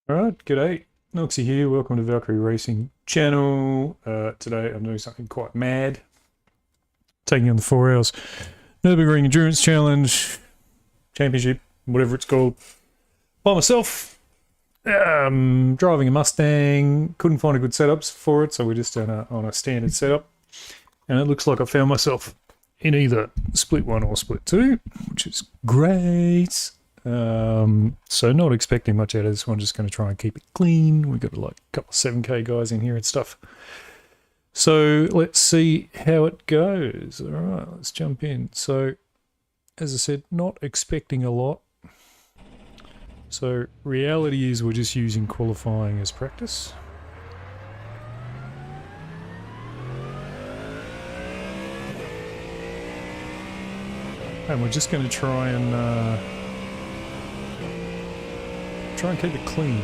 Alright, g'day. Knoxy here, welcome to Valkyrie Racing channel. Today I'm doing something quite mad. Taking on the 4 hours Nurburgring Endurance Championship, whatever it's called, by myself. Driving a Mustang, couldn't find a good setups for it, so we're just on a standard setup. And it looks like I found myself in either split 1 or split 2, which is great. So not expecting much out of this one, just going to try and keep it clean. We've got like a couple of 7k guys in here and stuff. So let's see how it goes. All right, let's jump in. So as I said, not expecting a lot. So reality is we're just using qualifying as practice. And we're just going to try and keep it clean.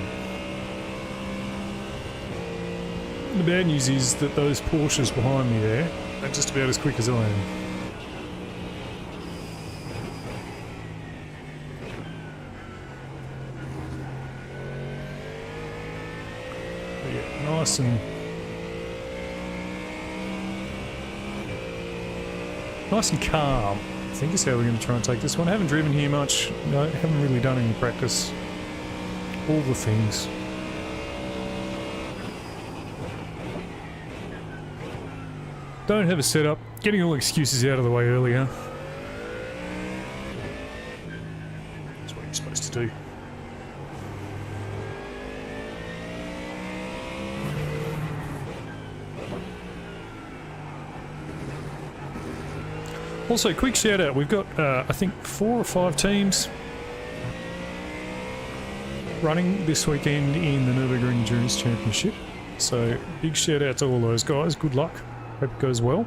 The bad news is that those Porsches behind me there are just about as quick as I am. But yeah, nice and calm, I think is how we're going to try and take this one. I haven't driven here much, no, haven't really done any practice. All the things. Don't have a setup. Getting all excuses out of the way earlier. That's what you're supposed to do. Also, quick shout out. We've got, I think, 4 or 5 teams running this weekend in the Nurburgring Endurance Championship. So big shout out to all those guys. Good luck. Hope it goes well.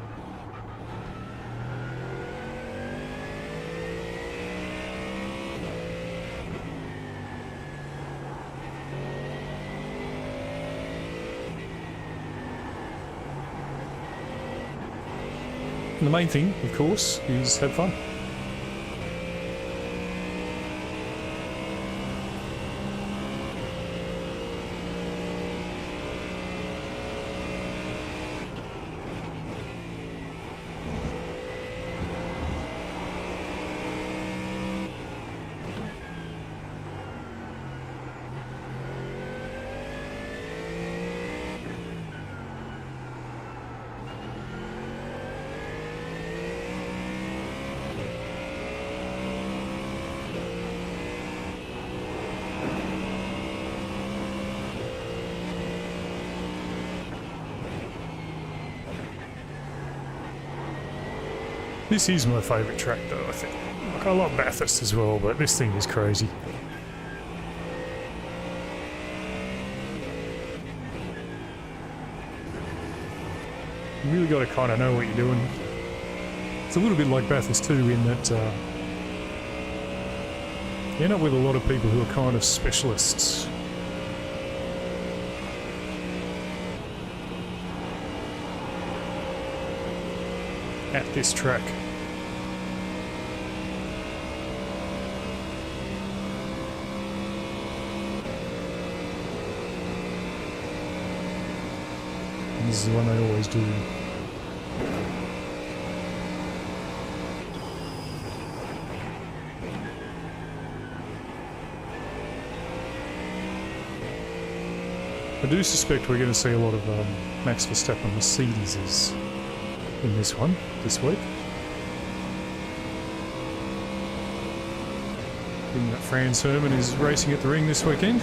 And the main thing, of course, is have fun. This is my favourite track though, I think. Like, I love Bathurst as well, but this thing is crazy. You really got to kind of know what you're doing. It's a little bit like Bathurst too, in that you end up with a lot of people who are kind of specialists. At this track. And this is the one they always do. I do suspect we're going to see a lot of Max Verstappen Mercedes in this one, this week. Given that Franz Hermann is racing at the ring this weekend.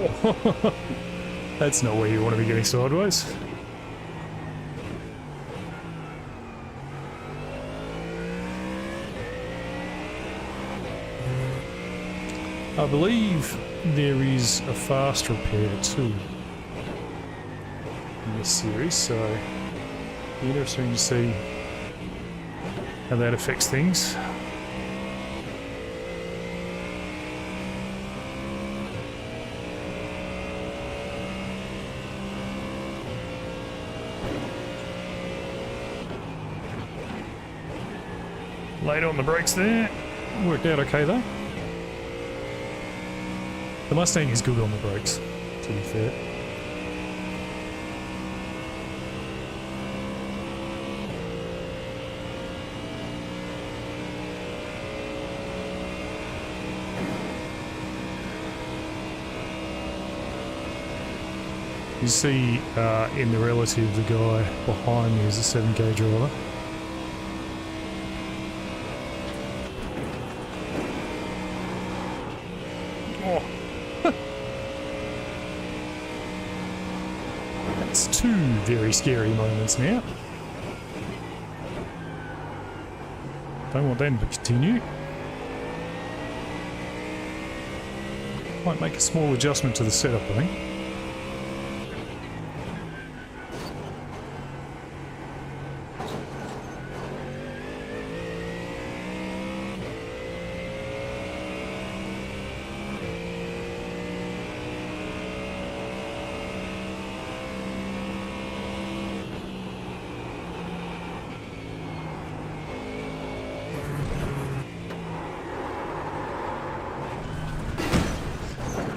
Oh, that's not where you want to be getting sideways. I believe there is a fast repair too in this series, so it'll be interesting to see how that affects things. Late on the brakes there. Worked out okay though. The Mustang is good on the brakes, to be fair. You see in the relative the guy behind me is a 7K driver. Oh. That's two very scary moments now. Don't want them to continue. Might make a small adjustment to the setup, I think.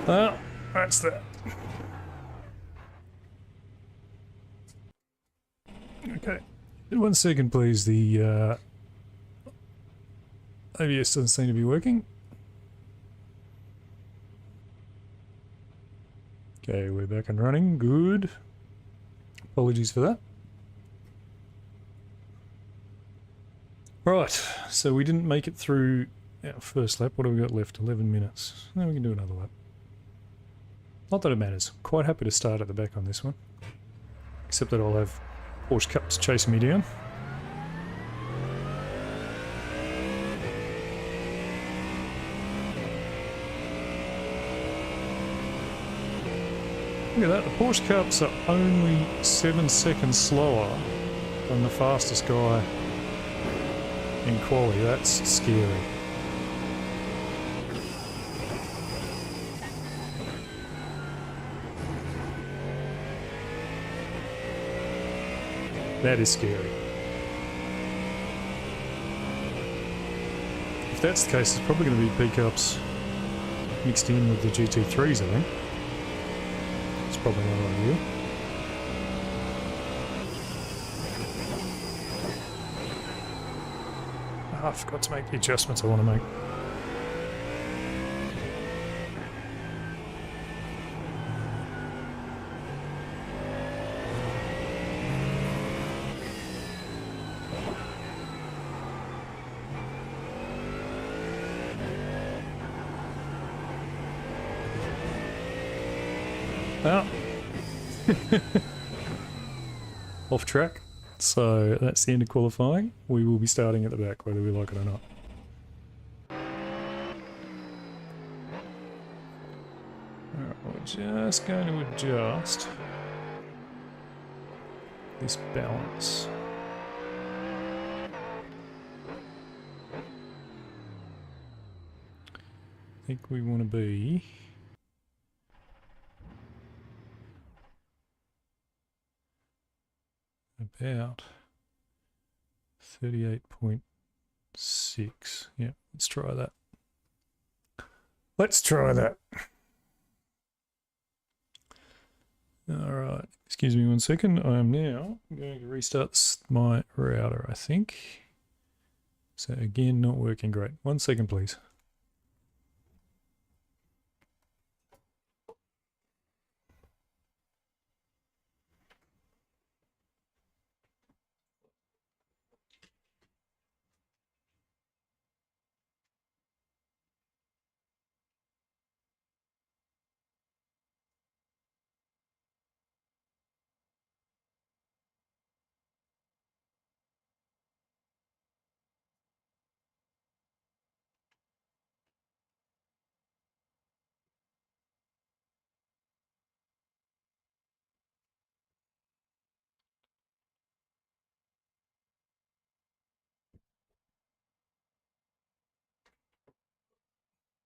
Well, that's that. Okay. 1 second, please. The ABS doesn't seem to be working. Okay, we're back and running. Good. Apologies for that. Right, so we didn't make it through our first lap. What have we got left? 11 minutes. Now we can do another lap. Not that it matters. Quite happy to start at the back on this one. Except that I'll have Porsche Cups chasing me down. Look at that, the Porsche Cups are only 7 seconds slower than the fastest guy in quali. That's scary. That is scary. If that's the case, it's probably going to be P-Cups mixed in with the GT3s, I think. It's probably not ideal. Oh, I forgot to make the adjustments I want to make. Well, off track. So that's the end of qualifying. We will be starting at the back, whether we like it or not. Alright, we're just going to adjust this balance. I think we want to be about 38.6. Yeah, let's try that. Let's try that. Alright, excuse me 1 second. I am now going to restart my router, I think. So again, not working great. 1 second, please.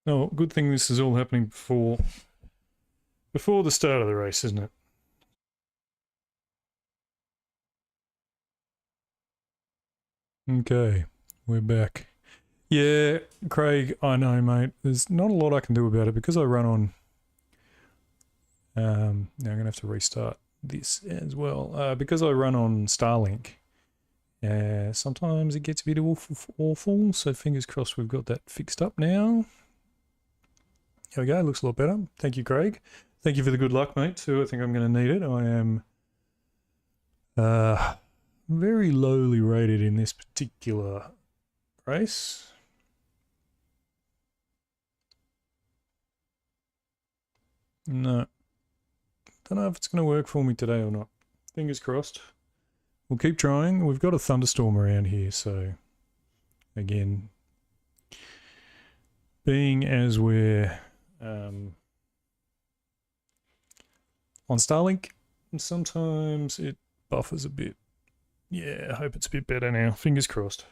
Oh, good thing this is all happening before the start of the race, isn't it? Okay, we're back. Yeah, Craig, I know, mate. There's not a lot I can do about it because I run on. Now I'm gonna have to restart this as well because I run on Starlink. Sometimes it gets a bit awful. So fingers crossed we've got that fixed up now. There we go. Looks a lot better. Thank you, Craig. Thank you for the good luck, mate. Too. I think I'm going to need it. I am very lowly rated in this particular race. No. Don't know if it's going to work for me today or not. Fingers crossed. We'll keep trying. We've got a thunderstorm around here, so again, being as we're on Starlink, sometimes it buffers a bit. Yeah, I hope it's a bit better now. Fingers crossed.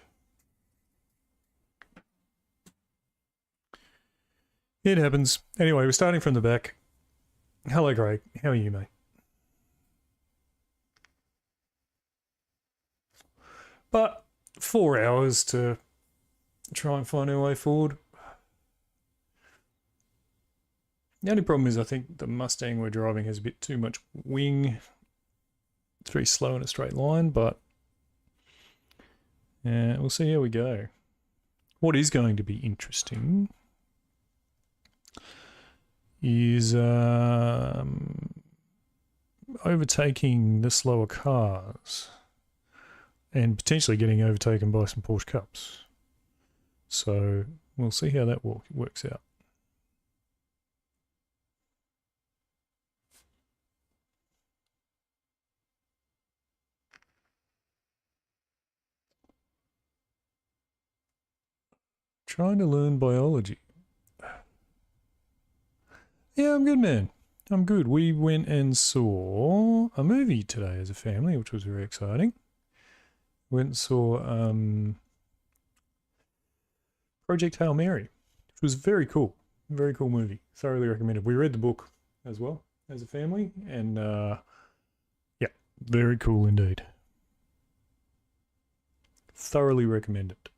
It happens. Anyway, we're starting from the back. Hello, Greg. How are you, mate? But 4 hours to try and find our way forward. The only problem is I think the Mustang we're driving has a bit too much wing. It's very slow in a straight line, but we'll see how we go. What is going to be interesting is overtaking the slower cars and potentially getting overtaken by some Porsche Cups. So we'll see how that works out. Trying to learn biology. Yeah, I'm good, man. I'm good. We went and saw a movie today as a family, which was very exciting. Went and saw Project Hail Mary, which was very cool. Very cool movie. Thoroughly recommended. We read the book as well as a family, and yeah, very cool indeed. Thoroughly recommend it.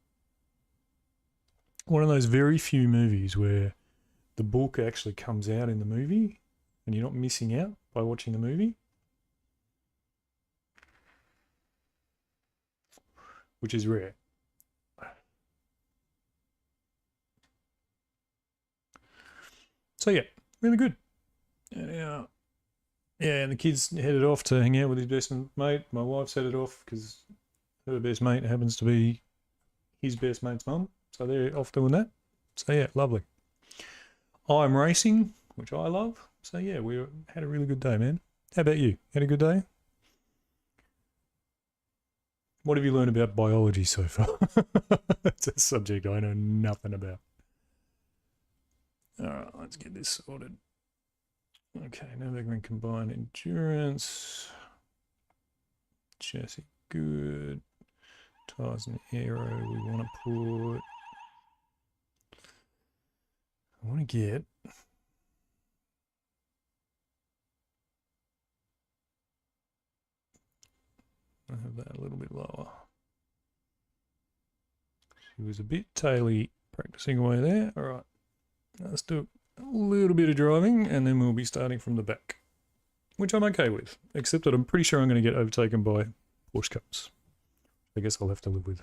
One of those very few movies where the book actually comes out in the movie and you're not missing out by watching the movie, which is rare. So yeah, really good. And yeah, and the kids headed off to hang out with his best mate. My wife's headed off because her best mate happens to be his best mate's mum. So they're off doing that. So yeah, lovely. I'm racing, which I love. So yeah, we had a really good day, man. How about you? Had a good day? What have you learned about biology so far? It's a subject I know nothing about. Alright, let's get this sorted. Okay, Nurburgring Combined Endurance. Chassis good. Tires and aero we want to put. I want to get I have that a little bit lower. She was a bit taily practicing away there. All right, let's do a little bit of driving and then we'll be starting from the back, which I'm okay with, except that I'm pretty sure I'm going to get overtaken by Porsche Cups. I guess I'll have to live with.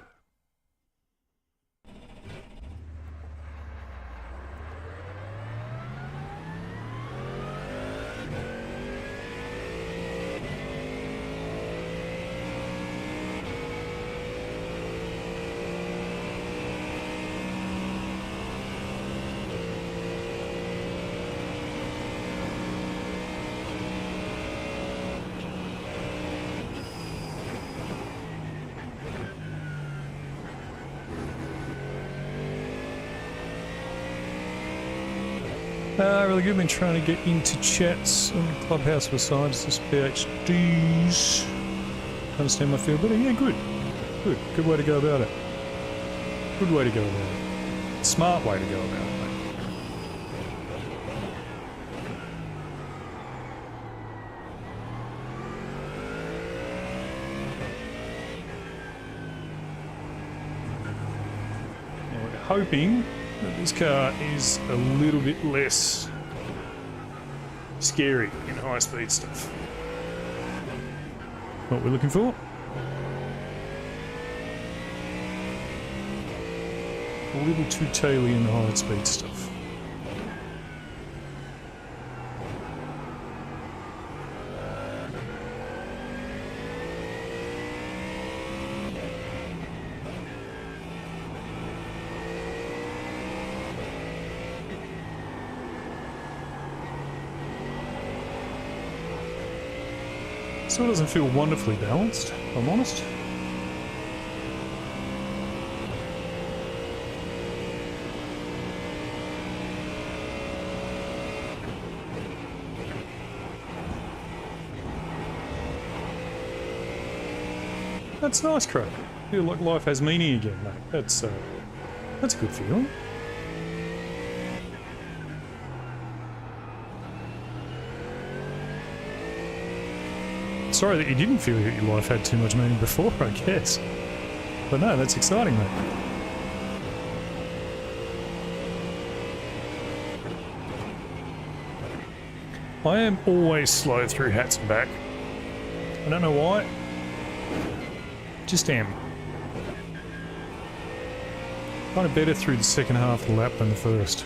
Really good. Been trying to get into chats on the Clubhouse besides just PhDs. Understand my feel better? Yeah, good. Good. Good way to go about it. Good way to go about it. Smart way to go about it, mate. hoping that this car is a little bit less scary in high speed stuff. What we're looking for. A little too taily in the high speed stuff. Still doesn't feel wonderfully balanced, if I'm honest. That's nice, Craig. I feel like life has meaning again, mate. That's a good feeling. Sorry that you didn't feel that your life had too much meaning before, I guess. But no, that's exciting, mate. I am always slow through hats and back. I don't know why. Just am. Kind of better through the second half of the lap than the first.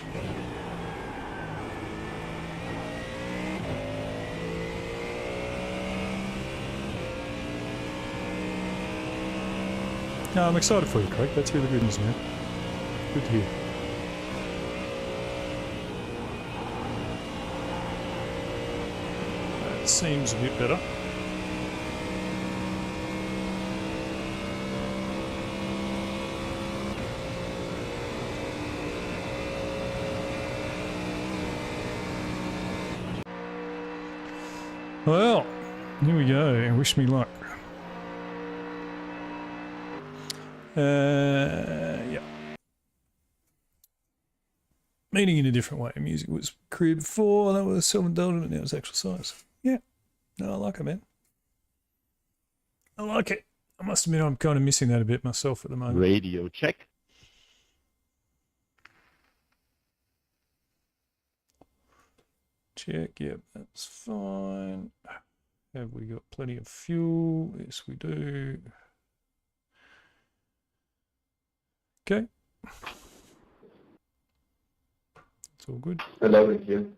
No, I'm excited for you, Craig. That's really good news, man. Good to hear. That seems a bit better. Well, here we go. Wish me luck. Yeah. Meaning in a different way. Music was created before, that was self-indulgent, and now it's exercise. Yeah. No, I like it, man. I like it. I must admit I'm kind of missing that a bit myself at the moment. Radio check. Check, yep, that's fine. Have we got plenty of fuel? Yes, we do. Okay. It's all good. Hello with you.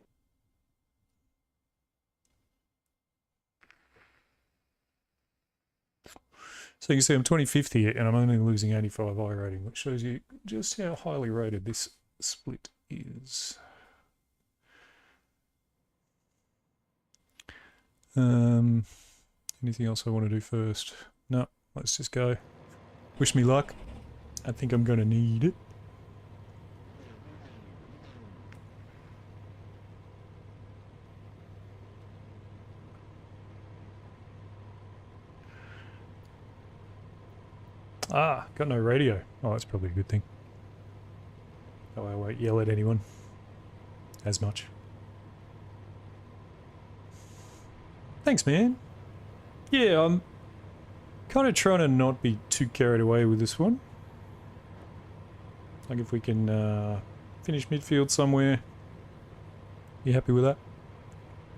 So you can see I'm 25th here and I'm only losing 85 I rating, which shows you just how highly rated this split is. Anything else I want to do first? No, let's just go. Wish me luck. I think I'm going to need it. Ah, got no radio. Oh, that's probably a good thing. That way I won't yell at anyone as much. Thanks, man. Yeah, I'm kind of trying to not be too carried away with this one. Like if we can finish midfield somewhere. You happy with that?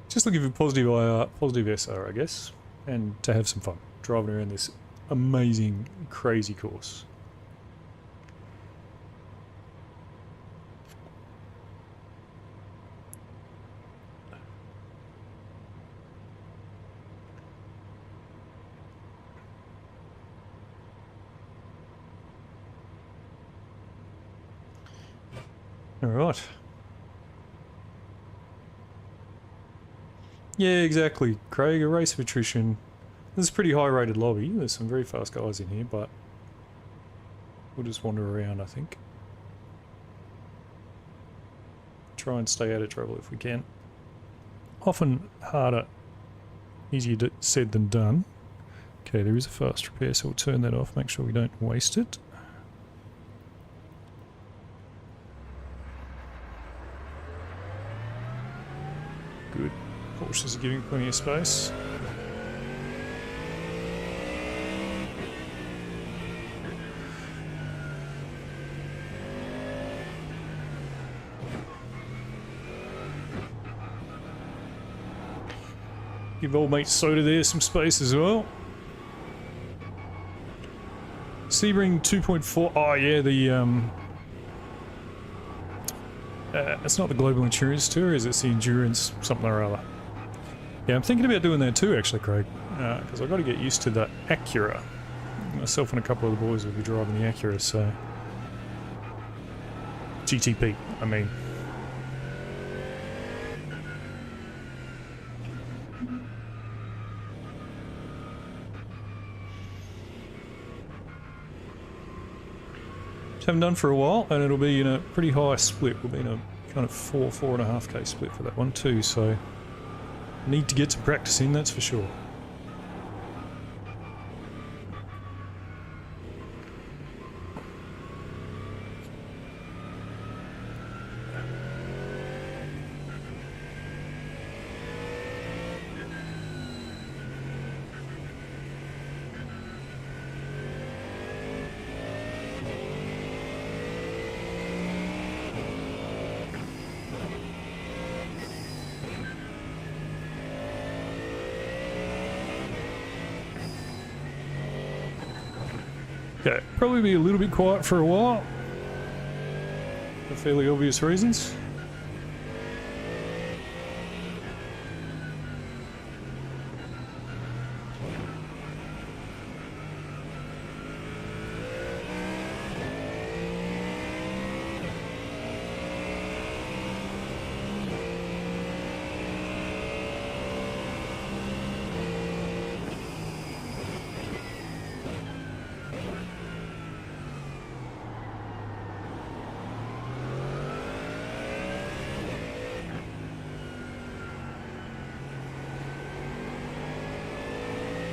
Just looking for positive SR, I guess. And to have some fun driving around this amazing, crazy course. All right. Yeah, exactly, Craig. A race of attrition. This is a pretty high-rated lobby. There's some very fast guys in here, but we'll just wander around, I think. Try and stay out of trouble if we can. Often harder, easier said than done. Okay, there is a fast repair, so we'll turn that off. Make sure we don't waste it. Good. Porsches are giving plenty of space. Give old mate Soda there some space as well. Sebring 2.4. Oh yeah, the it's not the Global Endurance Tour, is it? It's the Endurance something or other. Yeah, I'm thinking about doing that too, actually, Craig, because I've got to get used to the Acura. Myself and a couple of the boys will be driving the Acura, so GTP, I mean. Haven't done for a while, and it'll be in a pretty high split. We'll be in a kind of 4.5k split for that one too, so need to get some practice in, that's for sure. Okay, probably be a little bit quiet for a while, for fairly obvious reasons.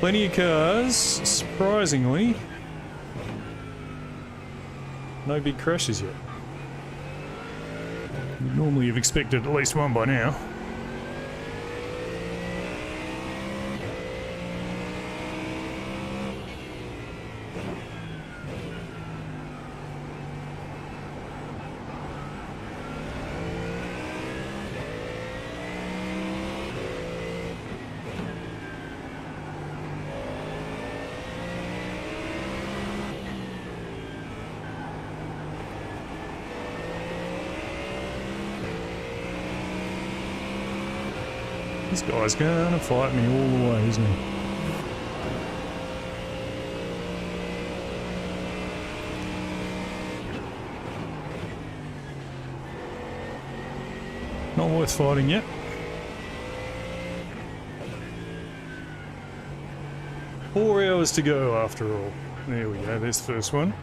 Plenty of cars, surprisingly. No big crashes yet. You'd normally have expected at least one by now. This guy's gonna fight me all the way, isn't he? Not worth fighting yet. Four hours to go after all. There we go, there's the first one.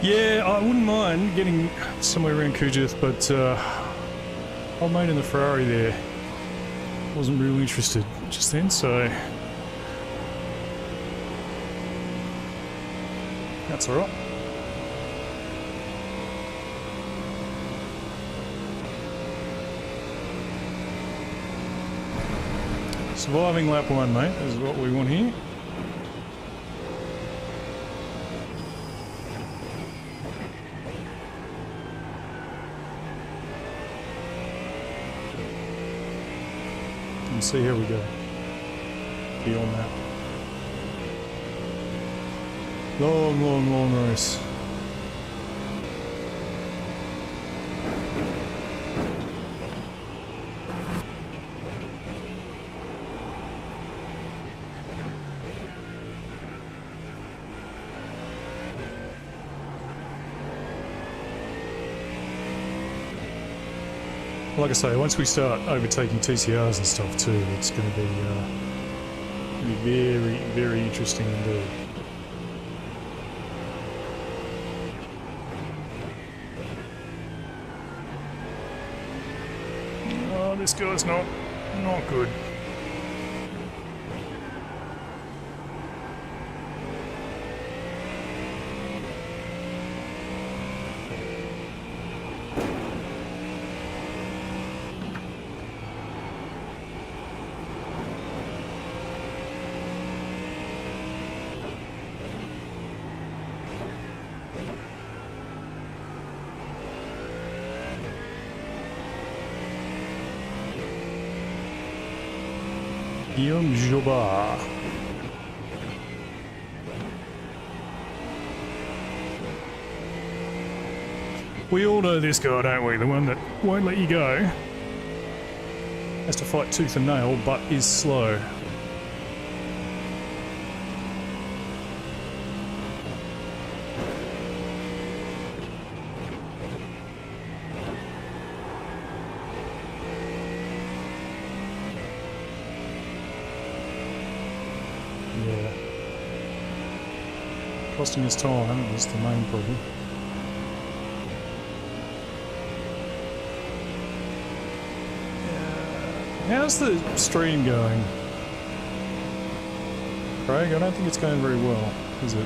Yeah, I wouldn't mind getting somewhere around Kujith, but old mate in the Ferrari there wasn't real interested just then, so that's alright. Surviving lap one, mate, is what we want here. And see how we go beyond that. Long, long, long race. Like I say, once we start overtaking TCRs and stuff too, it's going to be very, very interesting indeed. Oh, this guy's not good. Guillaume Jobard. We all know this guy, don't we? The one that won't let you go. Has to fight tooth and nail, but is slow. Yeah. Costing us time is the main problem. How's the stream going? Craig, I don't think it's going very well, is it?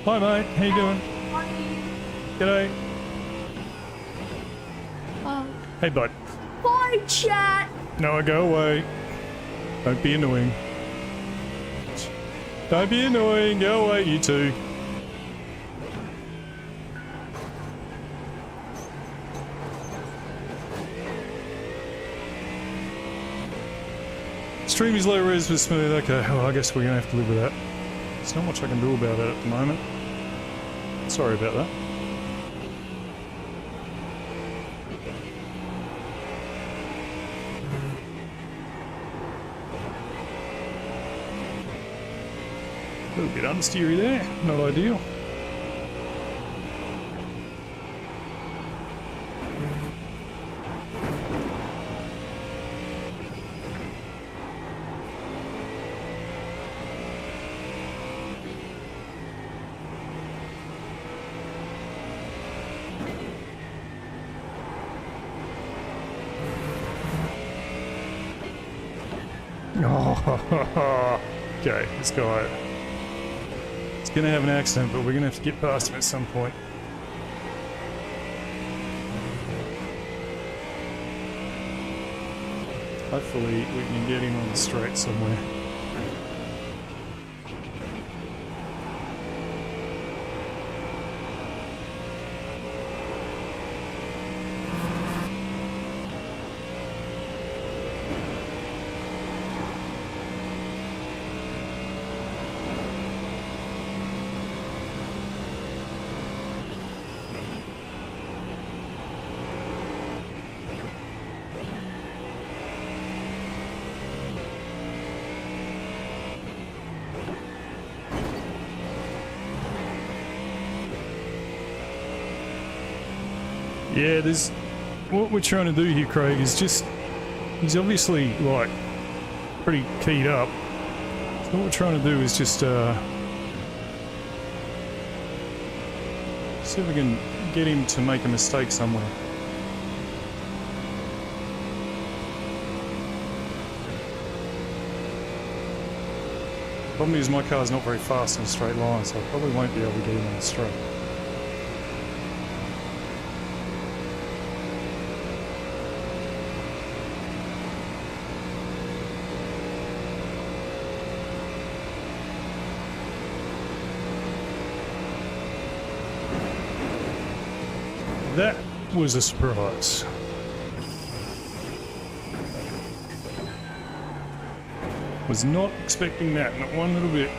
Hi mate, how you doing? G'day. Hey bud. Hi chat! No, go away. Don't be annoying. Don't be annoying, go away you two. Stream is low res but smooth, okay, well I guess we're gonna have to live with that. There's not much I can do about it at the moment. Sorry about that. A little bit understeery there, not ideal. Oh, okay, this guy. He's gonna have an accident, but we're gonna have to get past him at some point. Hopefully we can get him on the straight somewhere. Yeah, there's... What we're trying to do here, Craig, is just... He's obviously, like, pretty keyed up. So what we're trying to do is just, see if we can get him to make a mistake somewhere. Problem is my car's not very fast in a straight line, so I probably won't be able to get him on the straight. That was a surprise. Was not expecting that, not one little bit.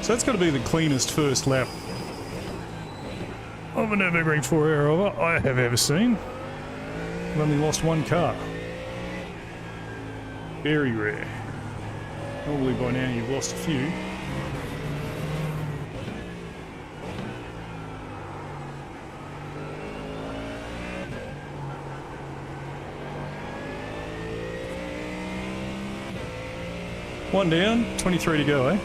So that's got to be the cleanest first lap of a Nurburgring 4-hour I have ever seen. I've only lost one car. Very rare. Normally by now you've lost a few. One down, 23 to go, eh?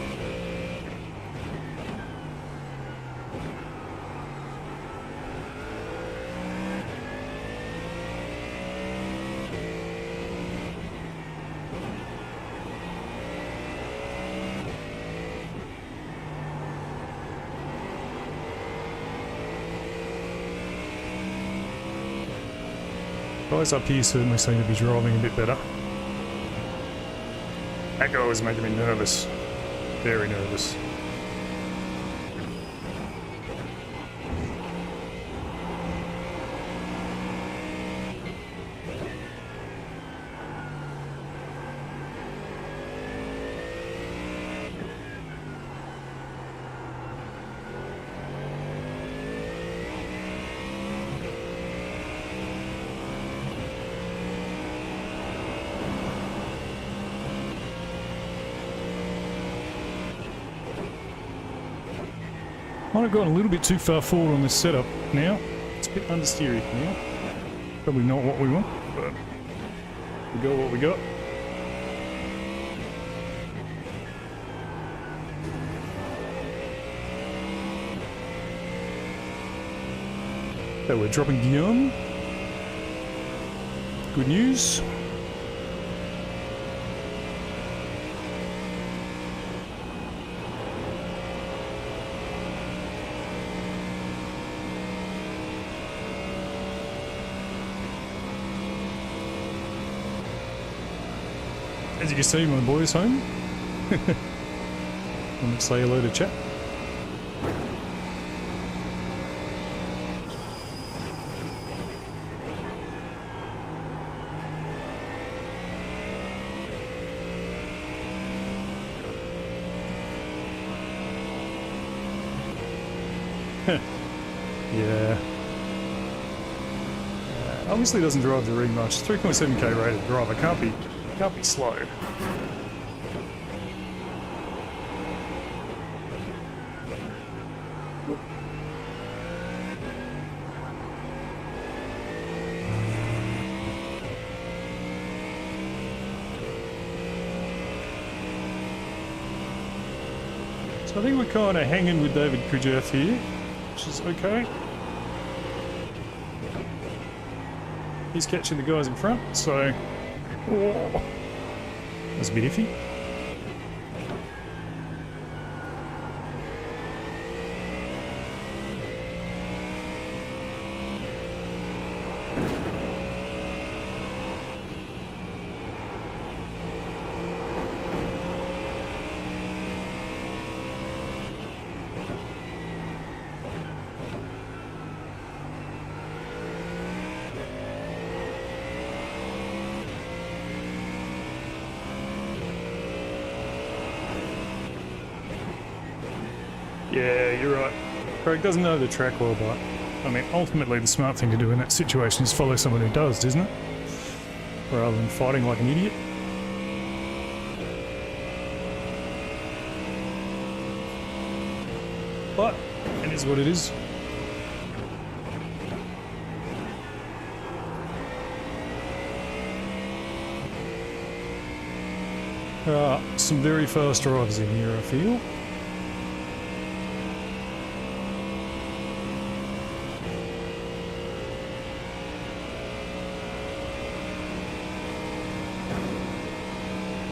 Guys up here certainly seem to be driving a bit better. That guy was making me nervous. Very nervous. Might have gone a little bit too far forward on this setup now. It's a bit understeery now. Probably not what we want, but we got what we got. So we're dropping Guillaume. Good news. As you can see, my boy's home. I'm gonna say hello to chat. Yeah. Obviously doesn't drive the rig much. 3.7k rated driver can't be slow. So I think we're kind of hanging with David Kujeff here, which is okay. He's catching the guys in front, so... Oh, that's a bit iffy. Yeah, you're right. Craig doesn't know the track well, but I mean, ultimately the smart thing to do in that situation is follow someone who does, isn't it? Rather than fighting like an idiot. But it is what it is. There are some very fast drivers in here, I feel.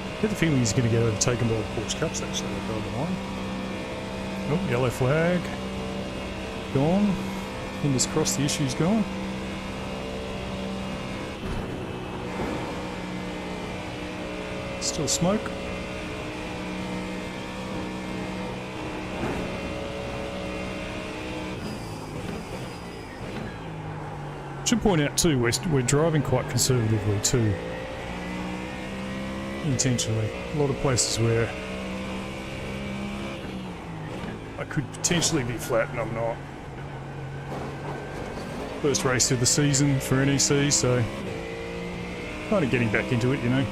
I get the feeling he's going to get overtaken by the Porsche Cups, actually, over the line. Oh, yellow flag. Gone. Fingers crossed the issue's gone. Still smoke. Should point out too, we're driving quite conservatively too. Intentionally. A lot of places where I could potentially be flat and I'm not. First race of the season for NEC, so kind of getting back into it, you know.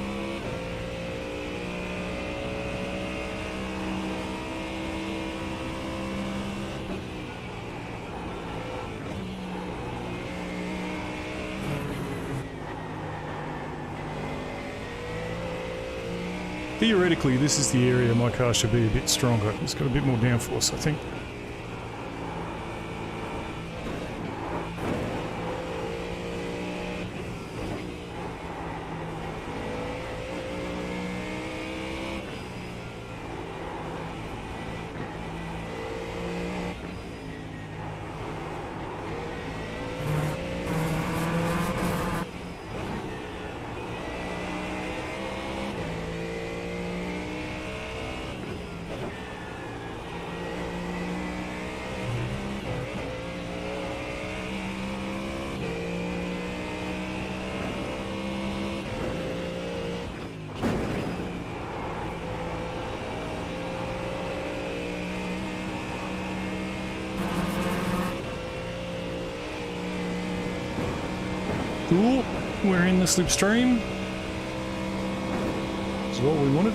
theoretically, this is the area my car should be a bit stronger. It's got a bit more downforce, I think. Cool, we're in the slipstream. This is what we wanted.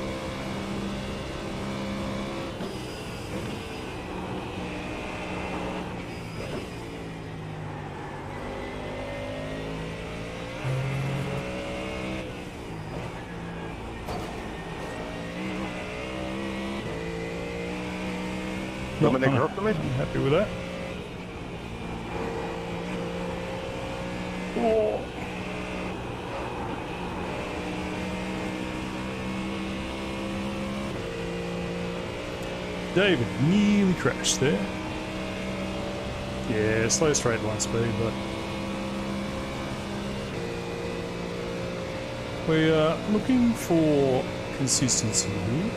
I'm happy with that. Oh. David nearly crashed there. Yeah, slow straight line speed, but we are looking for consistency here.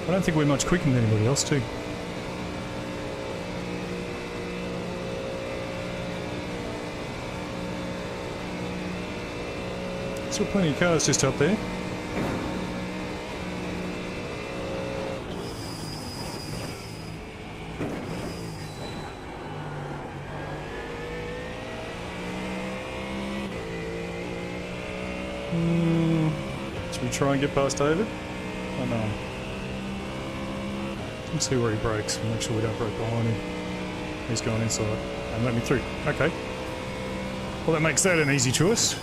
I don't think we're much quicker than anybody else too. Still plenty of cars just up there. Should we try and get past David? Oh no. Let's see where he brakes and make sure we don't brake behind him. He's going inside and let me through. Okay. Well, that makes that an easy choice.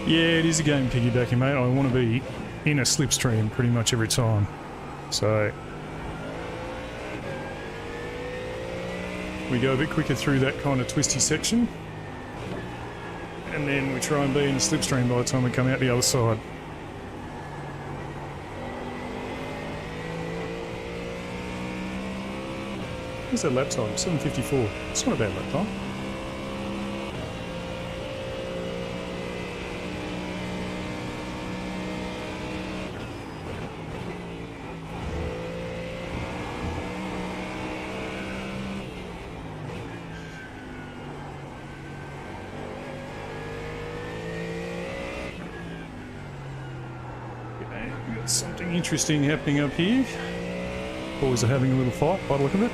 Yeah, it is a game piggybacking, mate. I want to be in a slipstream pretty much every time. So we go a bit quicker through that kind of twisty section. And then we try and be in a slipstream by the time we come out the other side. What's that lap time? 7:54. It's not a bad lap time. We've got something interesting happening up here. Boys are having a little fight by the look of it.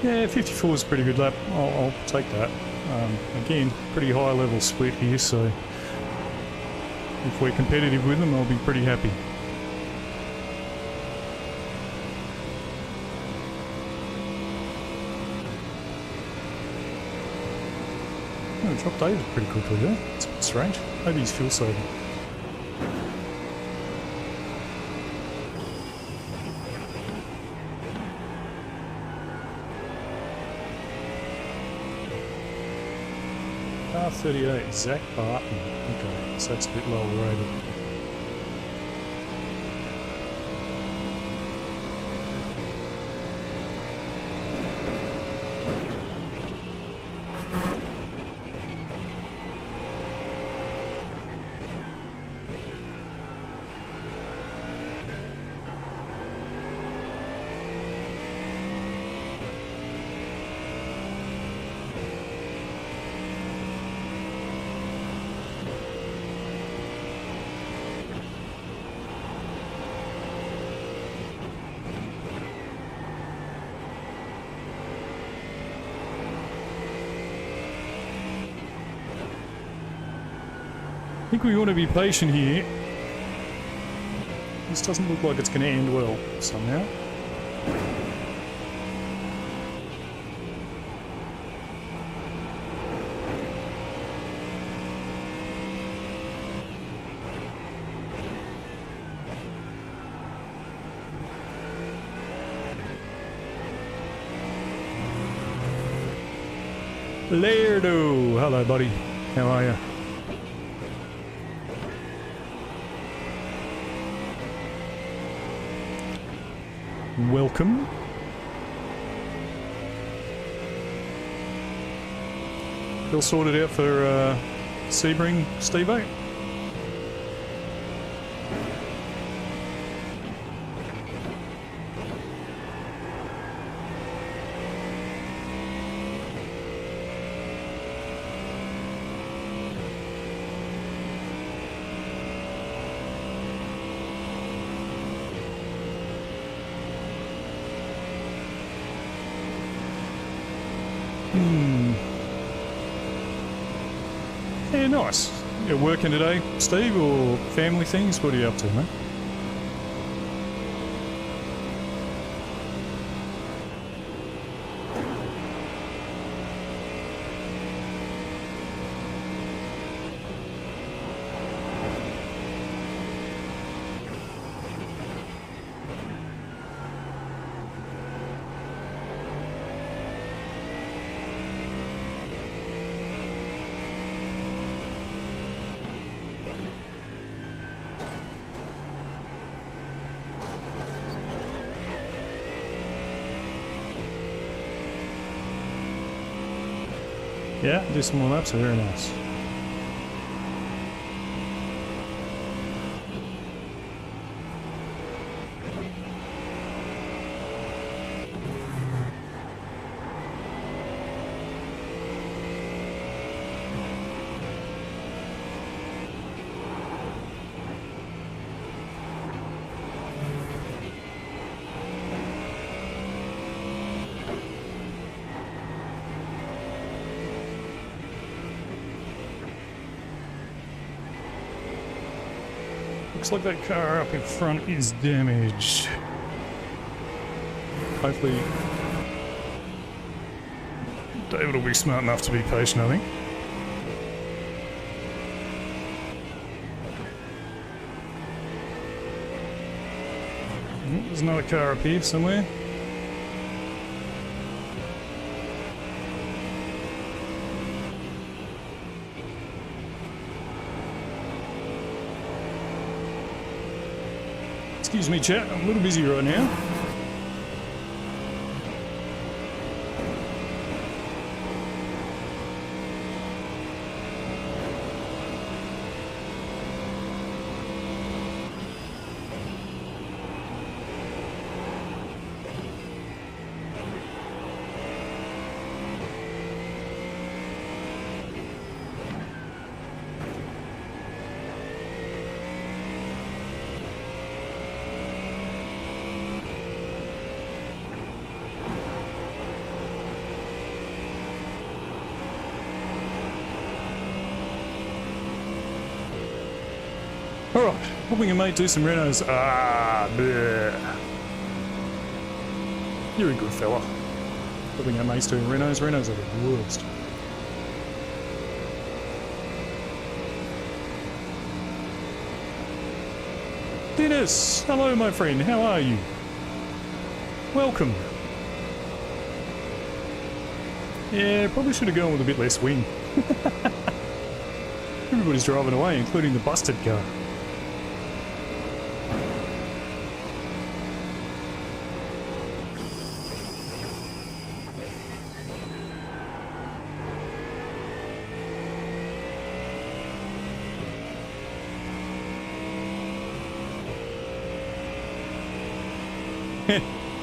Yeah, 54 is a pretty good lap. I'll take that. Again, pretty high level split here, so if we're competitive with them, I'll be pretty happy. Oh, dropped David pretty quickly there. It's a bit strange. Maybe he's fuel saving. R38, Zach Barton. Okay, so that's a bit lower rated. think we want to be patient here. This doesn't look like it's going to end well, somehow. Lairdo! Hello, buddy. How are you? Welcome. All sorted out for Sebring, Steve-O? Yeah, nice. You're working today, Steve, or family things? What are you up to, mate? Yeah, do some more laps, very nice. Looks like that car up in front is damaged. Hopefully David will be smart enough to be patient, I think. There's another car up here somewhere. Excuse me, chat, I'm a little busy right now. Alright, hoping I might do some renos. Ah, bleh. You're a good fella. Hoping our mate's doing renos. Renos are the worst. Dennis! Hello, my friend. How are you? Welcome. Yeah, probably should have gone with a bit less wind. Everybody's driving away, including the busted car.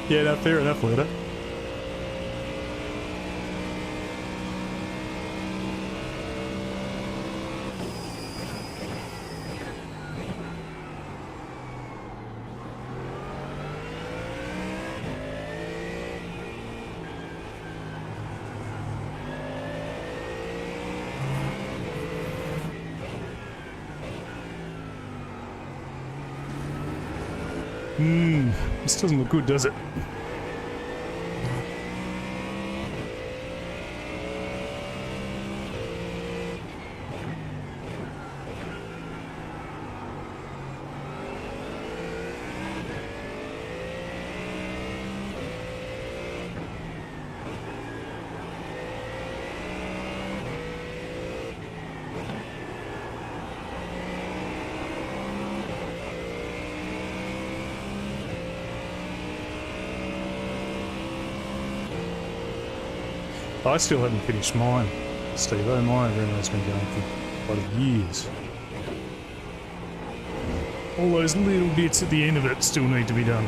Yeah, no, fair enough, Luna. This doesn't look good, does it? I still haven't finished mine, Steve. Oh, mine has been going for quite years. All those little bits at the end of it still need to be done.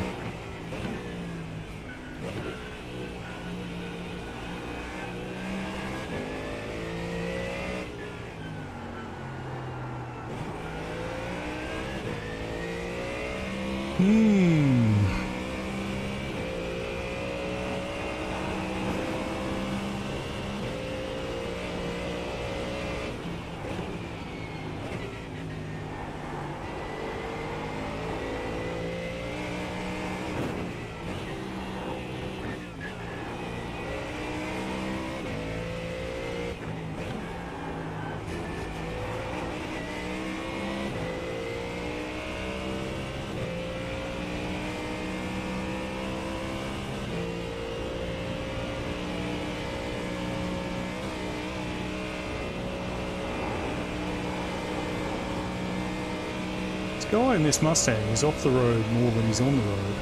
The guy in this Mustang is off the road more than he's on the road.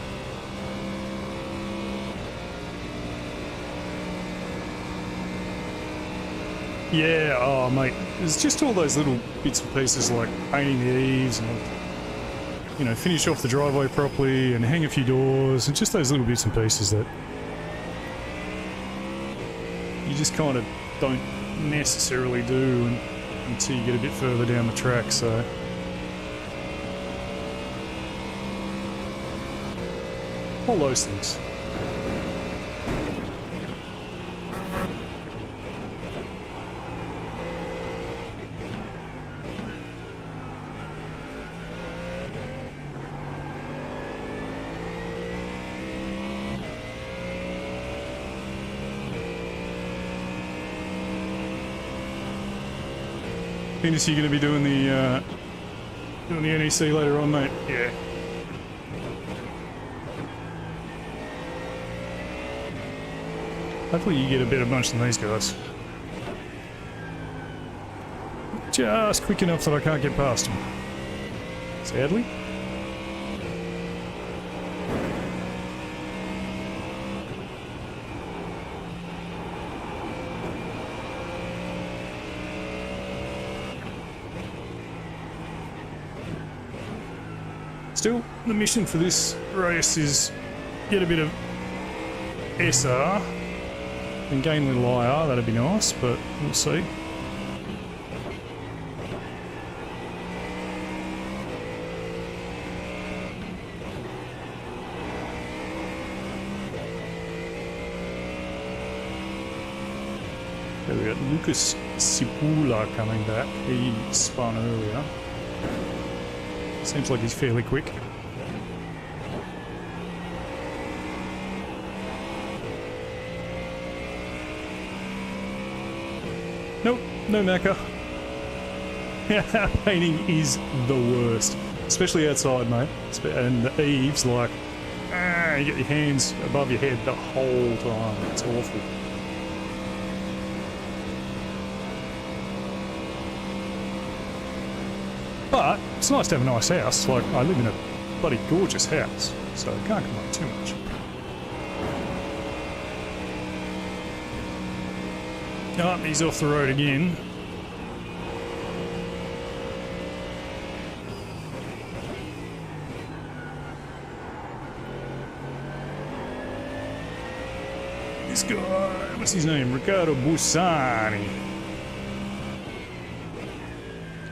Yeah, oh mate, there's just all those little bits and pieces like painting the eaves and, you know, finish off the driveway properly and hang a few doors and just those little bits and pieces that you just kind of don't necessarily do until you get a bit further down the track, so... all those things. Venus, you going to be doing the NEC later on, mate? Yeah. Hopefully you get a better bunch than these guys. Just quick enough that I can't get past them. Sadly. Still, the mission for this race is get a bit of SR and gain a little IR. That'd be nice, but we'll see. Okay, we got Lucas Cipula coming back. He spun earlier. Seems like he's fairly quick. Nope, no Macca. Painting is the worst, especially outside, mate. And the eaves, like, you get your hands above your head the whole time. It's awful. But it's nice to have a nice house. Like, I live in a bloody gorgeous house, so I can't complain too much. Oh, he's off the road again. This guy, what's his name? Riccardo Bussani.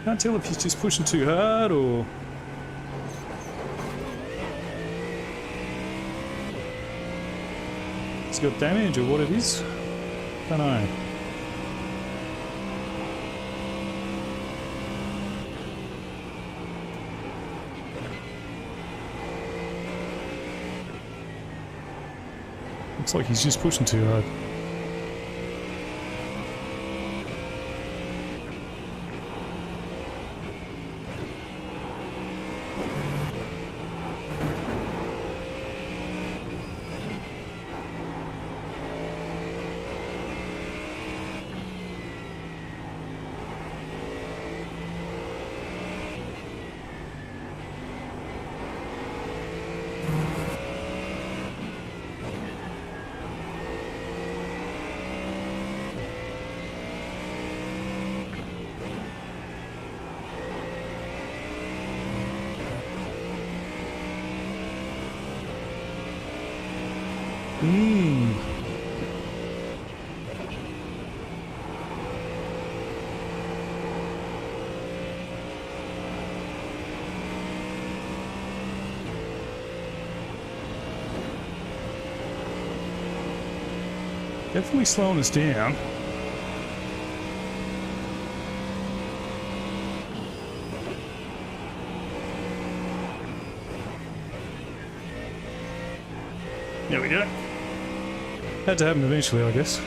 Can't tell if he's just pushing too hard or... he's got damage or what it is. Don't know. Looks like he's just pushing too hard. Definitely slowing us down. There we go. Had to happen eventually, I guess.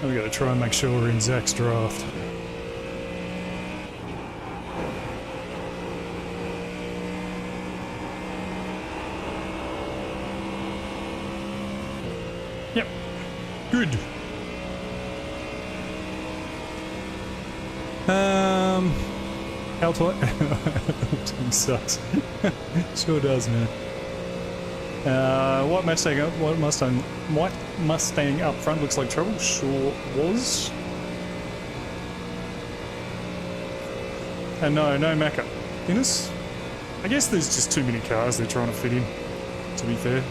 Now we got to try and make sure we're in Zach's draft. Yep. Good. How tight? Sucks. Sure does, man. White Mustang up front looks like trouble. Sure was. And no Macca. Innes? I guess there's just too many cars they're trying to fit in, to be fair.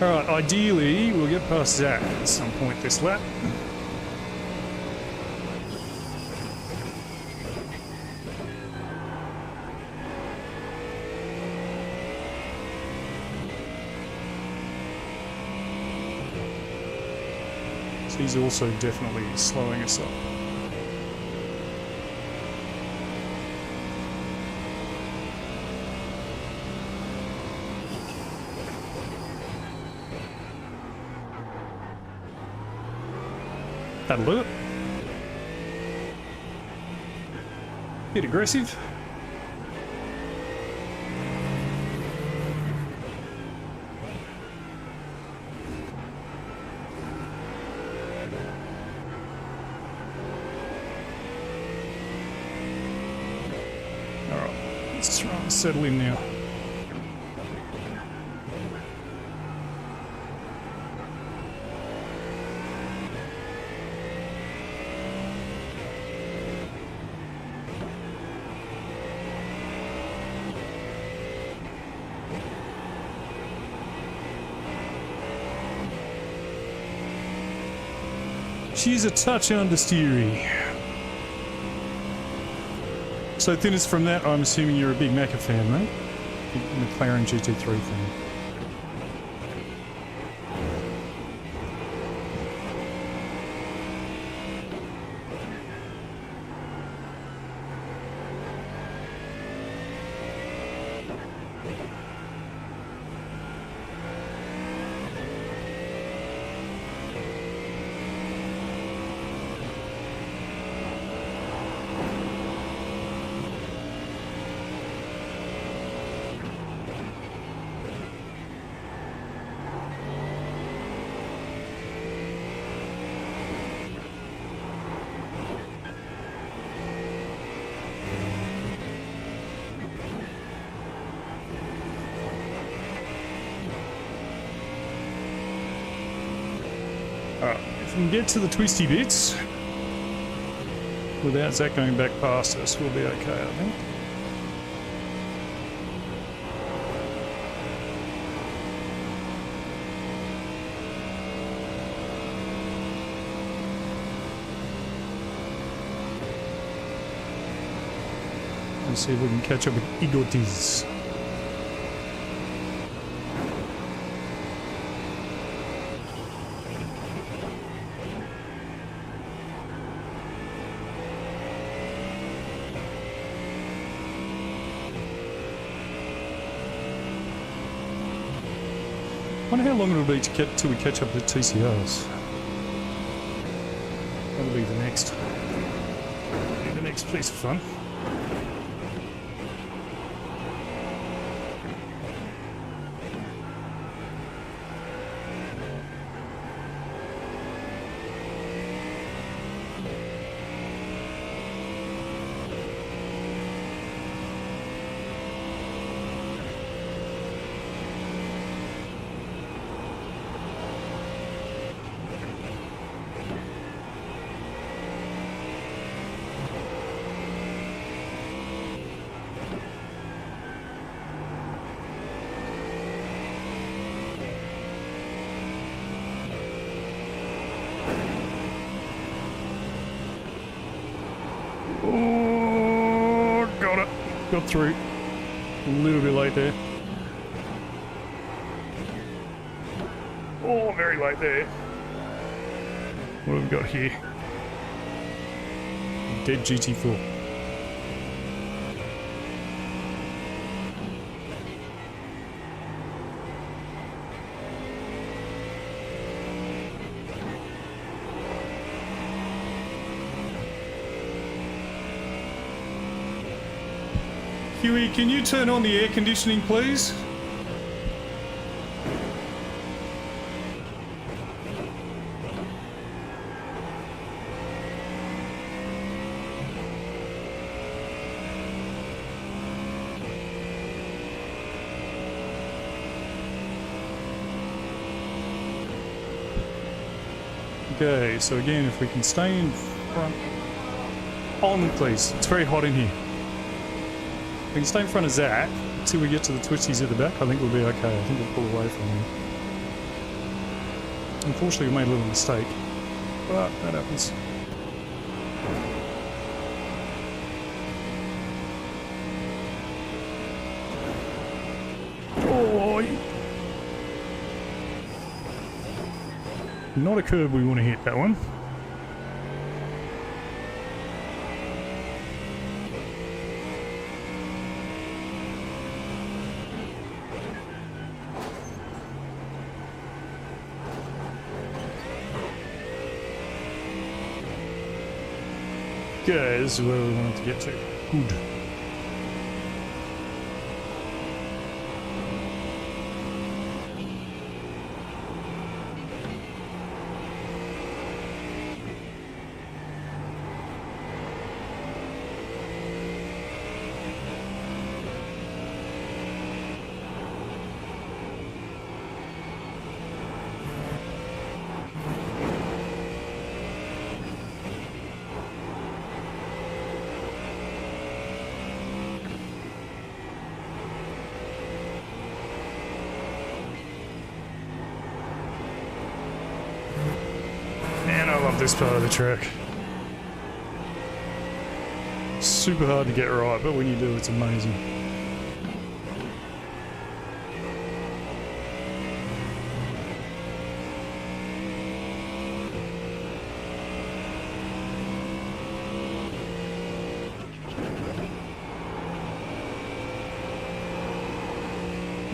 Alright, ideally we'll get past Zach at some point this lap. So he's also definitely slowing us up. That'll do it. Bit aggressive. Alright, let's try and settle in now. She's a touch understeery. So thinnest from that, I'm assuming you're a big Macca fan, mate? Big McLaren GT3 fan. Alright, if we can get to the twisty bits without Zach going back past us, we'll be okay, I think. Let's see if we can catch up with Igotis. wonder how long it'll be to get till we catch up with TCRs. That'll be the next piece of fun. Oh, got it. Got through. A little bit late there. Oh, very late there. What have we got here? A dead GT4. Huey, can you turn on the air conditioning, please? Okay, so again, if we can stay in front... On, please. It's very hot in here. We can stay in front of Zach until we get to the twisties at the back. I think we'll be okay. I think we'll pull away from him. Unfortunately, we made a little mistake, but that happens. Oh, not a curb we want to hit, that one. Okay, this is where we wanted to get to. Good. This part of the track. Super hard to get right, but when you do, it's amazing.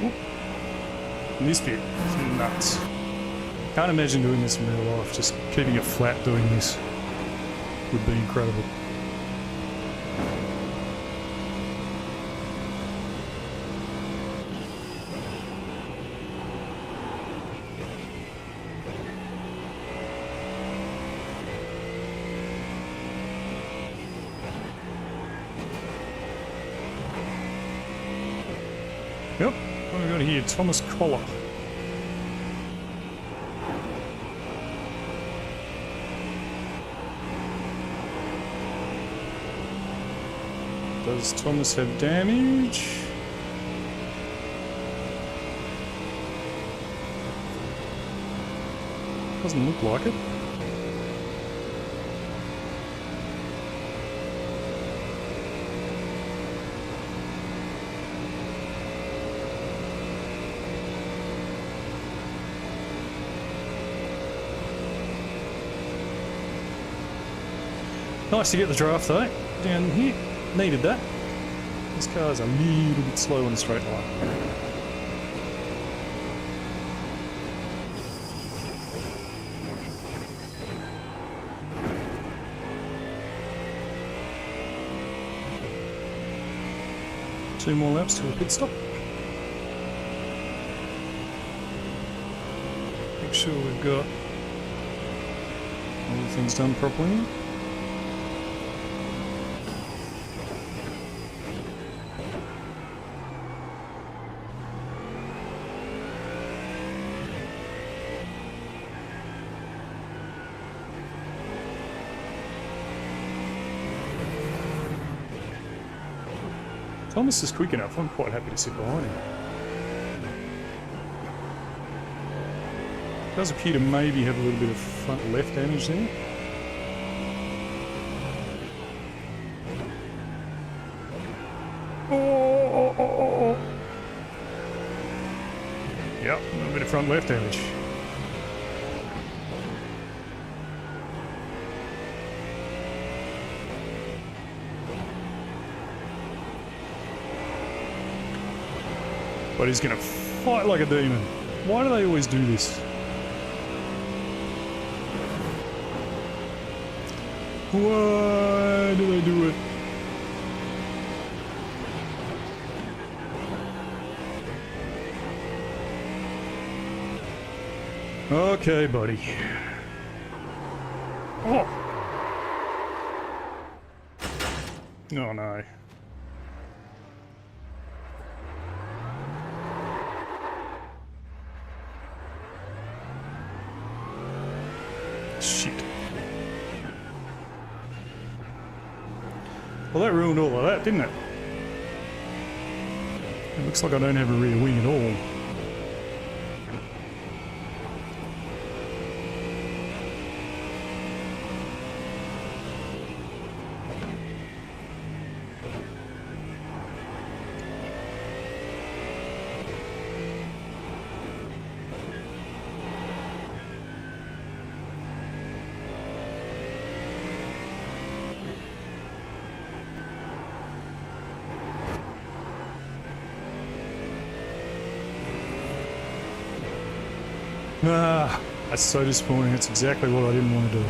Whoop. And this bit is nuts. Can't imagine doing this in real life. Just keeping it flat doing this would be incredible. Yep, what have we got here? Thomas Collar. Does Thomas have damage? Doesn't look like it. Nice to get the draft though, down here. Needed that. This car's a little bit slow on the straight line. 2 more laps to a pit stop. Make sure we've got all the things done properly. Thomas is quick enough, I'm quite happy to sit behind him. Does appear to maybe have a little bit of front left damage there. Oh. Yep, a little bit of front left damage. But he's gonna fight like a demon. Why do they always do this? Why do they do it? Okay, buddy. Oh! Oh no. Shit. Well, that ruined all of that, didn't it? It looks like I don't have a rear wing at all. Ah, that's so disappointing. That's exactly what I didn't want to do.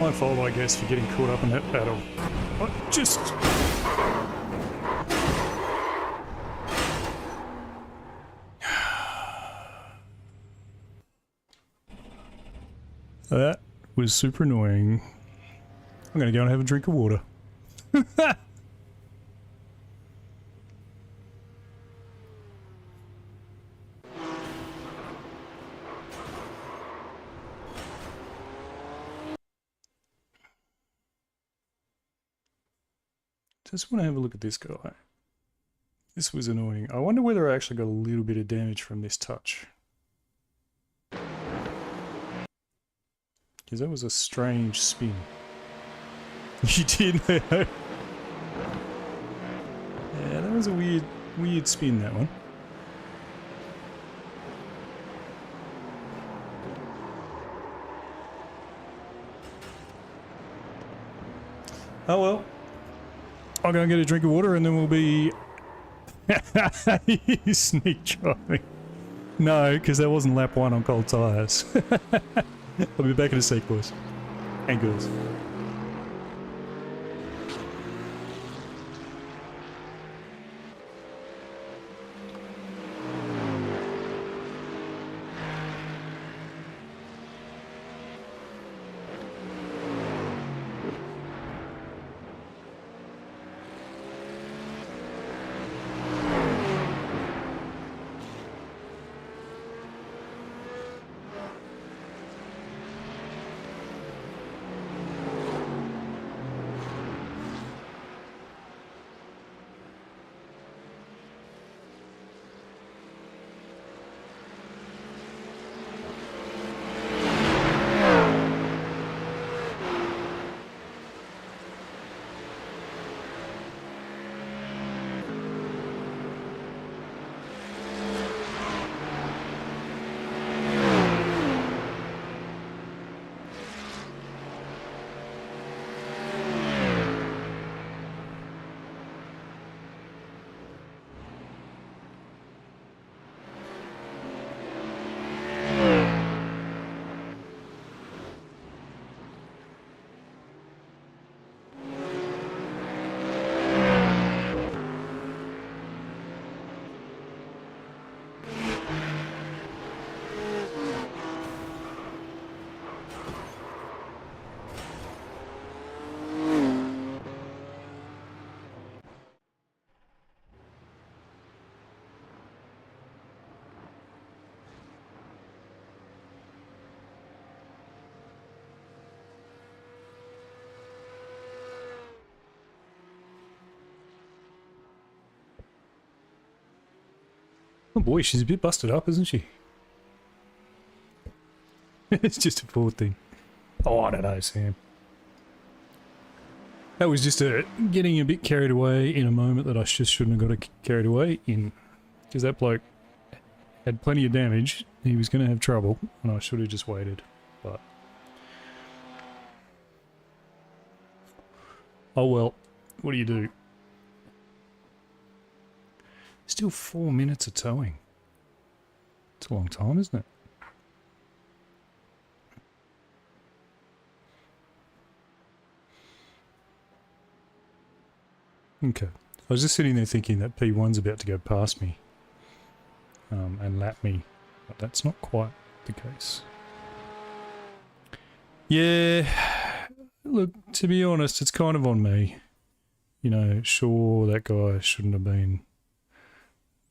My fault, I guess, for getting caught up in that battle. But just... That was super annoying. I'm gonna go and have a drink of water. Just want to have a look at this guy. This was annoying. I wonder whether I actually got a little bit of damage from this touch. Because that was a strange spin. You did? Yeah, that was a weird spin, that one. Oh well. I'll go and get a drink of water and then we'll be... Sneak driving. No, because that wasn't lap 1 on cold tyres. I'll be back in a sec, boys. And girls. Oh boy, she's a bit busted up, isn't she? It's just a Ford thing. Oh, I don't know, Sam. That was just getting a bit carried away in a moment that I just shouldn't have got carried away in. Because that bloke had plenty of damage. He was going to have trouble, and I should have just waited. But oh well, what do you do? Still 4 minutes of towing. It's a long time, isn't it? Okay. I was just sitting there thinking that P1's about to go past me and lap me, but that's not quite the case. Yeah, look, to be honest, it's kind of on me. You know, sure, that guy shouldn't have been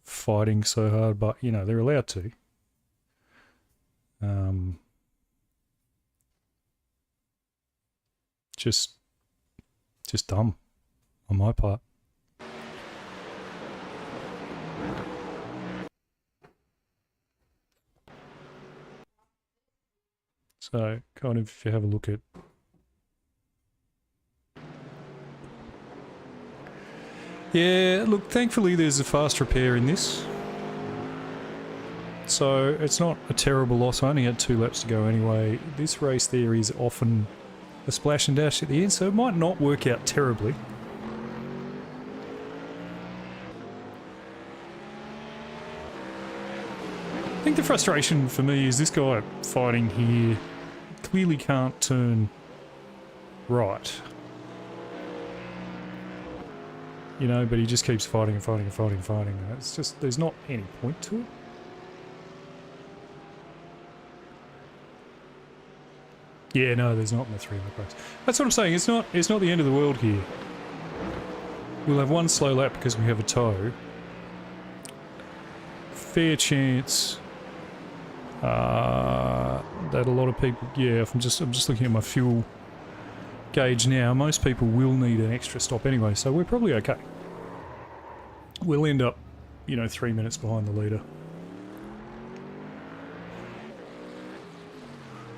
fighting so hard, but, you know, they're allowed to. Just dumb on my part. So, kind of, if you have a look at yeah, look, thankfully there's a fast repair in this. So, it's not a terrible loss. I only had 2 laps to go anyway. This race there is often a splash and dash at the end, so it might not work out terribly. I think the frustration for me is this guy fighting here clearly can't turn right. You know, but he just keeps fighting and fighting and fighting and fighting. It's just, there's not any point to it. Yeah, no, there's not in the 3-lap race. That's what I'm saying, it's not the end of the world here. We'll have 1 slow lap because we have a tow. Fair chance that a lot of people, yeah, I'm just looking at my fuel gauge now, most people will need an extra stop anyway, so we're probably okay. We'll end up, you know, 3 minutes behind the leader.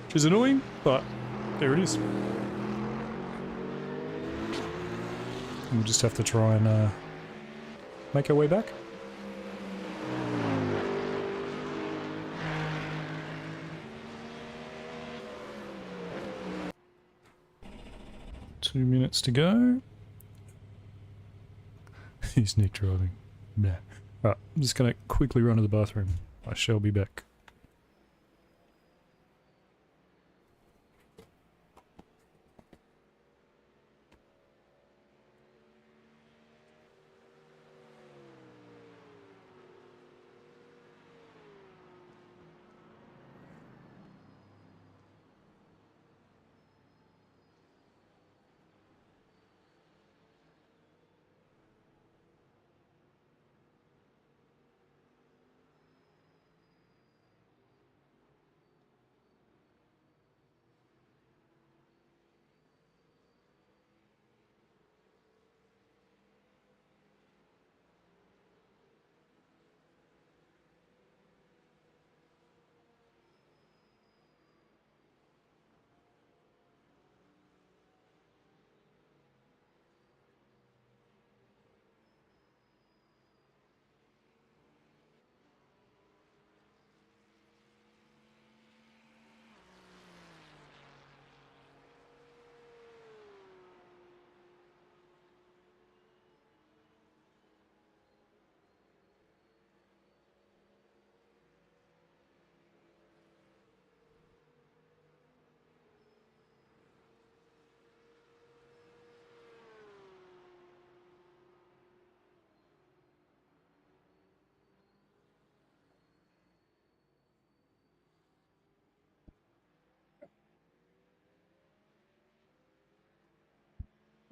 Which is annoying, but there it is. We'll just have to try and make our way back. Two minutes to go. He's Nick driving. Nah. Right, I'm just going to quickly run to the bathroom. I shall be back.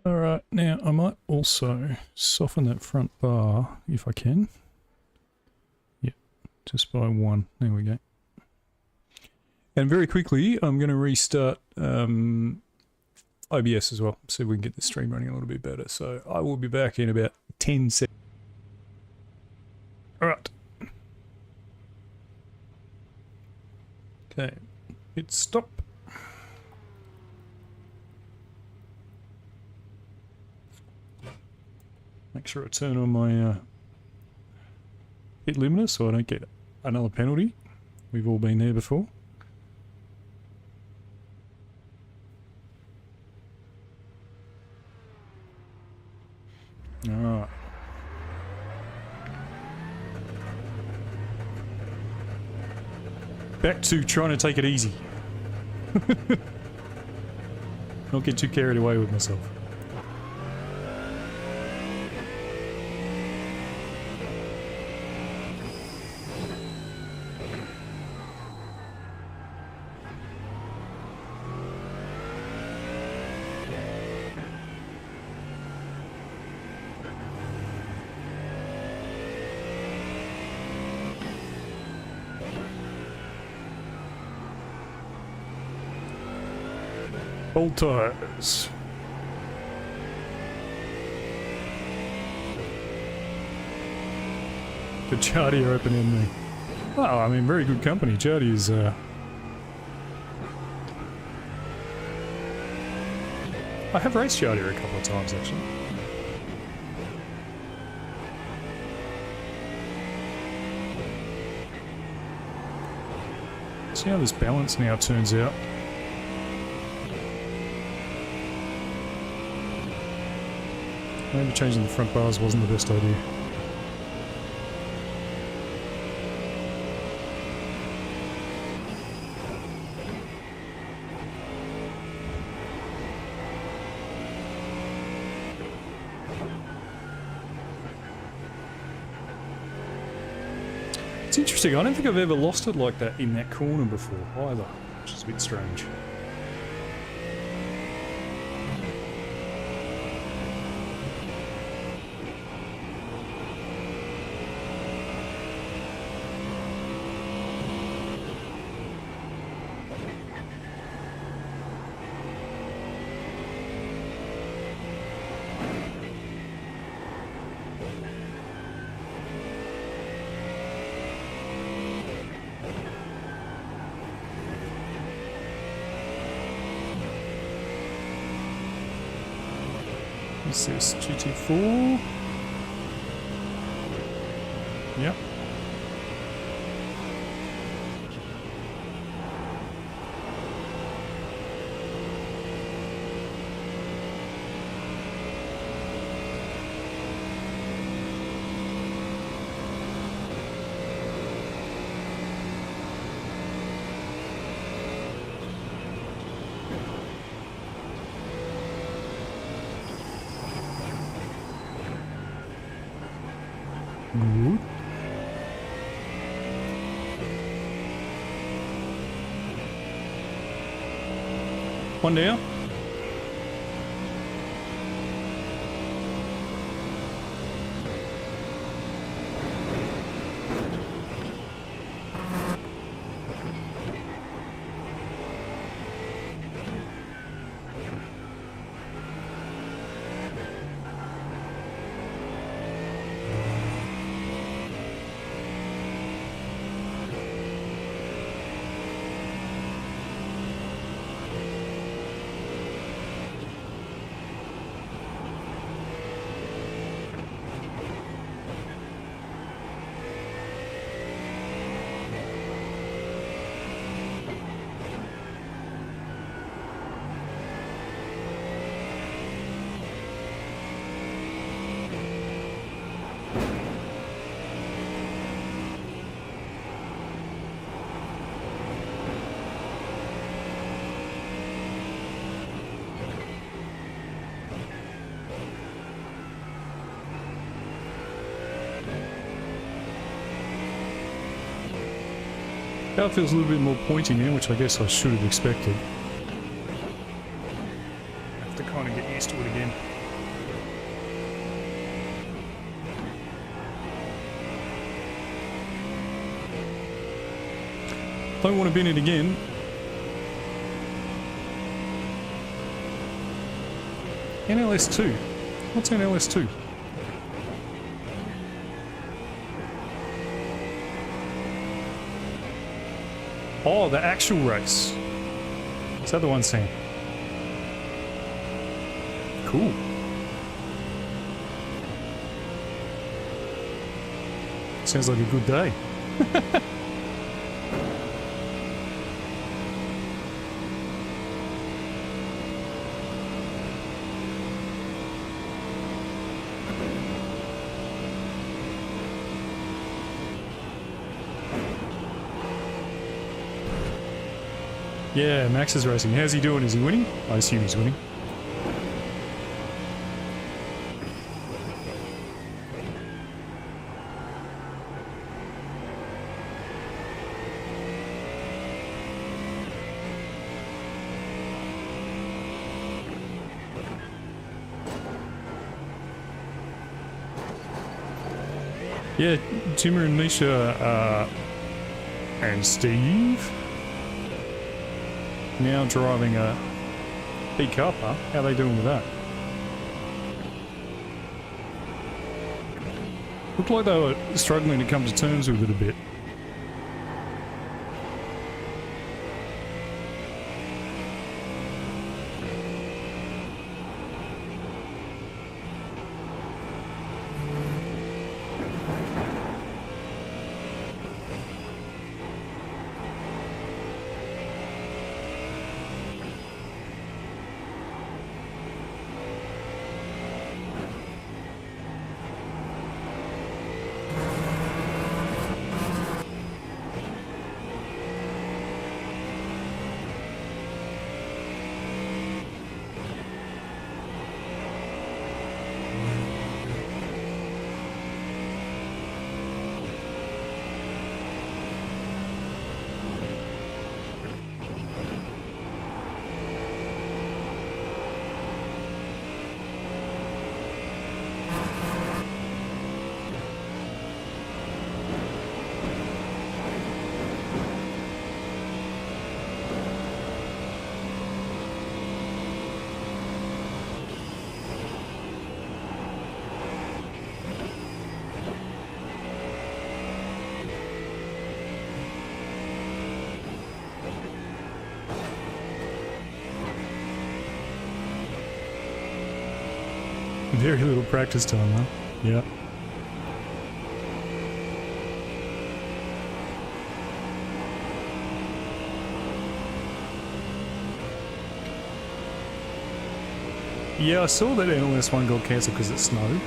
Alright, now I might also soften that front bar if I can. Yep, just by 1. There we go. And very quickly, I'm going to restart OBS as well, see if we can get the stream running a little bit better. So I will be back in about 10 seconds. Alright. pit stop. Make sure I turn on my pit limiter so I don't get another penalty. We've all been there before. Alright. Back to trying to take it easy. Not get too carried away with myself. Old tires. The Chardy are opening me. Oh, I mean, very good company. Chardy is, I have raced Chardy a couple of times, actually. See how this balance now turns out. Maybe changing the front bars wasn't the best idea. It's interesting, I don't think I've ever lost it like that in that corner before either, which is a bit strange. What's this? GT4? Yep. Good. One down. Car feels a little bit more pointy now, which I guess I should have expected. I have to kind of get used to it again. Don't want to bin it again. NLS2. What's NLS2? Oh, the actual race. Is that the one, Sam? Cool. Sounds like a good day. Yeah, Max is racing. How's he doing? Is he winning? I assume he's winning. Yeah, Timmer and Misha and Steve now driving a pickup, huh? How are they doing with that? Looked like they were struggling to come to terms with it a bit. Very little practice time, huh? Yeah. Yeah, I saw that NLS 1 got cancelled because it snowed.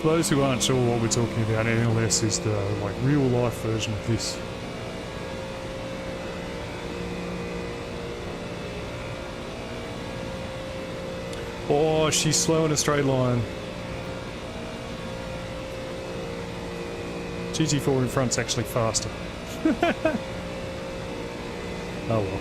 For those who aren't sure what we're talking about, NLS is the like real life version of this. Oh, she's slow in a straight line. GT4 in front's actually faster. Oh well.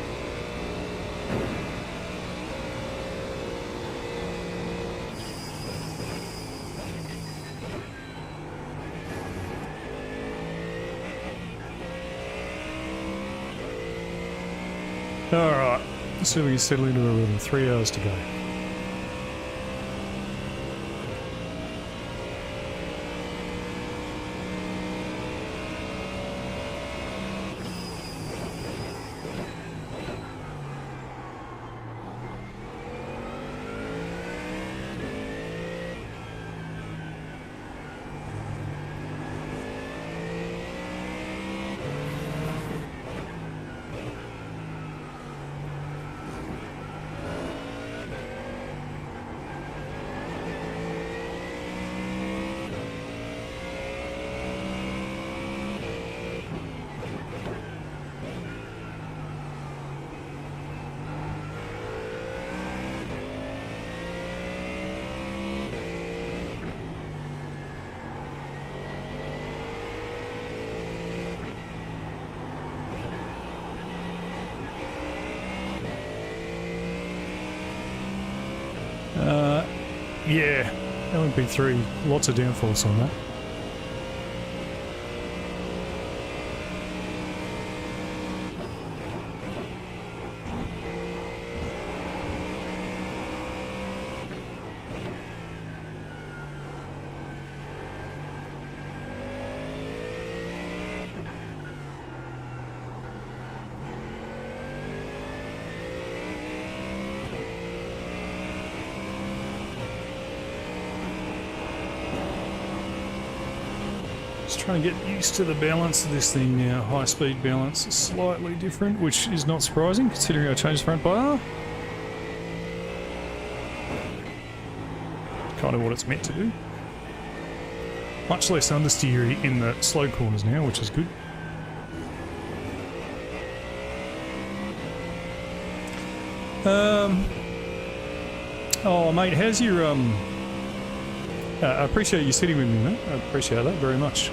Alright, let's see if we can settle into a rhythm. 3 hours to go. Yeah, LMP3, lots of downforce on that. Just trying to get used to the balance of this thing now. High speed balance is slightly different, which is not surprising considering I changed the front bar. Kind of what it's meant to do. Much less understeer in the slow corners now, which is good. Oh mate, how's your I appreciate you sitting with me, mate. I appreciate that very much.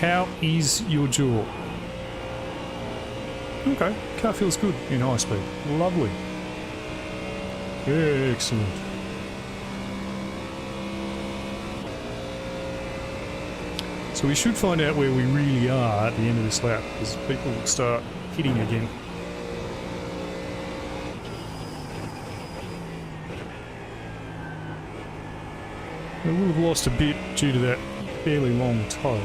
How is your jaw? Okay, car feels good in high speed. Lovely. Excellent. So we should find out where we really are at the end of this lap, because people will start hitting again. We will have lost a bit due to that fairly long toe.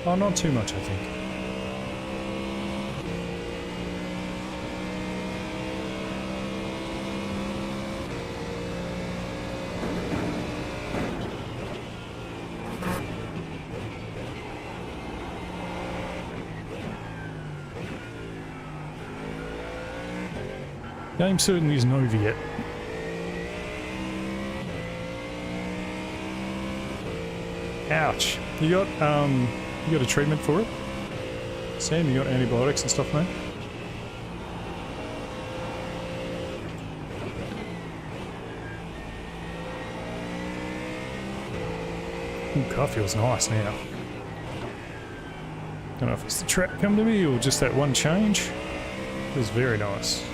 Oh, not too much, I think. Game certainly isn't over yet. Ouch. You got a treatment for it? Sam, you got antibiotics and stuff, mate? Ooh, car feels nice now. Don't know if it's the track come to me or just that one change. It was very nice.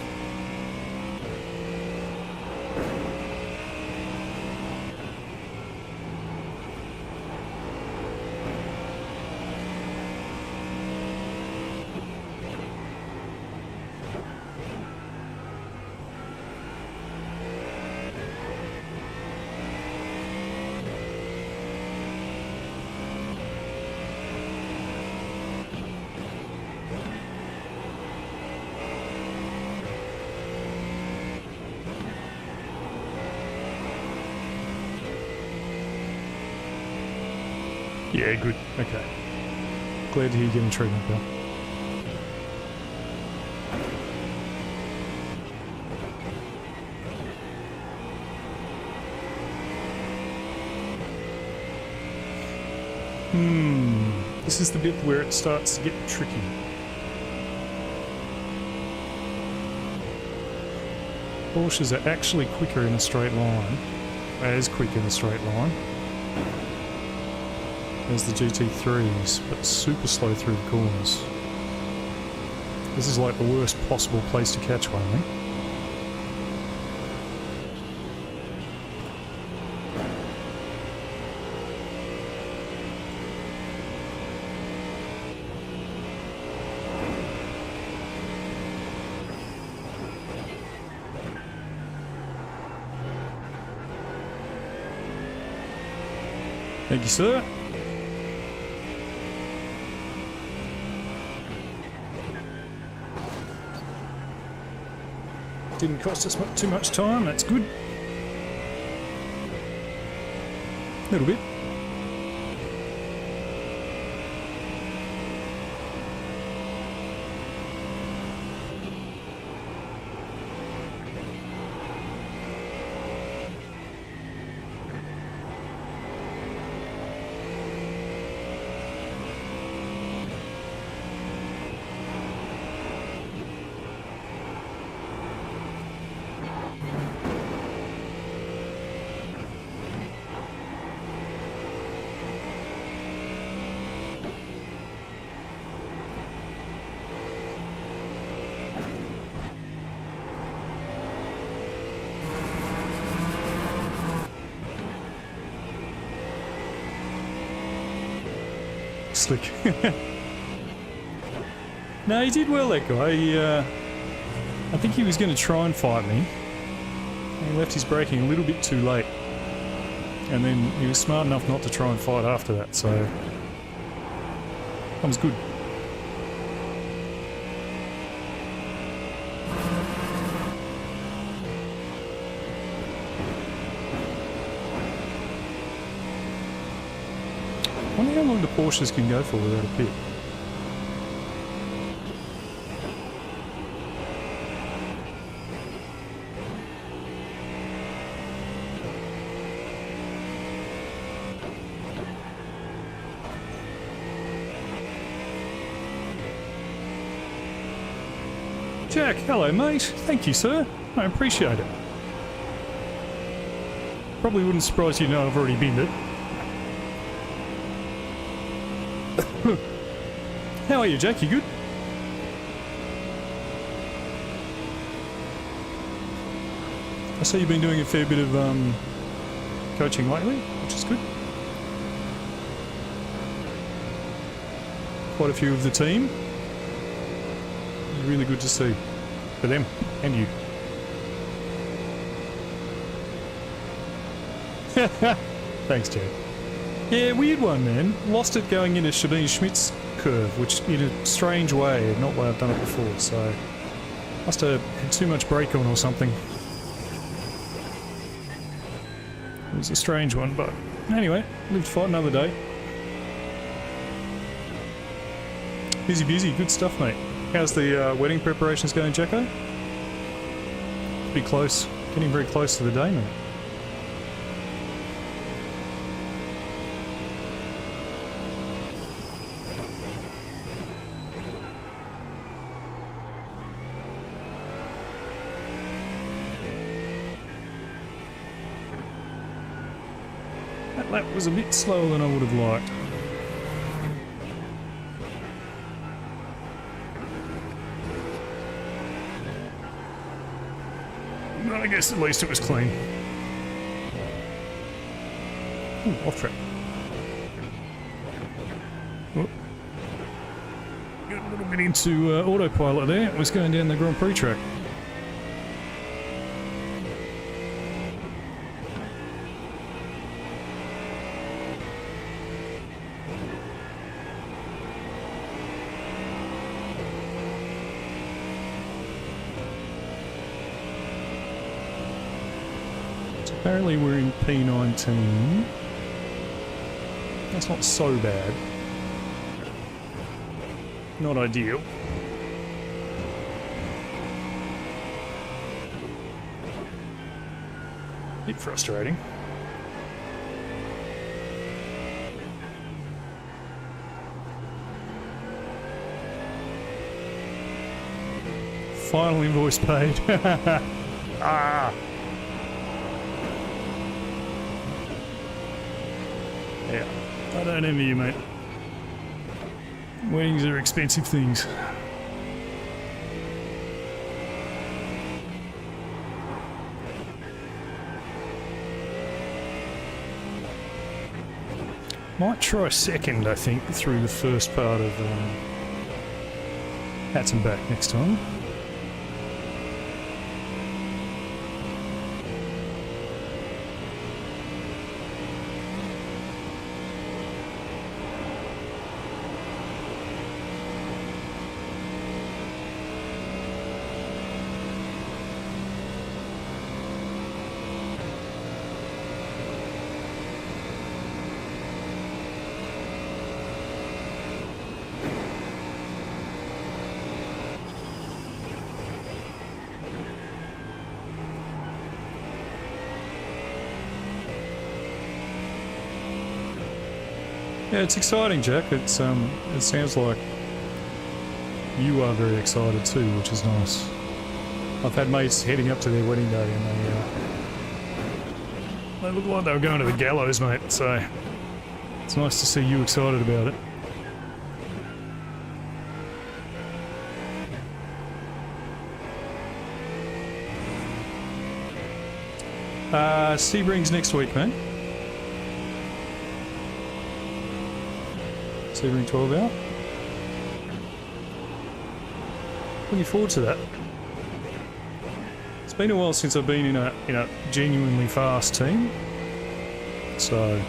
Yeah, good. Okay. Glad to hear you're getting treatment, pal. This is the bit where it starts to get tricky. Porsches are actually quicker in a straight line, as quick in a straight line as the GT3s, but super slow through the corners. This is like the worst possible place to catch one, I think. Thank you, sir. Didn't cost us too much time, that's good. A little bit. Slick. No, he did well, that guy. I think he was going to try and fight me. He left his braking a little bit too late. And then he was smart enough not to try and fight after that, so that was good. wonder how long the Porsches can go for without a pit. Jack, hello mate. Thank you, sir. I appreciate it. Probably wouldn't surprise you to know I've already binned it. How are you, Jack? You good? I see you've been doing a fair bit of coaching lately, which is good. Quite a few of the team. Really good to see. For them and you. Thanks, Jack. Yeah, weird one, man. Lost it going into Sabine Schmidt's curve, which in a strange way, not the way I've done it before, so must have had too much brake on or something. It was a strange one, but anyway, live to fight another day. Busy, good stuff, mate. How's the wedding preparations going, Jacko? Be close, getting very close to the day, mate. That lap was a bit slower than I would have liked. I guess at least it was clean. Ooh, off track. Oh. Got a little bit into autopilot there. It was going down the Grand Prix track. Apparently we're in P19. That's not so bad. Not ideal. Bit frustrating. Final invoice paid. Ah! Yeah, I don't envy you, mate. Weddings are expensive things. Might try second, I think, through the first part of Hats and Back next time. Yeah, it's exciting, Jack. It sounds like you are very excited too, which is nice. I've had mates heading up to their wedding day and they look like they were going to the gallows, mate, so it's nice to see you excited about it. Sebring's next week, mate. Sebring 12 hour. Looking forward to that. It's been a while since I've been in a genuinely fast team, so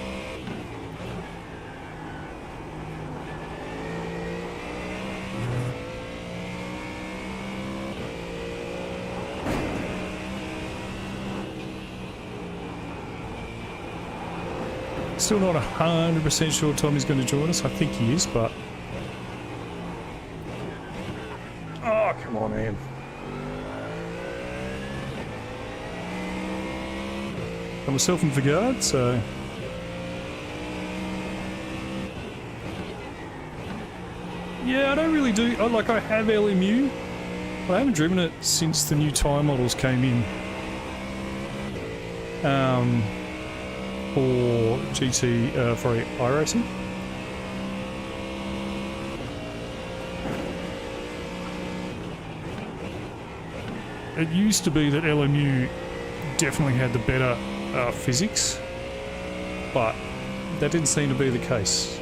Still not 100% sure Tommy's going to join us. I think he is, but... Oh, come on, man. Got myself in Vigard, so... Yeah, I don't really do... I have LMU, but I haven't driven it since the new tyre models came in. For GT, for iRacing. It used to be that LMU definitely had the better physics, but that didn't seem to be the case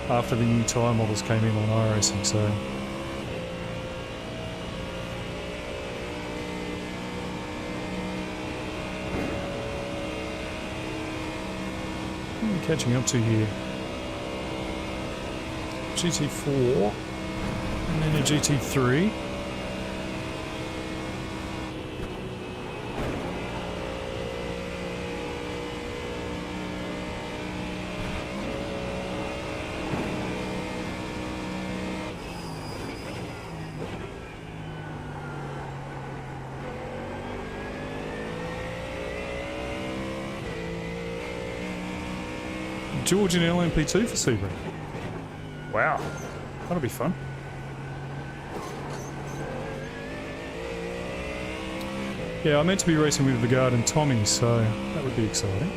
after the new tyre models came in on iRacing, so... Catching up to here. GT4 and then a GT3. George in LMP2 for Sebring. Wow, that'll be fun. Yeah, I meant to be racing with Vigard and Tommy, so that would be exciting.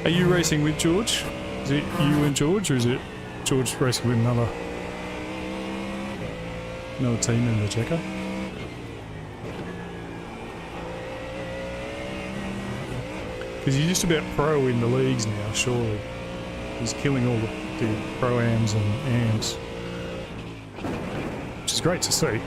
Are you racing with George? Is it you and George, or is it George racing with another team member, Checker? Because he's just about pro in the leagues now, surely. He's killing all the pro-ams and AMs. Which is great to see.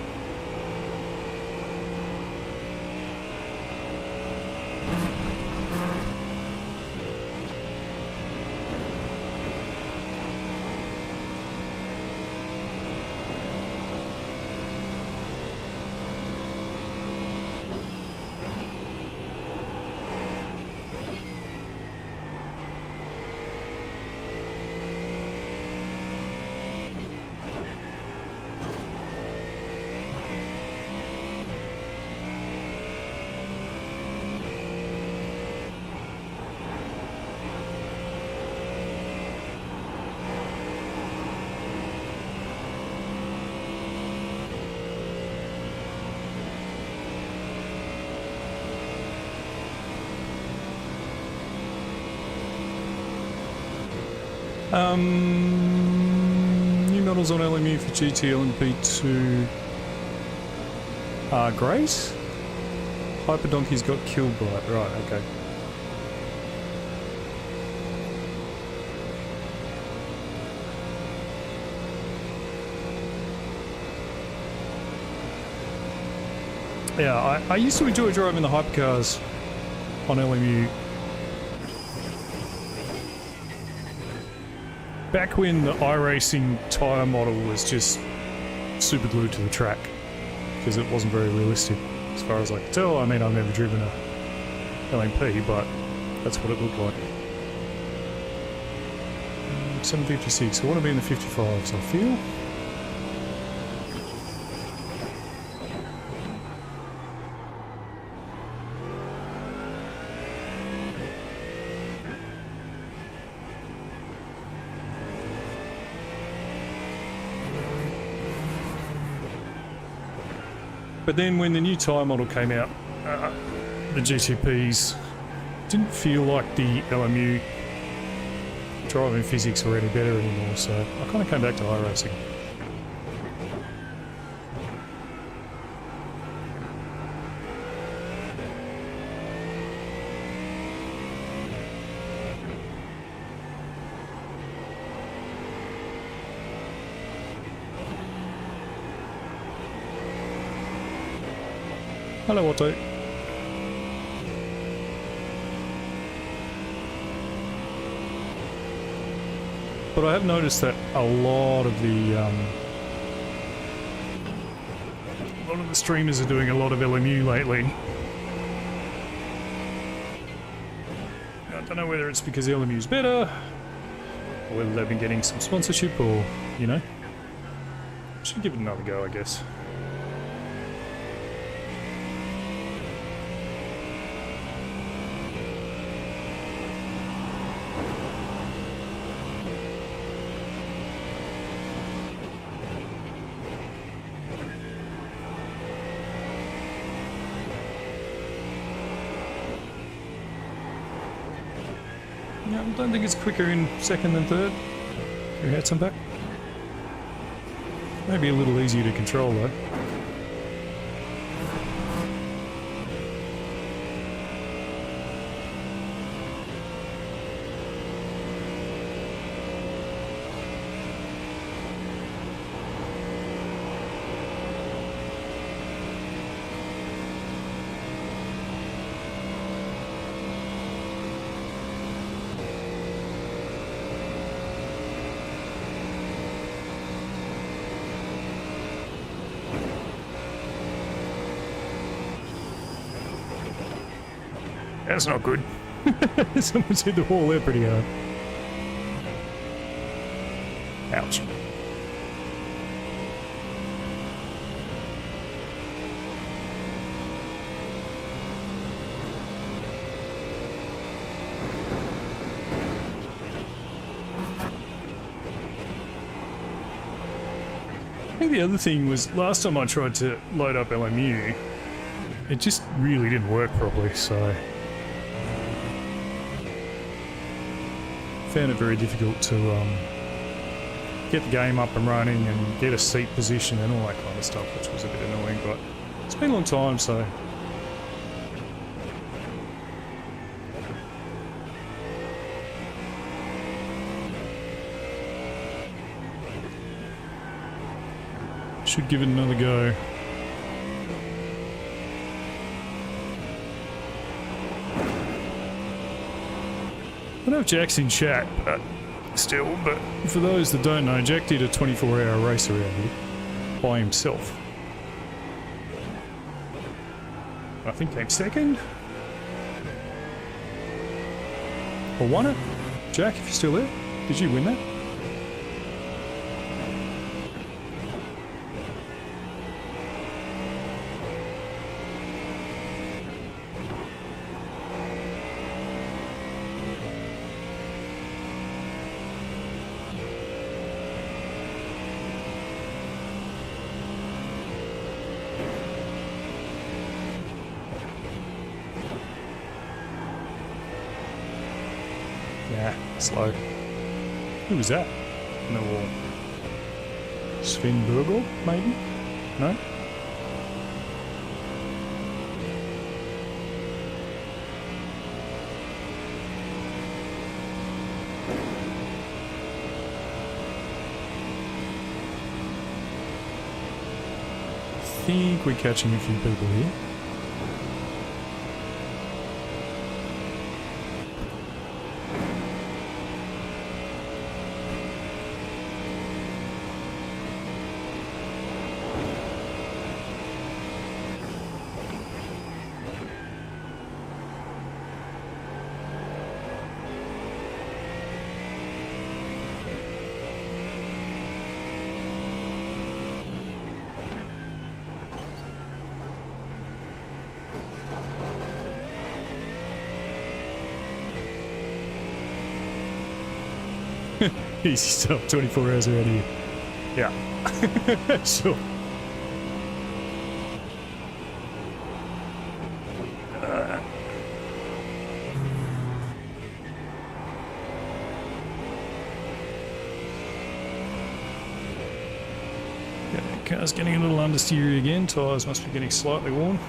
New models on LMU for GT LMP2 are great. Hyper Donkey's got killed by it. Right, okay. Yeah, I used to enjoy driving the hypercars on LMU. Back when the iRacing tyre model was just super glued to the track, because it wasn't very realistic as far as I could tell. I mean, I've never driven a LMP, but that's what it looked like. 756, I want to be in the 55s, I feel. But then when the new tyre model came out, the GTPs didn't feel like the LMU driving physics were any better anymore, so I kind of came back to iRacing. Hello, Otto. But I have noticed that a lot of the streamers are doing a lot of LMU lately. I don't know whether it's because LMU is better, or whether they've been getting some sponsorship, or, you know. Should give it another go, I guess. Yeah, I don't think it's quicker in second than third. Can we had some back? Maybe a little easier to control though. That's not good. Someone's hit the wall there pretty hard. Ouch. I think the other thing was, last time I tried to load up LMU, it just really didn't work properly, so found it very difficult to get the game up and running and get a seat position and all that kind of stuff, which was a bit annoying, but it's been a long time, so should give it another go. I don't know if Jack's in chat, but still, but for those that don't know, Jack did a 24-hour race around here by himself. I think came second? Or won it? Jack, if you're still there, did you win that? Yeah, slow. Who was that? No wall. Sven Burgel, maybe? No? I think we're catching a few people here. Easy stuff, 24 hours around here. Yeah. Sure. Yeah, car's getting a little understeery again. Tyres must be getting slightly worn.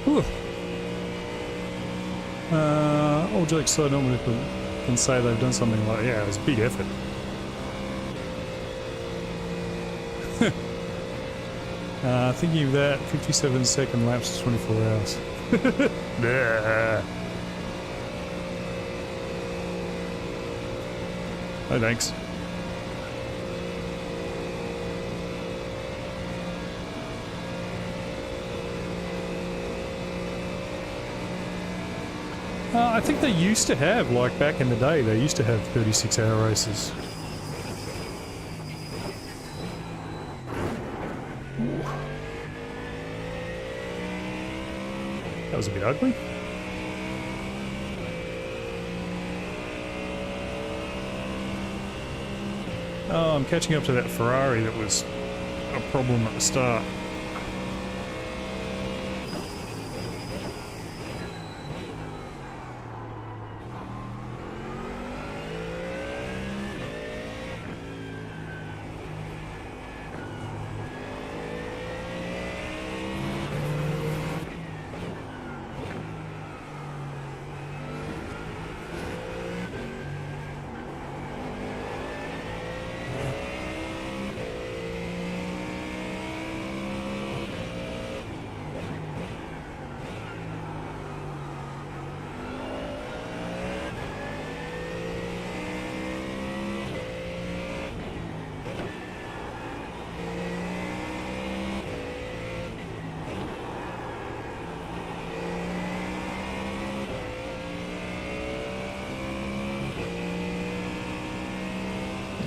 Whew. All jokes aside, normally people can say they've done something like, yeah, it was a big effort. Thinking of that, 57-second lapse is 24 hours. Nah. No thanks. I think they used to have, like back in the day, they used to have 36-hour races. That was a bit ugly. Oh, I'm catching up to that Ferrari that was a problem at the start.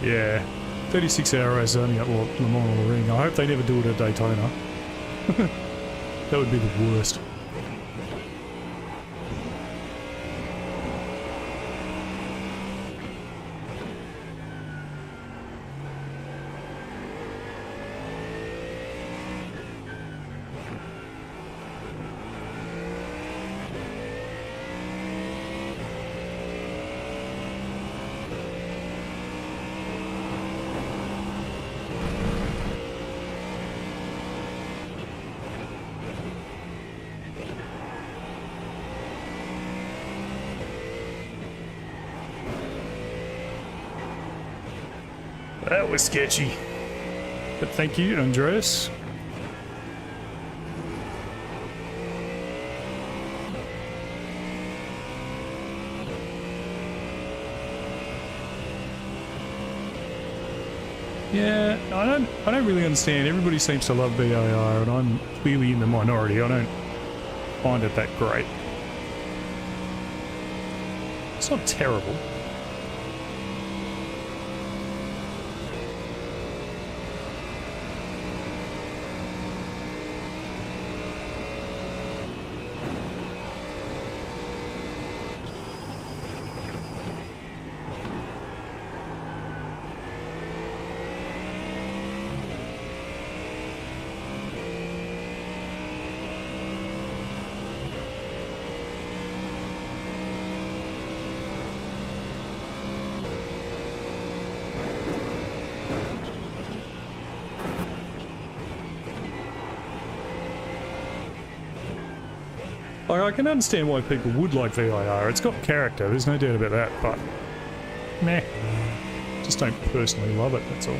Yeah, 36-hour race only at Le Mans or Ring. I hope they never do it at Daytona. That would be the worst. That was sketchy. But thank you, Andreas. Yeah, I don't really understand. Everybody seems to love VAR, and I'm clearly in the minority. I don't find it that great. It's not terrible. Like, I can understand why people would like VIR. It's got character, there's no doubt about that, but meh. Just don't personally love it, that's all.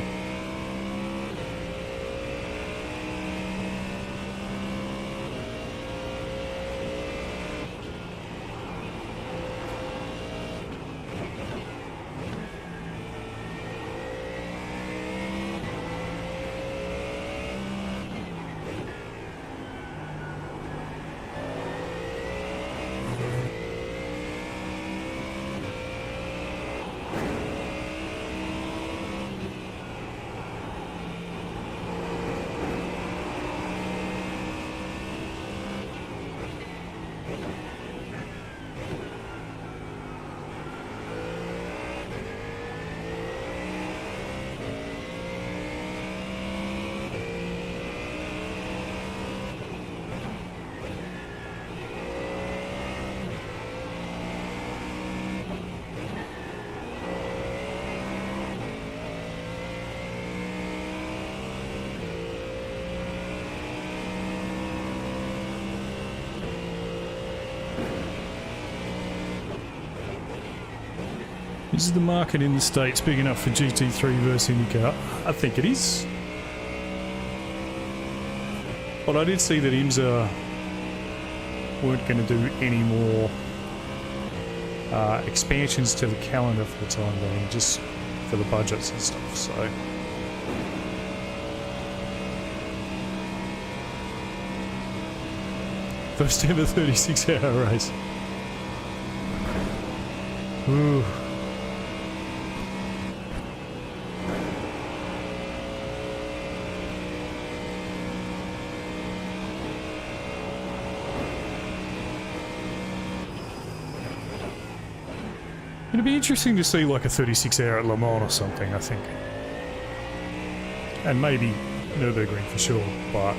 Is the market in the States big enough for GT3 versus IndyCar? I think it is. But I did see that IMSA weren't going to do any more expansions to the calendar for the time being, just for the budgets and stuff, so... First ever 36-hour race. Ooh. It'd be interesting to see like a 36-hour at Le Mans or something, I think. And maybe Nurburgring for sure, but...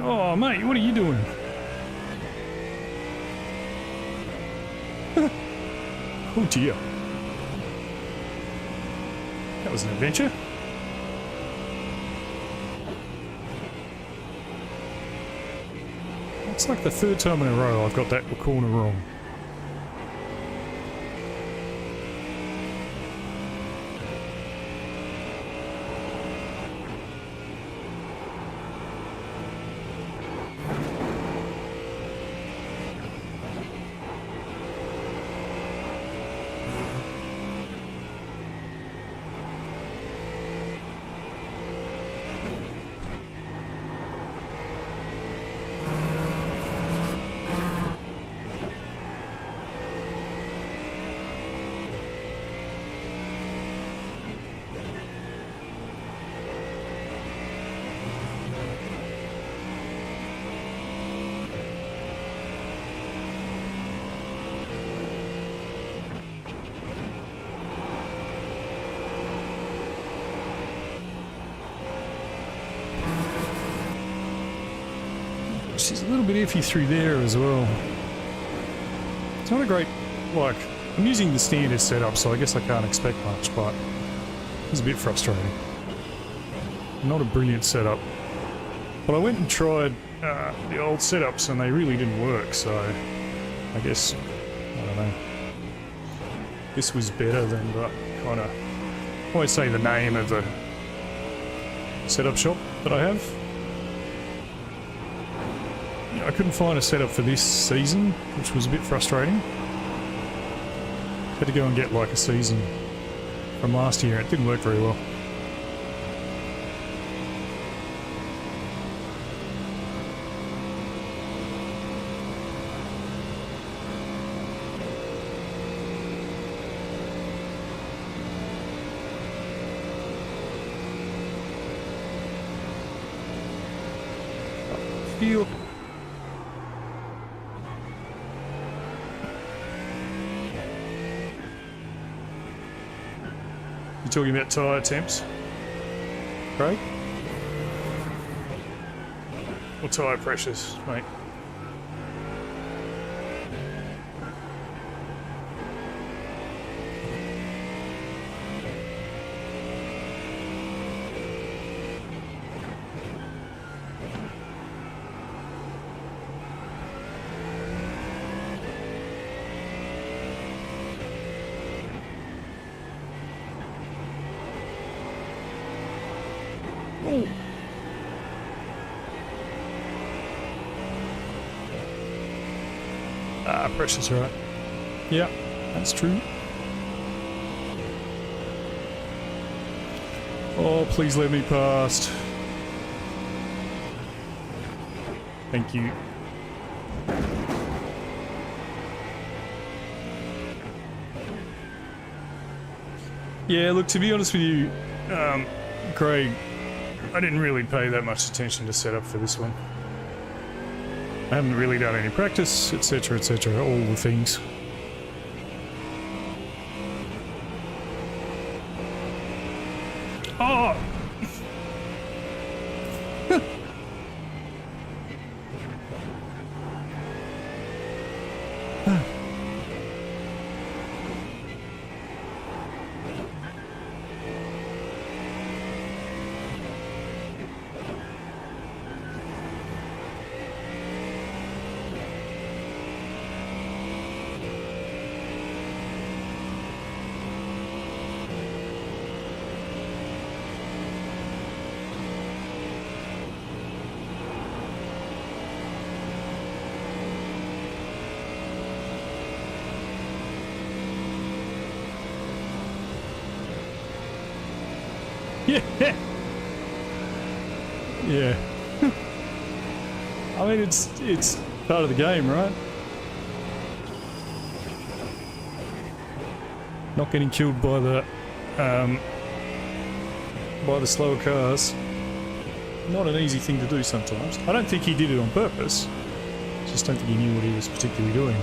Oh, mate, what are you doing? Oh dear. That was an adventure. It's like the third time in a row I've got that corner wrong. She's a little bit iffy through there as well. It's not a great, like, I'm using the standard setup, so I guess I can't expect much, but it's a bit frustrating. Not a brilliant setup. But I went and tried the old setups and they really didn't work, so I guess, I don't know. This was better than the kind of, I won't say the name of the setup shop that I have. I couldn't find a setup for this season, which was a bit frustrating. Had to go and get like a season from last year. It didn't work very well. Feel. You talking about tyre temps, Craig? Or tyre pressures, mate? Oh. Pressure's right. Yeah, that's true. Oh, please let me past. Thank you. Yeah, look, to be honest with you, Craig, I didn't really pay that much attention to setup for this one. I haven't really done any practice, etc, all the things. Oh! Yeah. Yeah. I mean, it's part of the game, right? Not getting killed by the slower cars. Not an easy thing to do sometimes. I don't think he did it on purpose. Just don't think he knew what he was particularly doing.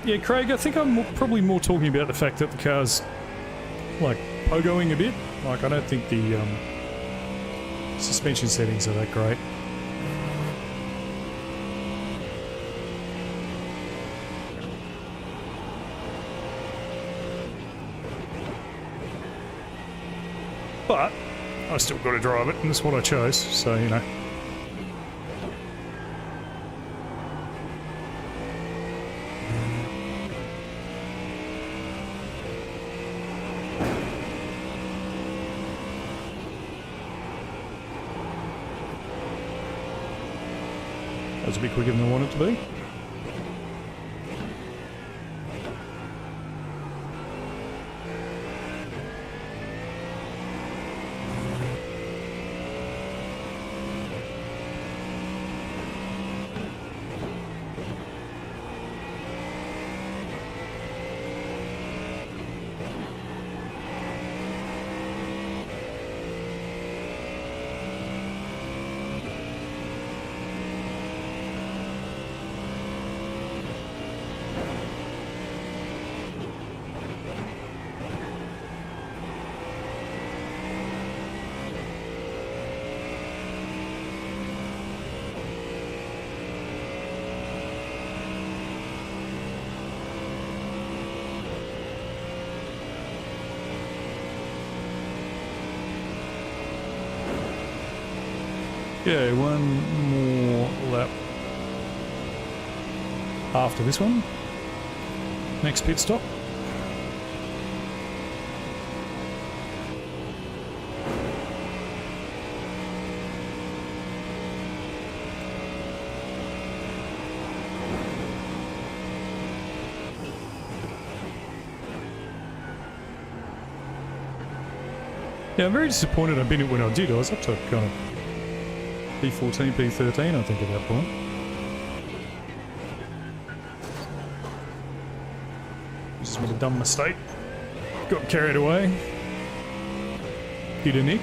Yeah, Craig, I think I'm probably more talking about the fact that the car's, like, pogoing a bit. Like, I don't think the suspension settings are that great. But I still got to drive it, and that's what I chose, so, you know. That was a bit quicker than I wanted it to be. Yeah, one more lap after this one. Next pit stop. Yeah, I'm very disappointed I did it when I did. I was up to kind of P14, P13, I think, at that point. Just made a dumb mistake. Got carried away. Hit a nick.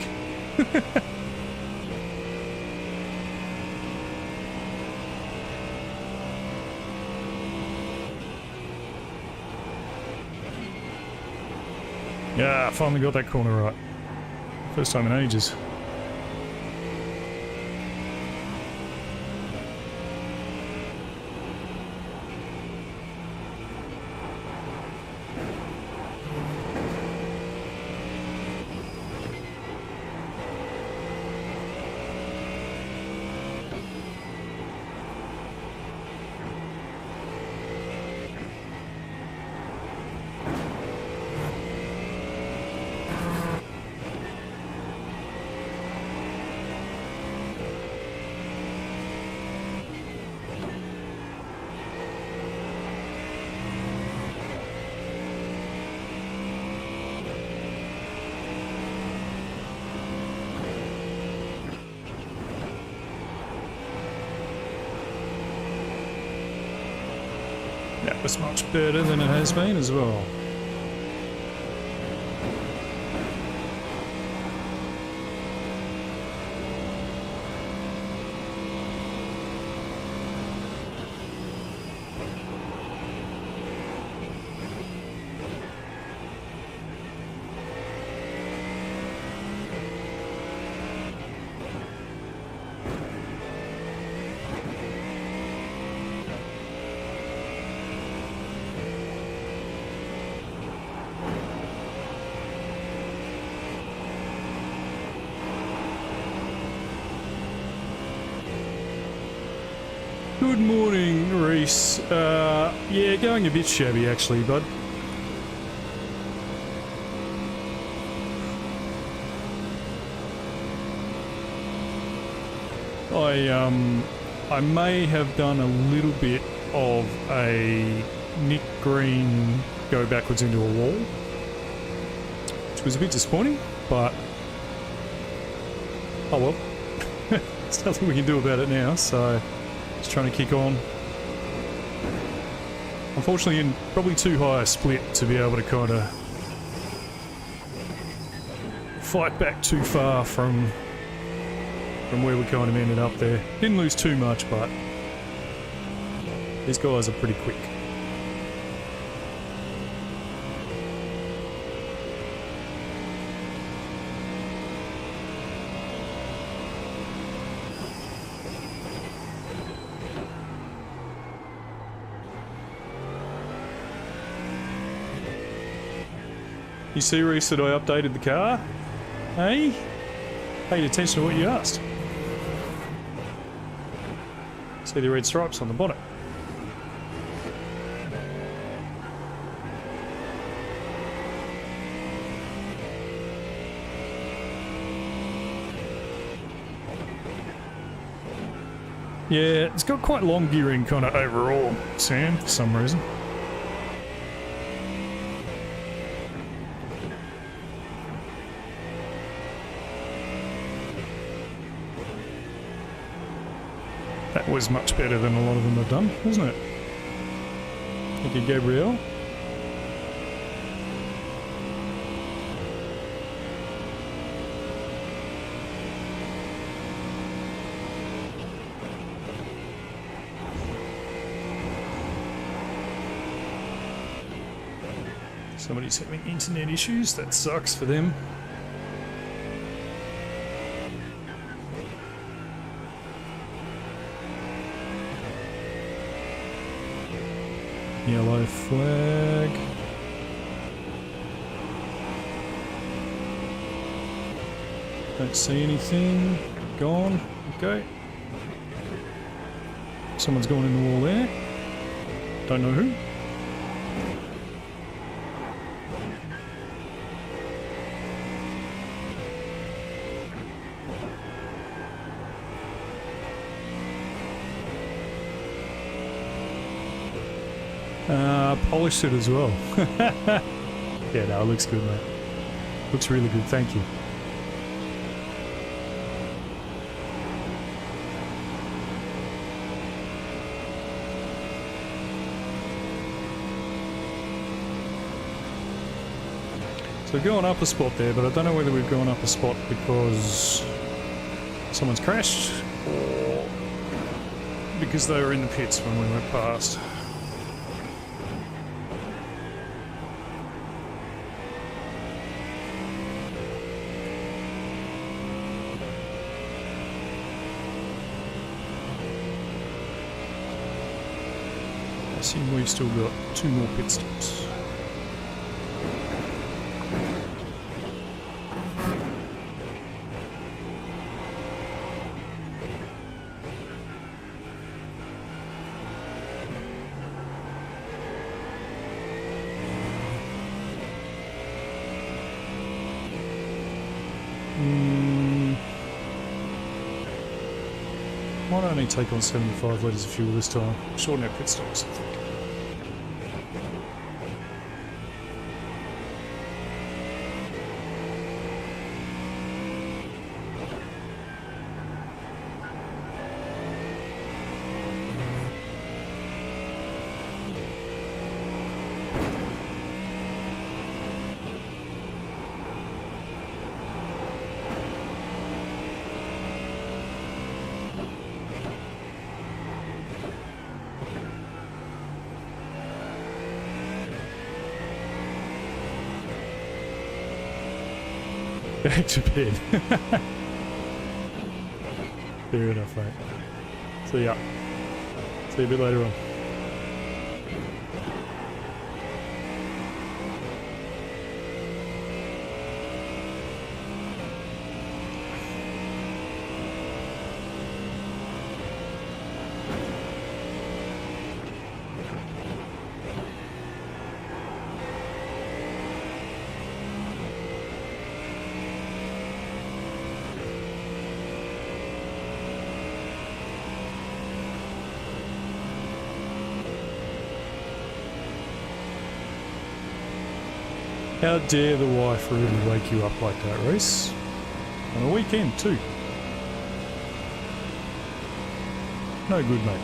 Yeah, I finally got that corner right. First time in ages. That was much better than it has been as well. Good morning, Reese. Yeah, going a bit shabby actually, bud. I may have done a little bit of a Nick Green go backwards into a wall, which was a bit disappointing, but oh well. There's nothing we can do about it now, so just trying to kick on. Unfortunately, in probably too high a split to be able to kind of fight back too far from where we kind of ended up there. Didn't lose too much, but these guys are pretty quick. You see, Reese, that I updated the car? Hey? Paid attention to what you asked. See the red stripes on the bonnet. Yeah, it's got quite long gearing kind of overall, Sam, for some reason. That was much better than a lot of them have done, wasn't it? Thank you, Gabrielle. Somebody's having internet issues. That sucks for them. Yellow flag. Don't see anything. Gone. Okay. Someone's gone in the wall there. Don't know who. Polished it as well. Yeah, no, it looks good, mate. Looks really good, thank you. So we've gone up a spot there, but I don't know whether we've gone up a spot because someone's crashed or because they were in the pits when we went past. I assume we've still got 2 more pit stops. Might only take on 75 litres of fuel this time. Shorten our pit stops, I think. Back to bed. Fair enough, mate. So yeah. See you a bit later on. How dare the wife really wake you up like that, Reese? On a weekend too. No good, mate.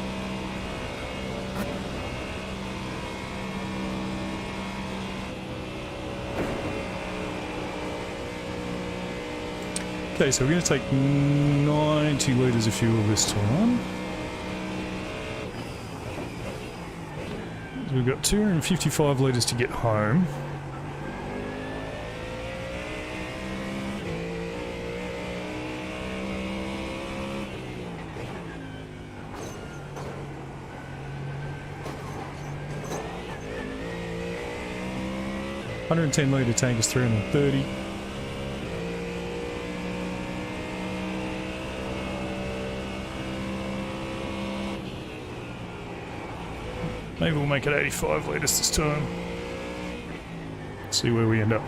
Okay, so we're going to take 90 litres of fuel this time. We've got 255 litres to get home. $110 litre tank is 330. Maybe we'll make it 85 litres this time. See where we end up.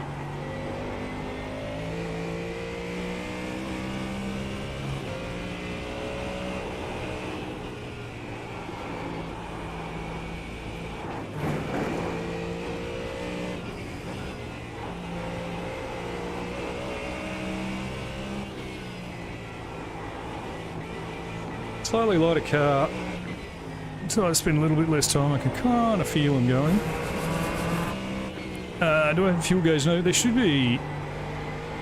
Slightly lighter car. So I spend a little bit less time, I can kind of feel them going. Do I have a fuel gauge? No, there should be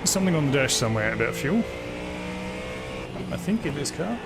something on the dash somewhere about fuel. I think in this car.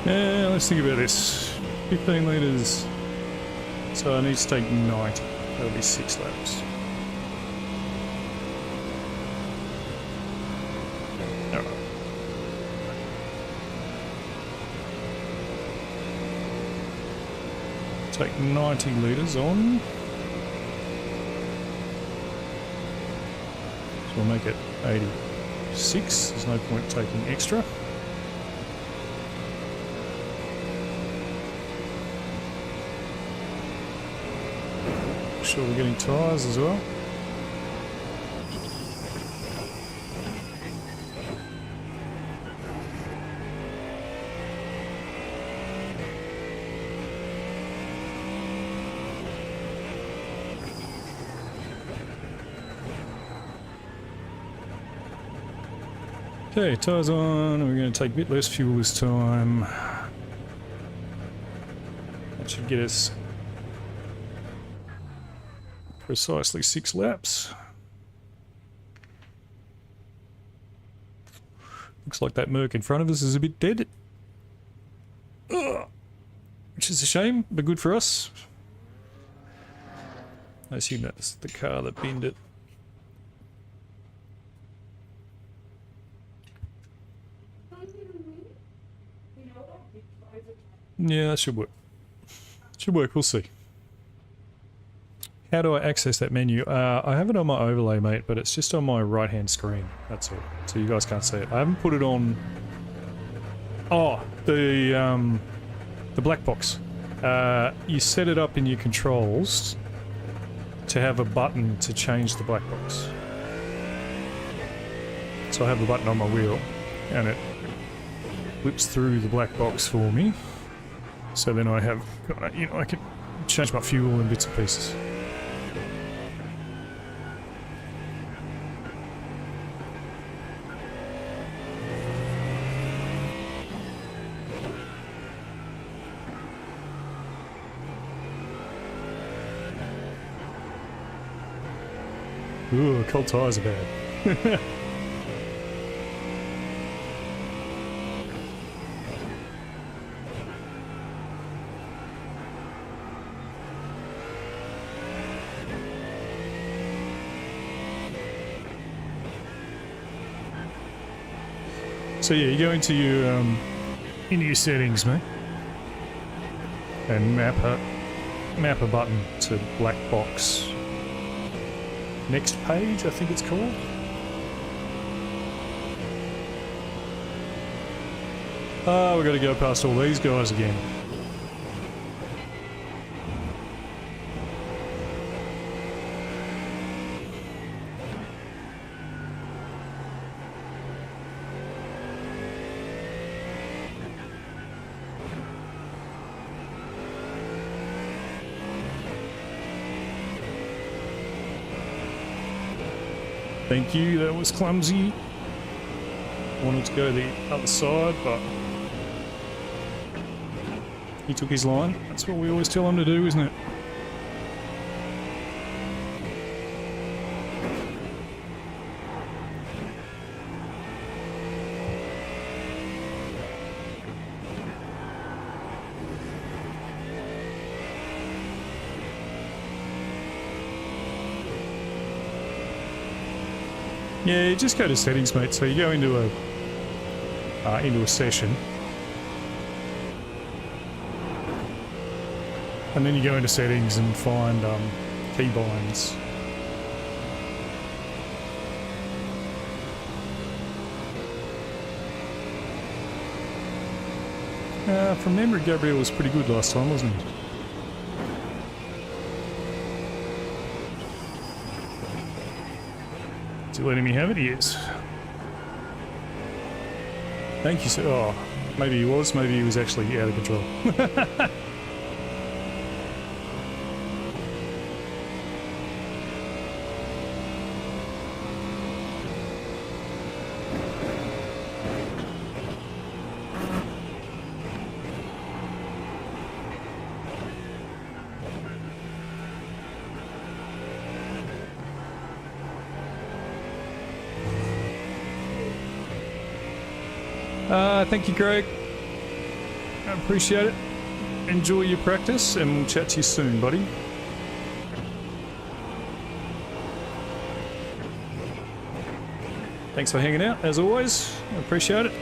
Yeah, let's think about this. 15 litres. So I need to take 90. That'll be 6 laps. Alright. Take 90 litres on. So we'll make it 86. There's no point taking extra. Sure we're getting tyres as well. Okay, tyres on, we're going to take a bit less fuel this time. That should get us precisely 6 laps. Looks like that Merc in front of us is a bit dead. Ugh. Which is a shame, but good for us. I assume that's the car that binned it. Yeah, that should work. Should work, we'll see. How do I access that menu? I have it on my overlay, mate, but it's just on my right-hand screen. That's all. So you guys can't see it. I haven't put it on... Oh, the black box. You set it up in your controls to have a button to change the black box. So I have the button on my wheel, and it whips through the black box for me. So then I have, you know, I can change my fuel in bits and pieces. Ooh, cold tyres are bad. So yeah, you go into your settings, mate, and map a button to black box. Next page, I think it's called. Oh, we got to go past all these guys again. Thank you, that was clumsy. Wanted to go the other side, but he took his line. That's what we always tell him to do, isn't it? Yeah, you just go to settings, mate. So you go into a session, and then you go into settings and find keybinds. From memory, Gabriel was pretty good last time, wasn't he? Is he letting me have it? He is. Thank you, sir. Oh, maybe he was. Maybe he was actually out of control. Thank you, Greg. I appreciate it. Enjoy your practice, and we'll chat to you soon, buddy. Thanks for hanging out, as always. I appreciate it.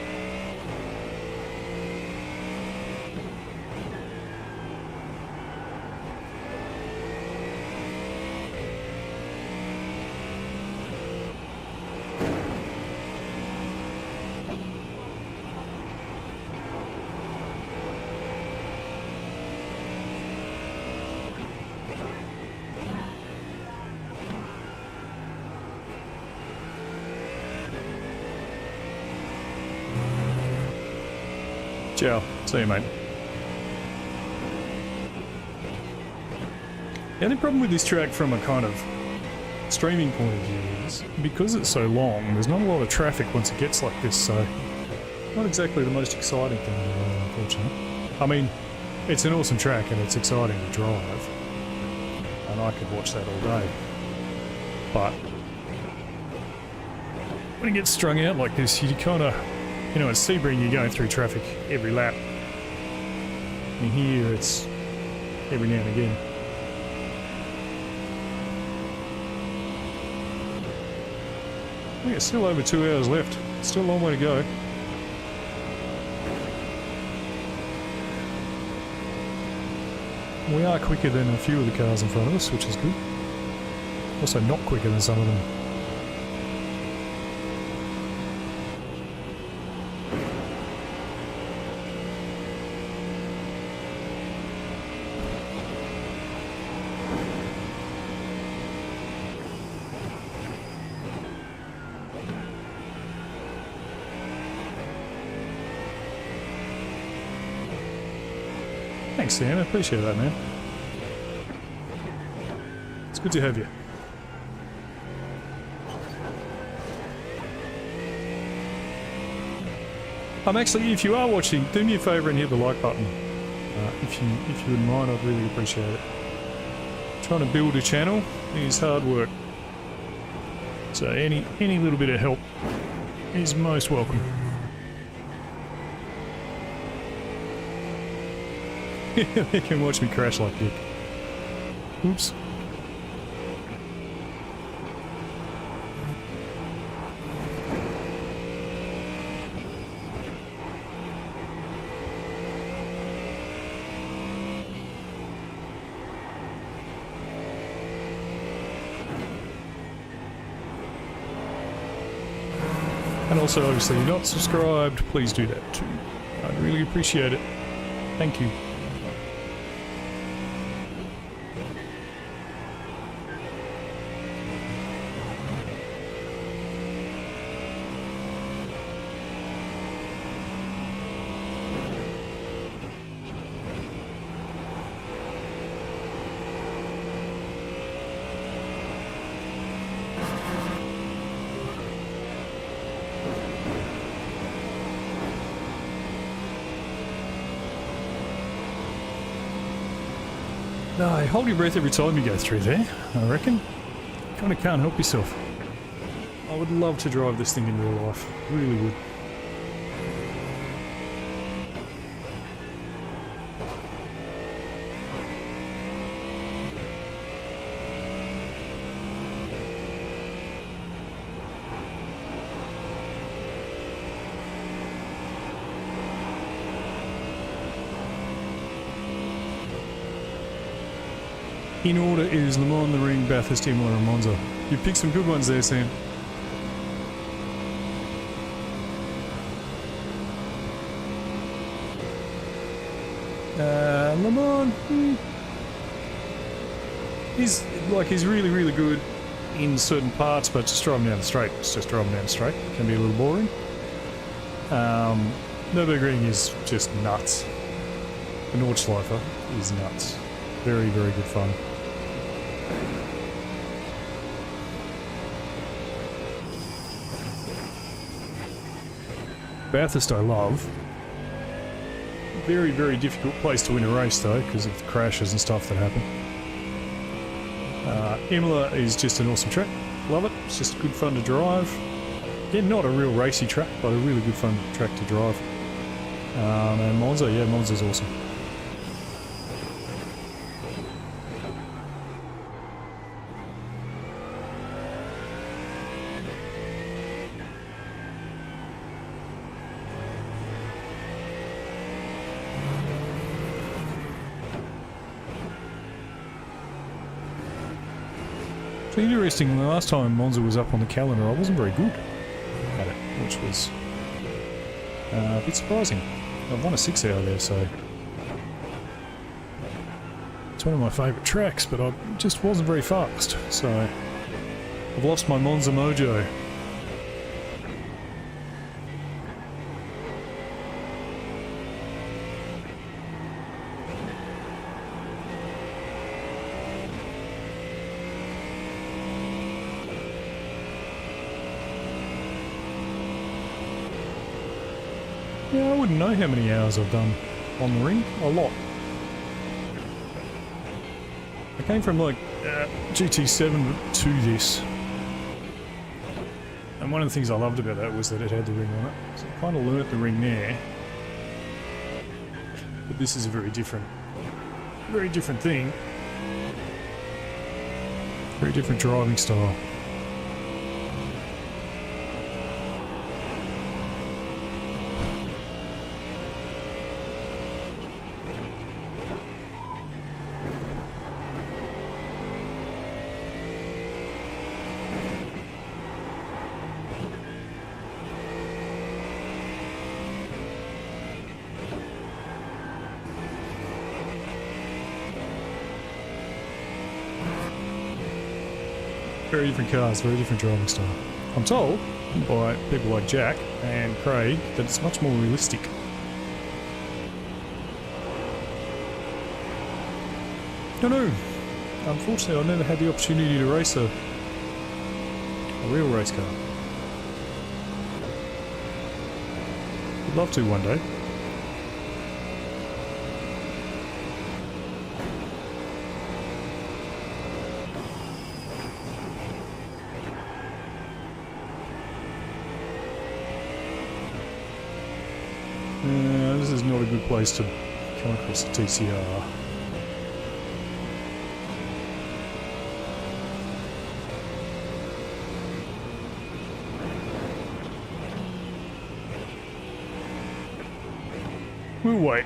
Ciao. See you, mate. The only problem with this track from a kind of streaming point of view is because it's so long, there's not a lot of traffic once it gets like this, so not exactly the most exciting thing in the world, unfortunately. I mean, it's an awesome track and it's exciting to drive, and I could watch that all day. But when it gets strung out like this, you kind of, you know, at Sebring you're going through traffic every lap. And here it's every now and again. I think it's still over 2 hours left. Still a long way to go. We are quicker than a few of the cars in front of us, which is good. Also not quicker than some of them. Thanks, Sam. I appreciate that, man. It's good to have you. Actually, if you are watching, do me a favour and hit the like button. If you wouldn't mind, I'd really appreciate it. Trying to build a channel is hard work. So any little bit of help is most welcome. They can watch me crash like dick. Oops. And also, obviously, if you're not subscribed, please do that too. I'd really appreciate it. Thank you. No, hold your breath every time you go through there, I reckon. Kind of can't help yourself. I would love to drive this thing in real life. Really would. In order is Le Mans, the Ring, Bathurst, Imola and Monza. You picked some good ones there, Sam. Le Mans, he's really, really good in certain parts, but just driving down the straight. It's just driving down the straight. Can be a little boring. Nurburgring is just nuts. The Nordschleifer is nuts. Very, very good fun. Bathurst I love. Very, very difficult place to win a race though, because of the crashes and stuff that happen. Imola is just an awesome track. Love it. It's just good fun to drive. Again, not a real racy track, but a really good fun track to drive. And Monza, yeah, Monza's awesome. So interesting, the last time Monza was up on the calendar I wasn't very good at it, which was a bit surprising. I've won a 6 hour there, so it's one of my favourite tracks, but I just wasn't very fast, so I've lost my Monza mojo. Yeah, I wouldn't know how many hours I've done on the ring. A lot. I came from like GT7 to this. And one of the things I loved about that was that it had the ring on it. So I kind of learnt the ring there. But this is a very different thing. Very different driving style. Very different cars, very different driving style. I'm told by people like Jack and Craig that it's much more realistic. No, no. Unfortunately, I never had the opportunity to race a real race car. Would love to one day. This is not a good place to come across the TCR. We'll wait.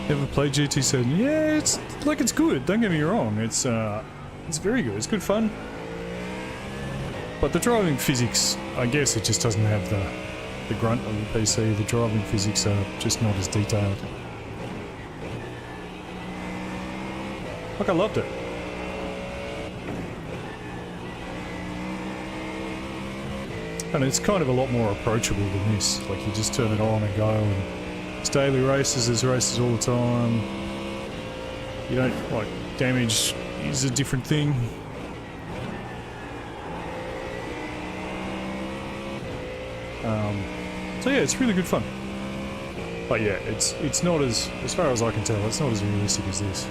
Never played GT7. Yeah, it's like it's good. Don't get me wrong. It's very good. It's good fun. But the driving physics, I guess, it just doesn't have the grunt of the PC. The driving physics are just not as detailed. Like I loved it. And it's kind of a lot more approachable than this. Like you just turn it on and go, and it's daily races, there's races all the time. You don't, like, damage is a different thing. So yeah, it's really good fun. But yeah, it's not as far as I can tell, it's not as realistic as this.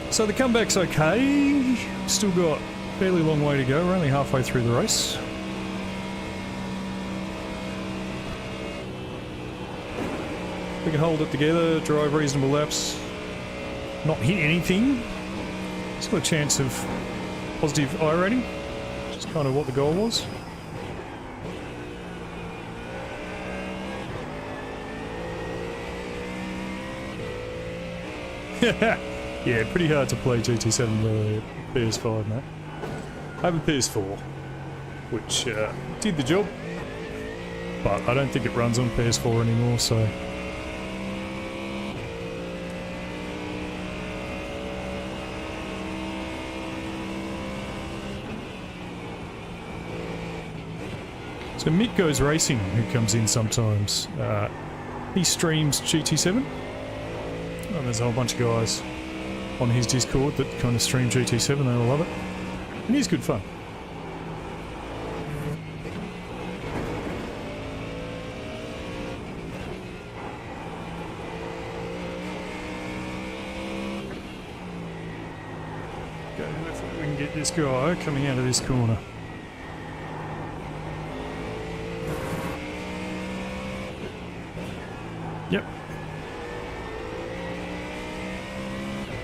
So the comeback's okay. Still got a fairly long way to go. We're only halfway through the race. We can hold it together, drive reasonable laps, not hit anything. It's got a chance of positive iRating, which is kind of what the goal was. Yeah, pretty hard to play GT7 with a PS5, mate. I have a PS4, which did the job, but I don't think it runs on PS4 anymore, so... So Mick Goes Racing, who comes in sometimes, he streams GT7. And there's a whole bunch of guys on his Discord that kind of stream GT7, they all love it. And he's good fun. Okay, let's see if we can get this guy coming out of this corner. Yep.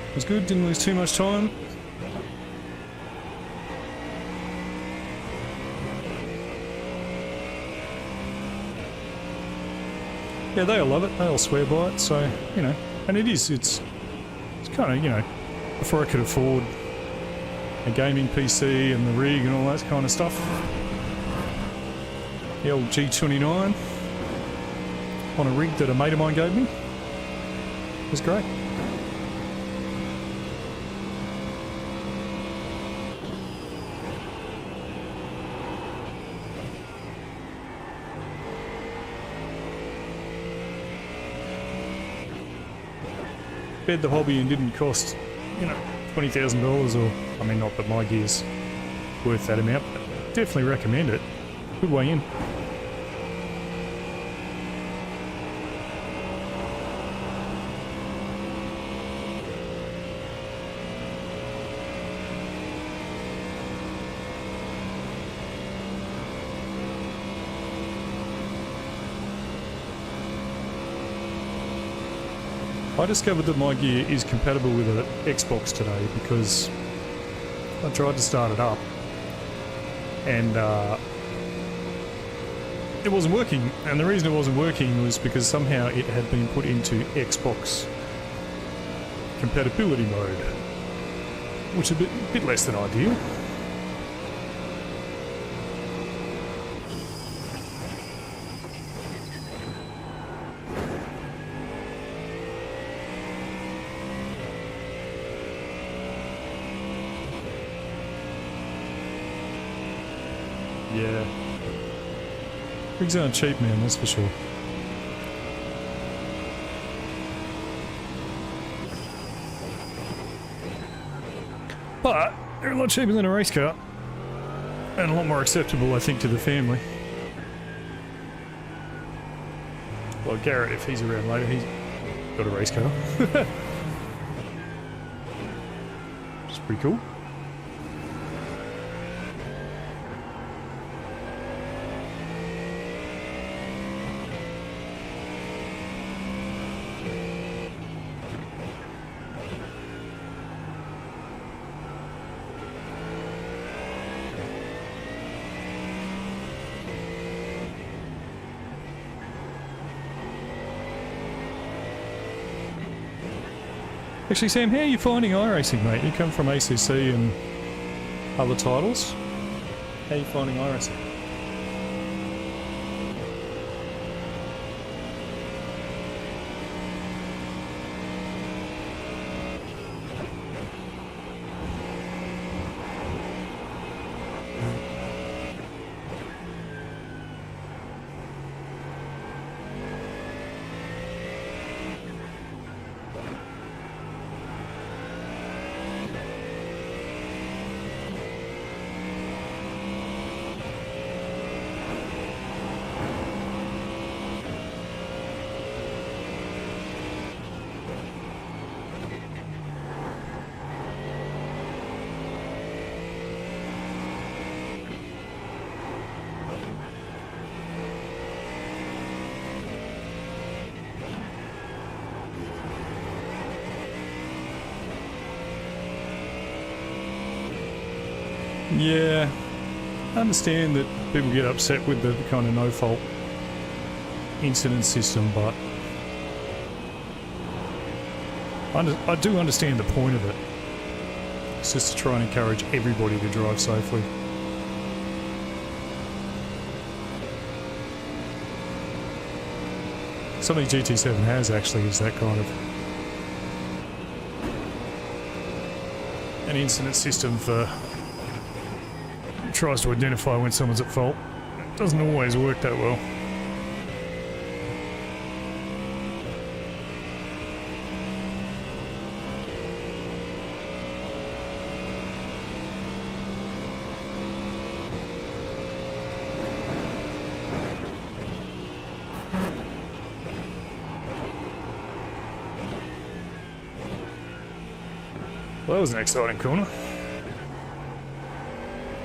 It was good, didn't lose too much time. Yeah, they all love it, they all swear by it, so, you know, and it's kind of, you know, before I could afford a gaming PC and the rig and all that kind of stuff. The old G29 on a rig that a mate of mine gave me. It was great. Bed the hobby and didn't cost, you know, $20,000 or, I mean, not that my gear's worth that amount, but definitely recommend it. Good way in. I discovered that my gear is compatible with an Xbox today because I tried to start it up and it wasn't working, and the reason it wasn't working was because somehow it had been put into Xbox compatibility mode, which is a bit less than ideal. Yeah. Rigs aren't cheap, man, that's for sure. But they're a lot cheaper than a race car. And a lot more acceptable, I think, to the family. Well, Garrett, if he's around later, he's got a race car. It's pretty cool. Actually, Sam, how are you finding iRacing, mate? You come from ACC and other titles. How are you finding iRacing? Yeah, I understand that people get upset with the kind of no-fault incident system, but I do understand the point of it. It's just to try and encourage everybody to drive safely. Something GT7 has actually is that kind of an incident system for tries to identify when someone's at fault. It doesn't always work that well. Well, that was an exciting corner.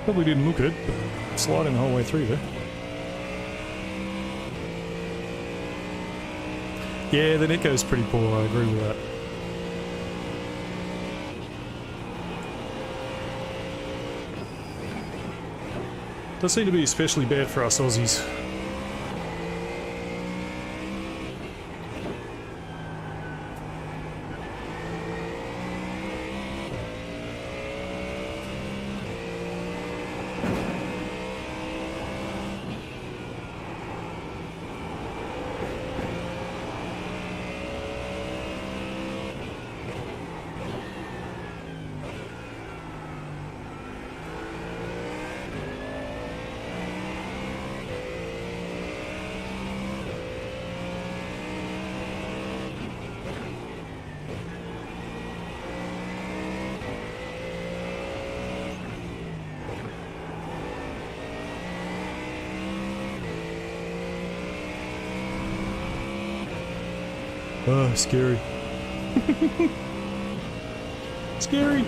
Probably didn't look it, but sliding the whole way through there. Yeah, the Nico's pretty poor, I agree with that. Does seem to be especially bad for us Aussies. Oh, scary. Scary.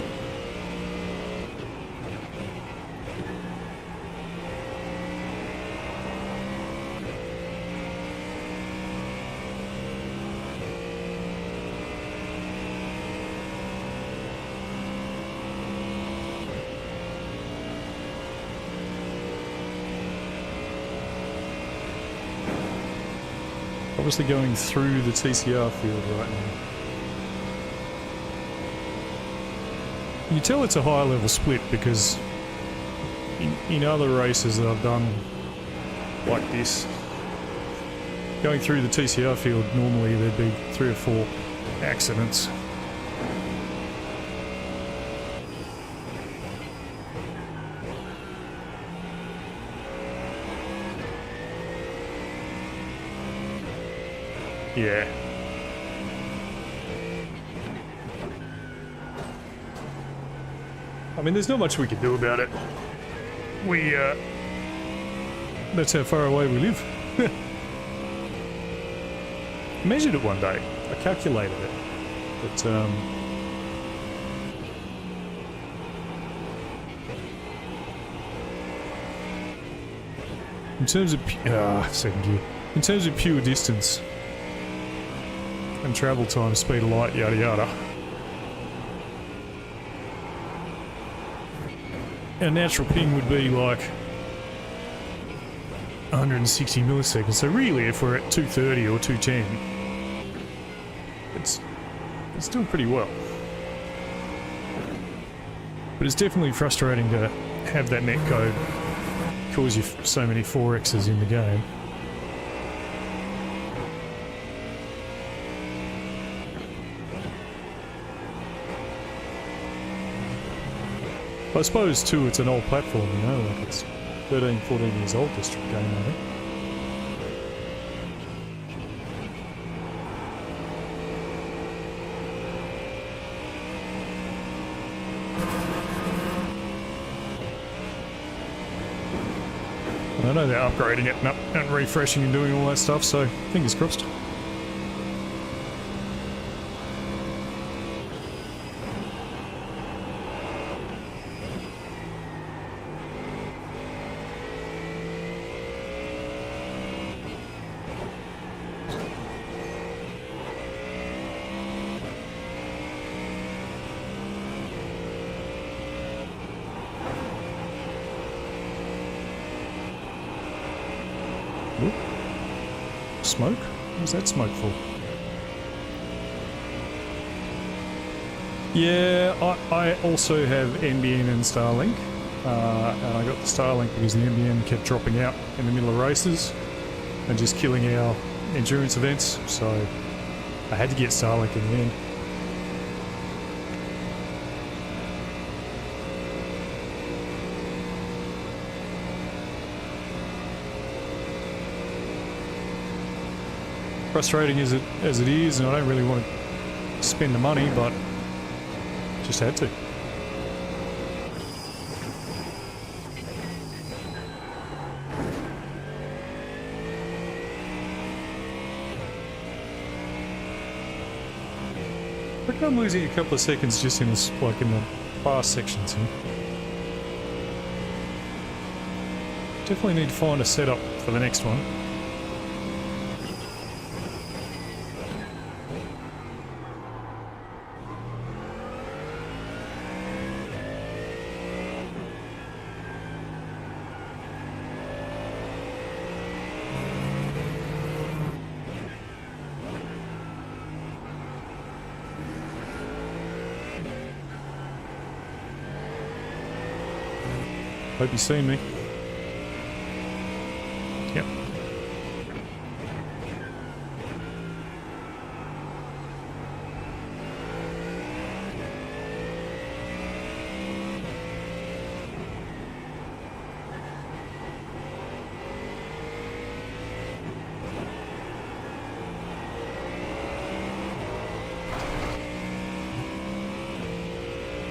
Obviously going through the TCR field right now. You can tell it's a high level split because in other races that I've done like this, going through the TCR field, normally there'd be 3 or 4 accidents. Yeah. I mean, there's not much we can do about it. That's how far away we live. I measured it one day. I calculated it. But, in terms of... second gear. In terms of pure distance and travel time, speed of light, yada yada, our natural ping would be like 160 milliseconds. So really, if we're at 230 or 210, it's doing pretty well. But it's definitely frustrating to have that netcode cause you so many 4Xs in the game. I suppose too it's an old platform, you know, like it's 13, 14 years old, this game, I think. I know they're upgrading it and refreshing and doing all that stuff, so fingers crossed. Ooh. Smoke? What's that smoke for? Yeah, I also have NBN and Starlink, and I got the Starlink because the NBN kept dropping out in the middle of races and just killing our endurance events, so I had to get Starlink in the end. Frustrating as it is, and I don't really want to spend the money, but just had to. I reckon I'm losing a couple of seconds just in this, like in the fast sections here. Definitely need to find a setup for the next one. Hope you see me. Yep.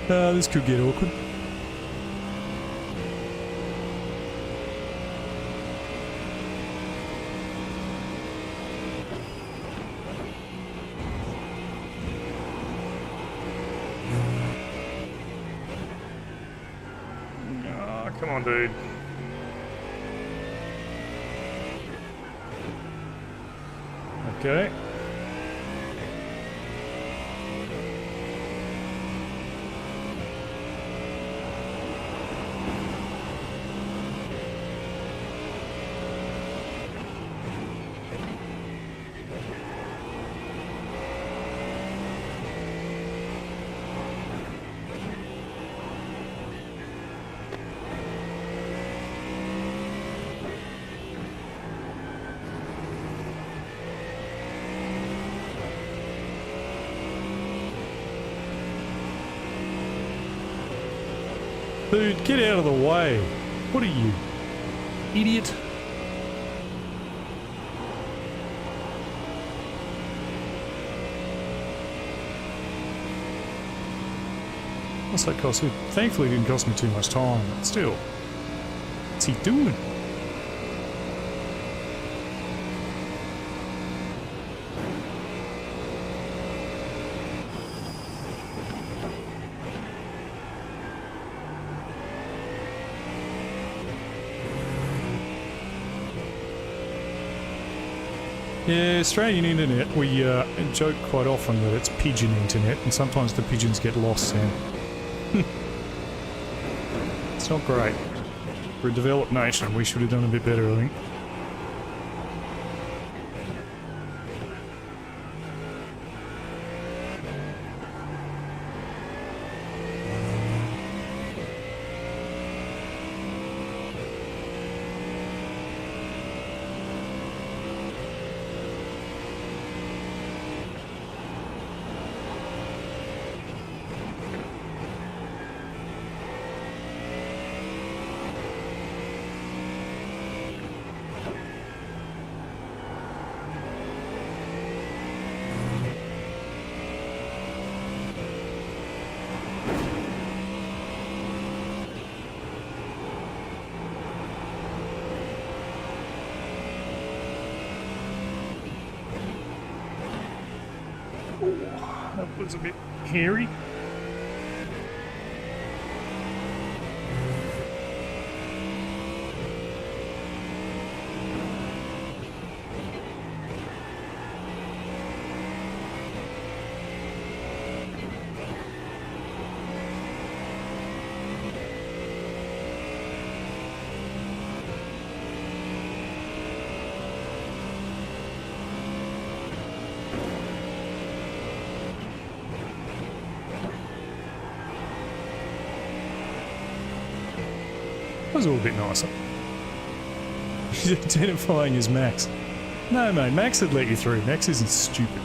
This could get awkward. Come on, dude. Okay. Dude, get out of the way. What are you? Idiot. What's that cost? It thankfully didn't cost me too much time, but still. What's he doing? Yeah, Australian internet, we joke quite often that it's pigeon internet, and sometimes the pigeons get lost, Sam. It's not great. We're a developed nation, we should have done a bit better, I think. was a bit hairy. That was all a bit nicer. He's identifying as Max. No, mate, Max would let you through. Max isn't stupid.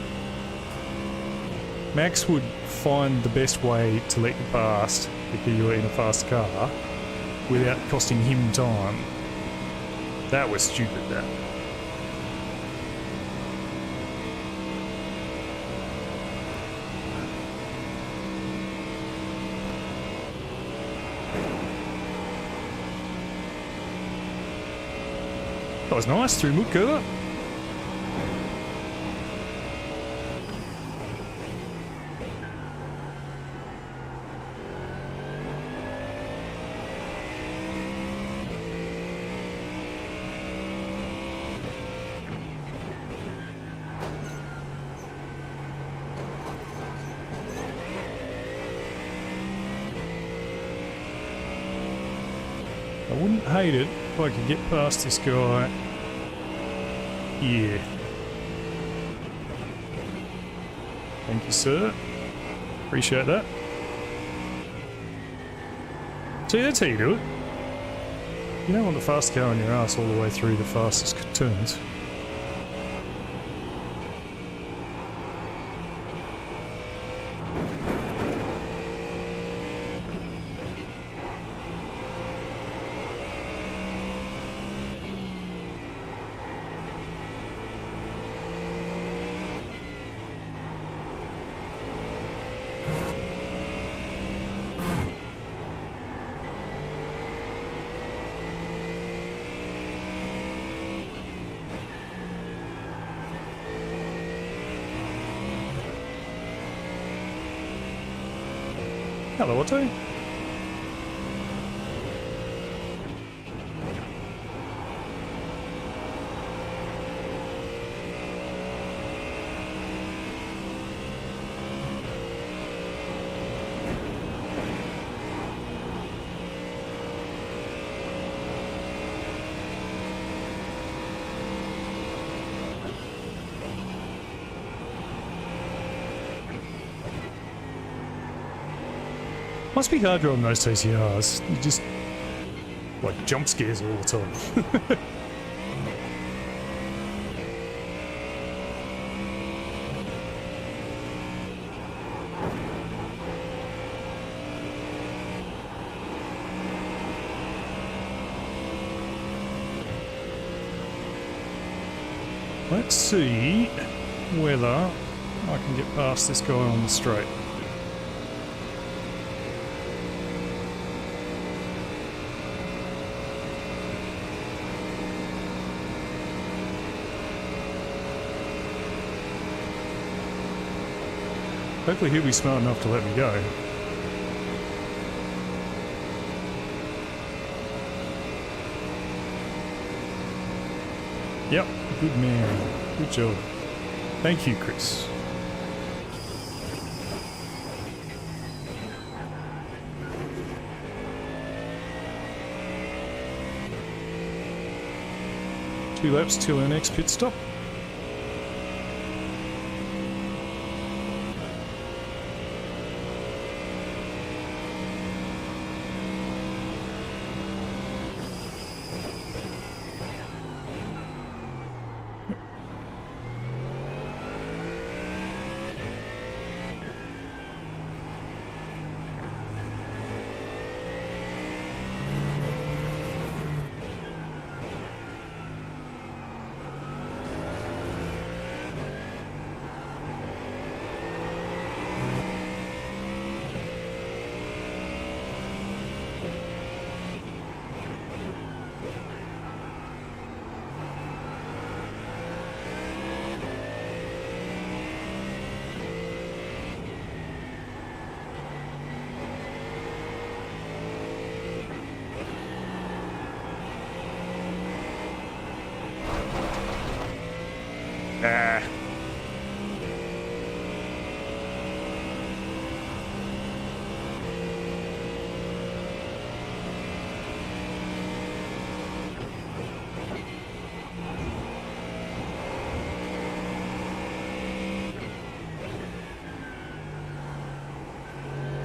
Max would find the best way to let you past if you were in a fast car without costing him time. That was stupid, that. That was nice, through Mutka. I wouldn't hate it if I could get past this guy. Yeah. Thank you, sir. Appreciate that. See, that's how you do it. You don't want the fast car on your ass all the way through the fastest turns. Hello, Otto. Must be hard driving those TCRs. You just like jump scares all the time. Let's see whether I can get past this guy on the straight. Hopefully he'll be smart enough to let me go. Yep, good man. Good job. Thank you, Chris. Two laps till our next pit stop.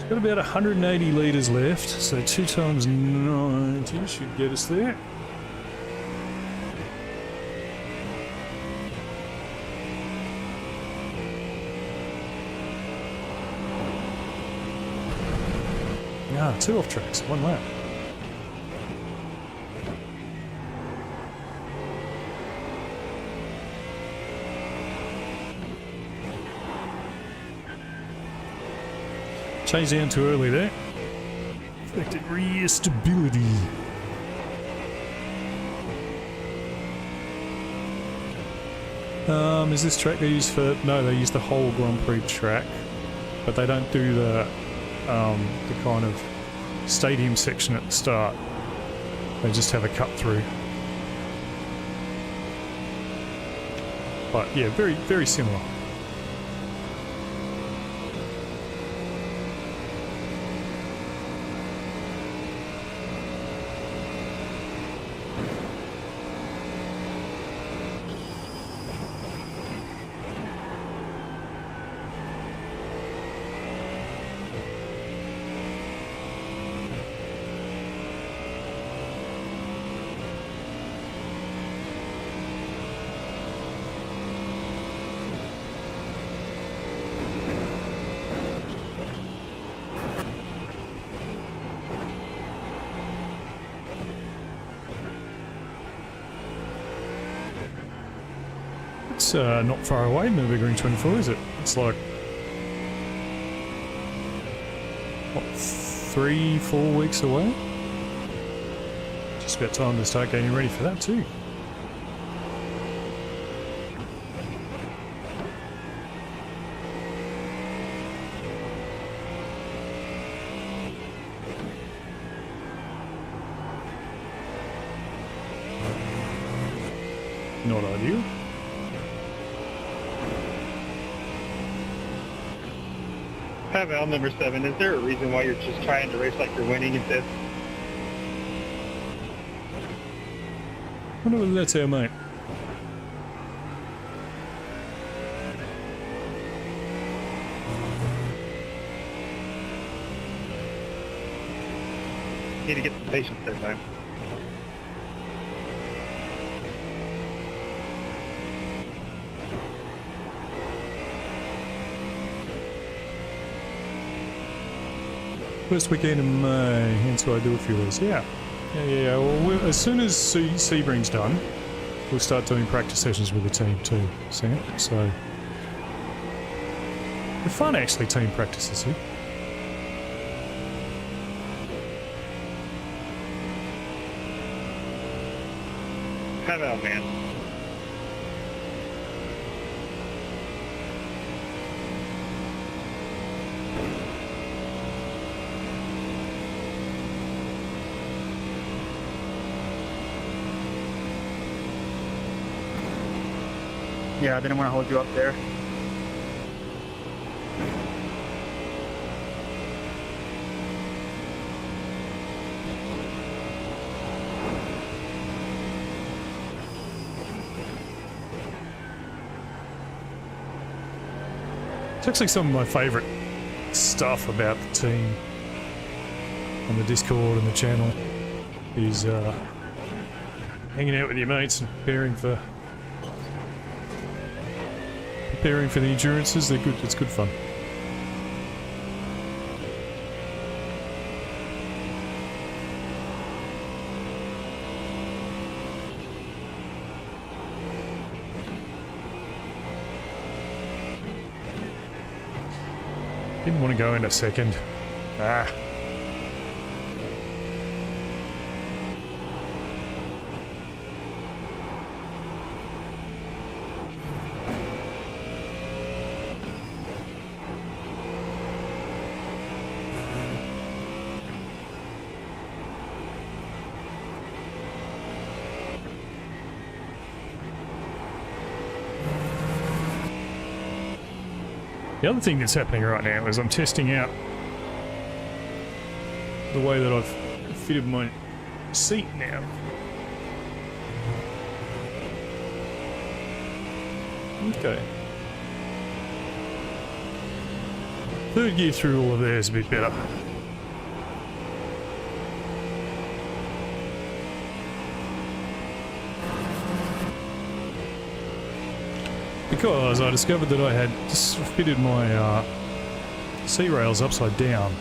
Got about 180 litres left, so 2 times 90 should get us there. Ah, 2 off tracks, 1 lap. Changed down too early there. Affected rear stability. Is this track they use for... No, they use the whole Grand Prix track. But they don't do the kind of stadium section at the start. They just have a cut through. But yeah, very, very similar. It's not far away, Nurburgring 24, is it? It's like, what, 3-4 weeks away? Just about time to start getting ready for that too. Not ideal. Pavel, number 7, is there a reason why you're just trying to race like you're winning instead? I wonder whether that's our mate. Need to get some patience there, man. First weekend in May, hence why I do a few of these. Yeah. Well, as soon as Sebring's done, we'll start doing practice sessions with the team too, Sam. So, they're fun actually, team practices here. Pavel, man. Yeah, I didn't want to hold you up there. It's actually some of my favourite stuff about the team on the Discord and the channel is hanging out with your mates and preparing for the endurances. They're good. It's good fun. Didn't want to go in a second. Ah. The other thing that's happening right now is I'm testing out the way that I've fitted my seat now. Okay. Third gear through all of there is a bit better. Because I discovered that I had just fitted my seat rails upside down,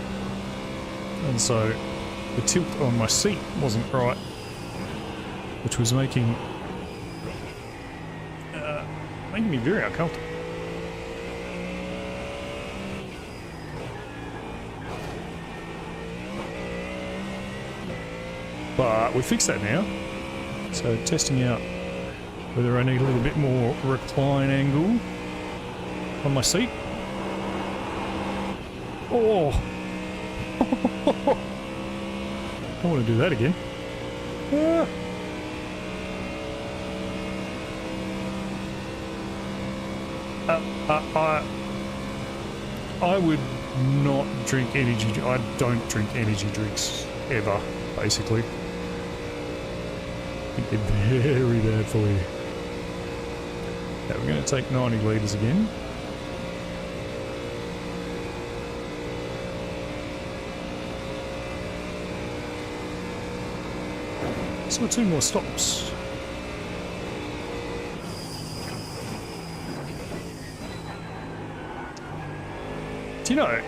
and so the tilt on my seat wasn't right, which was making me very uncomfortable. But we fixed that now, so testing out whether I need a little bit more recline angle on my seat. Oh! Don't want to do that again. I would not drink energy. I don't drink energy drinks ever, basically. I think they're very bad for you. Yeah, we're going to take 90 litres again. So 2 more stops. Do you know,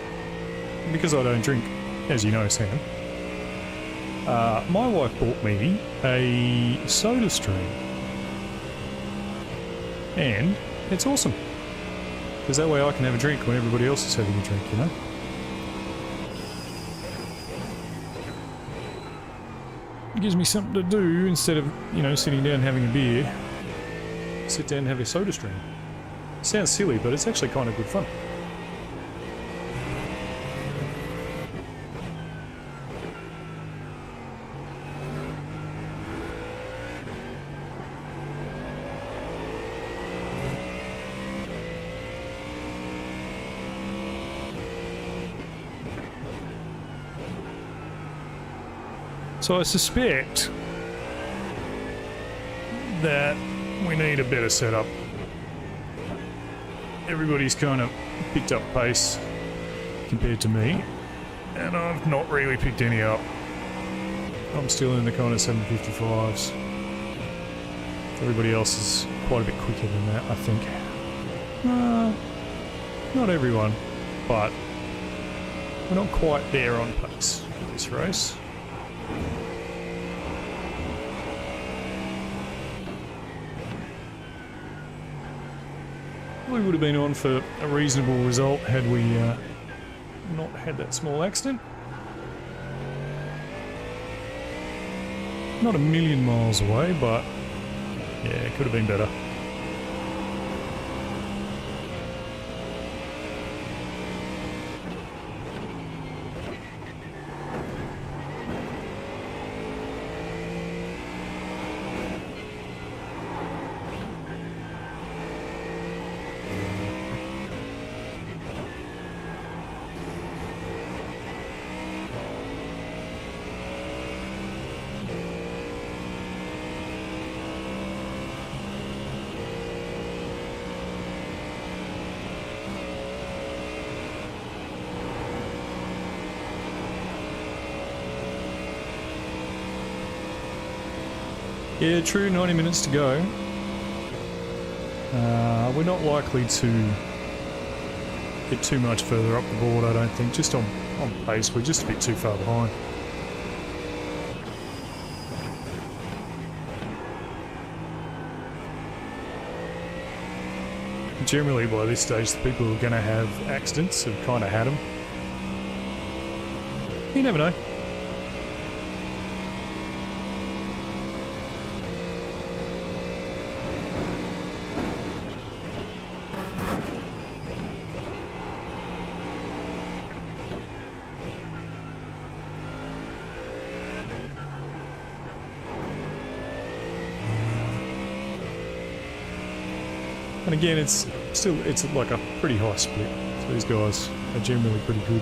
because I don't drink, as you know, Sam, my wife bought me a soda stream. And it's awesome. Because that way I can have a drink when everybody else is having a drink, you know? It gives me something to do instead of, you know, sitting down having a beer. Sit down and have a soda stream. Sounds silly, but it's actually kind of good fun. So I suspect that we need a better setup. Everybody's kind of picked up pace compared to me, and I've not really picked any up. I'm still in the kind of 755s. Everybody else is quite a bit quicker than that, I think. Not everyone, but we're not quite there on pace for this race. We would have been on for a reasonable result had we not had that small accident. Not a million miles away, but yeah, it could have been better. Yeah, true, 90 minutes to go. We're not likely to get too much further up the board, I don't think. Just on pace, we're just a bit too far behind. Generally, by this stage, the people who are going to have accidents have kind of had them. You never know. And again, it's like a pretty high split. So these guys are generally pretty good.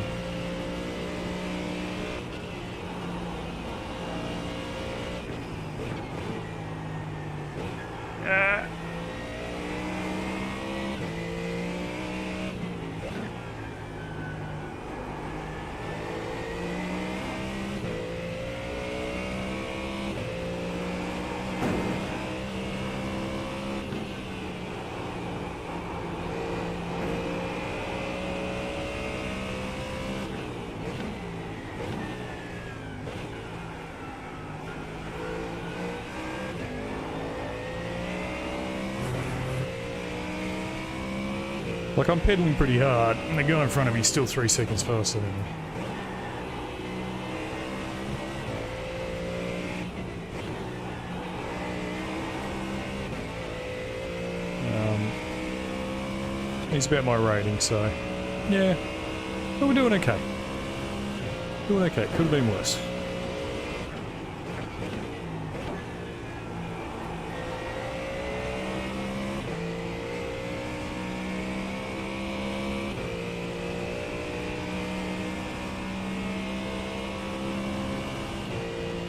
Like, I'm pedaling pretty hard, and the guy in front of me is still 3 seconds faster than me. He's about my rating, so yeah, but we're doing okay. Doing okay. Could have been worse.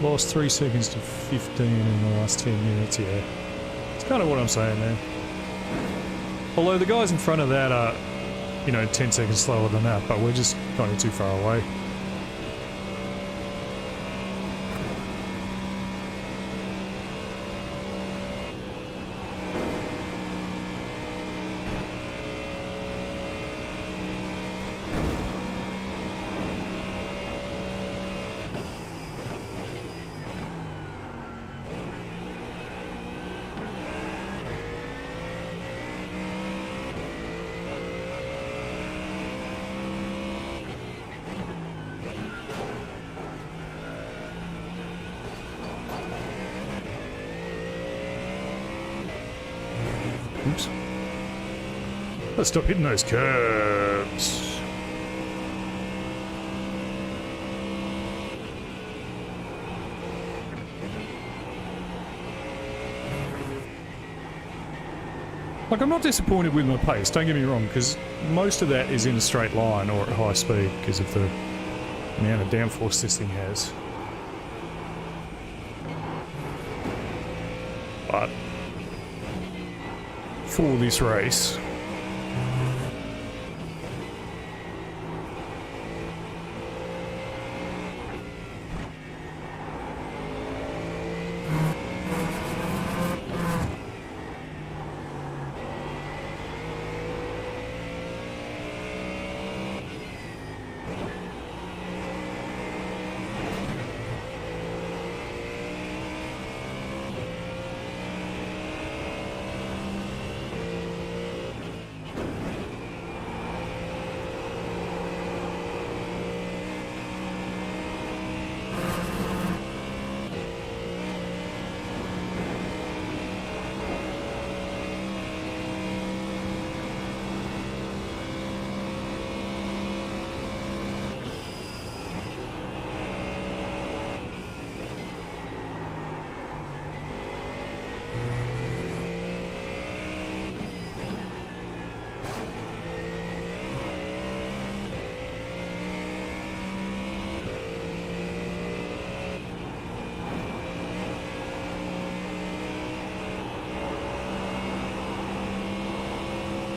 Lost 3 seconds to 15 in the last 10 minutes, yeah. It's kind of what I'm saying there. Although the guys in front of that are, you know, 10 seconds slower than that, but we're just kind of too far away. Oops. Let's stop hitting those curbs. Like, I'm not disappointed with my pace, don't get me wrong, because most of that is in a straight line or at high speed because of the amount of downforce this thing has. But for this race,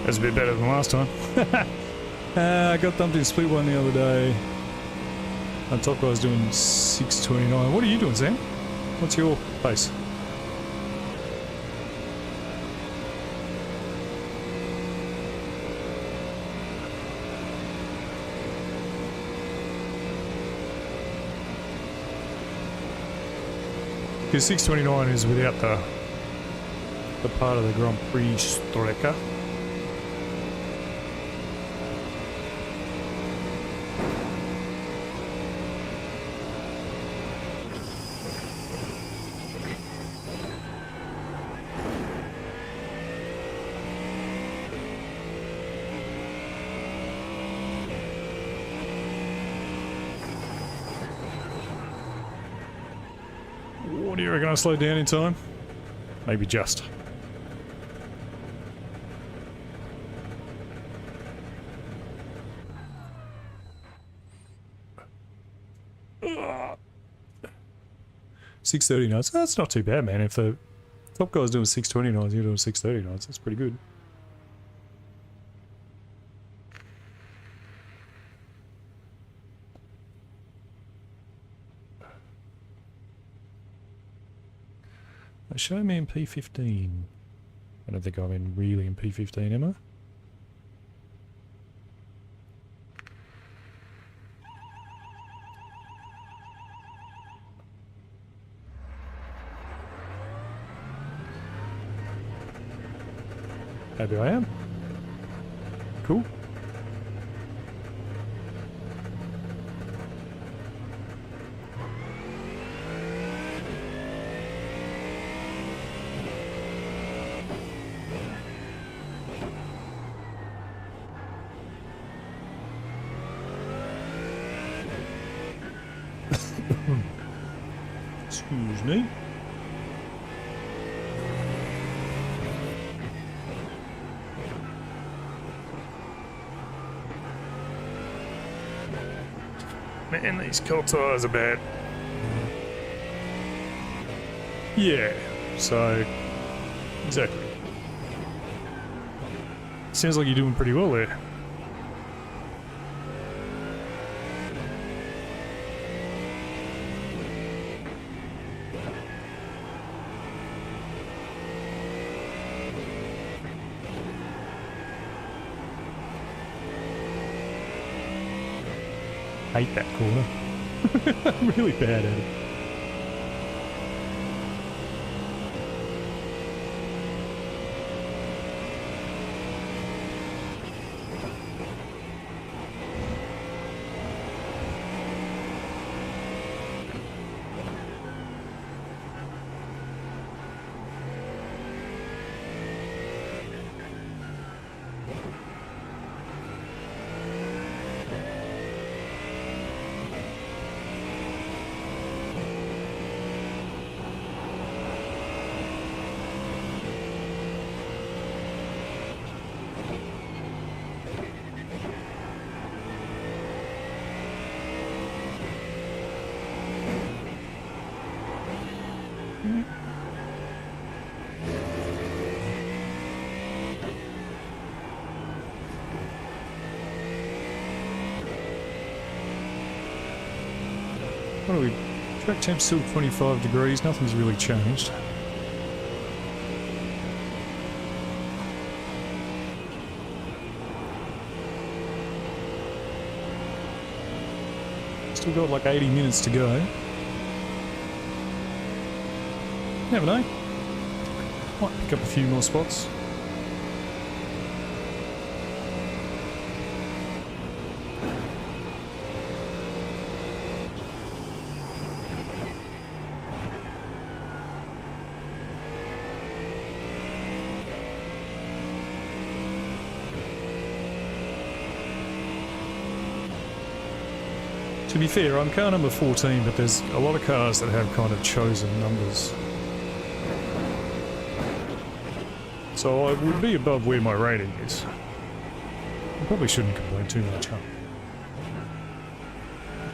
that's a bit better than last time. I got dumped in split one the other day. On top guy was doing 6:29. What are you doing, Sam? What's your pace? Because 6:29 is without the part of the Grand Prix Strecker. What do you reckon I slowed down in time? Maybe just. Ugh. 6:30 knots. That's not too bad, man. If the top guy's doing 6:20 knots, you're doing 6:30 knots. That's pretty good. Show me in P15. I don't think I'm in really in P15, am I? Maybe I am. Cool. cool. Excuse me. Man, these cold tires are bad. Yeah, so exactly. Sounds like you're doing pretty well there. Hate that corner. I'm really bad at it. What are we? Track temp's still 25 degrees, nothing's really changed. Still got like 80 minutes to go. Never know. Might pick up a few more spots. To be fair, I'm car number 14, but there's a lot of cars that have kind of chosen numbers. So I would be above where my rating is. I probably shouldn't complain too much, huh?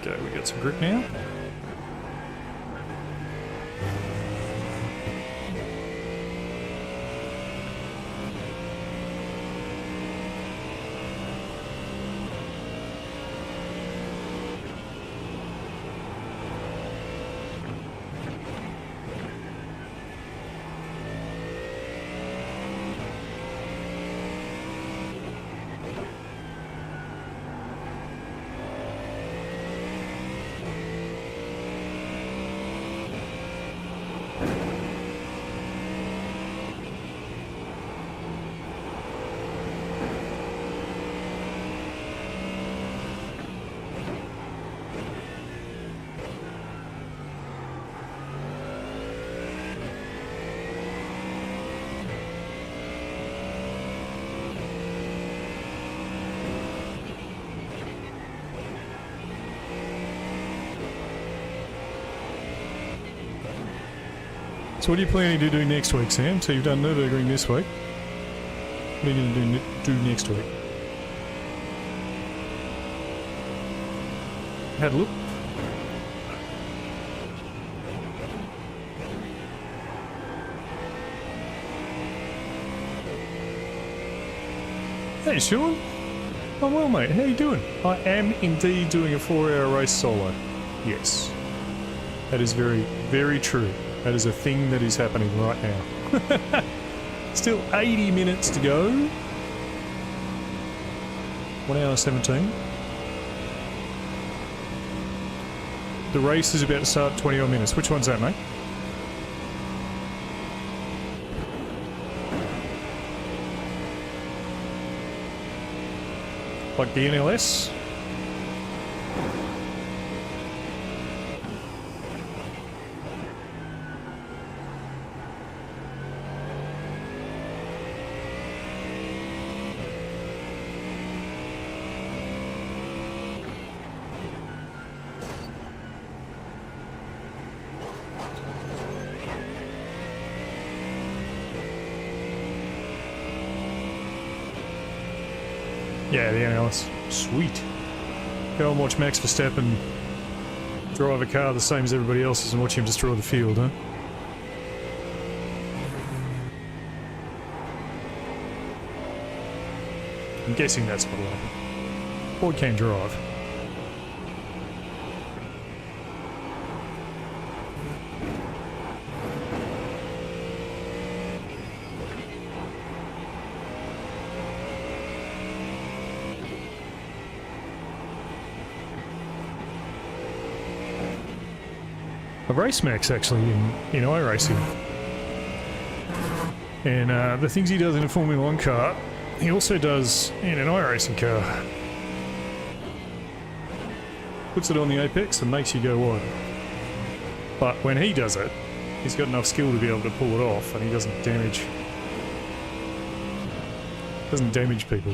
Okay, we got some grip now. So what are you planning to do next week, Sam? So you've done Nurburgring this week. What are you going to do next week? Had a look. Hey, Sean. I'm well, mate. How you doing? I am indeed doing a 4-hour race solo. Yes. That is very, very true. That is a thing that is happening right now. Still 80 minutes to go. 1 hour 17. The race is about to start 20 odd minutes. Which one's that, mate? Like the NLS. Yeah, the NLS. Sweet. Go and watch Max Verstappen drive a car the same as everybody else's and watch him destroy the field, huh? I'm guessing that's what'll happen. Boy can drive. A race Max actually in iRacing. And the things he does in a Formula 1 car, he also does in an iRacing car. Puts it on the apex and makes you go wide. But when he does it, he's got enough skill to be able to pull it off, and he doesn't damage people.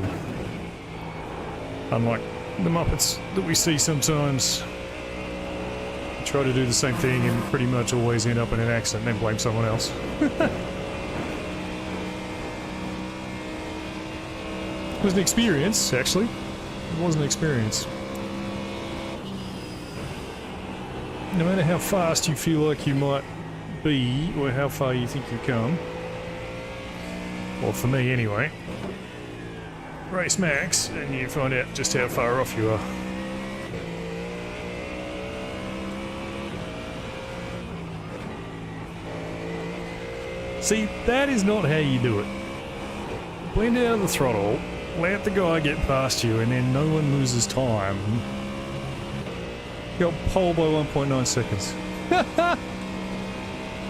Unlike the Muppets that we see sometimes. Try to do the same thing and pretty much always end up in an accident and then blame someone else. It was an experience, actually. It was an experience. No matter how fast you feel like you might be, or how far you think you've come, well, for me anyway, race Max and you find out just how far off you are. See, that is not how you do it. Blend out of the throttle, let the guy get past you, and then no one loses time. You got pole by 1.9 seconds.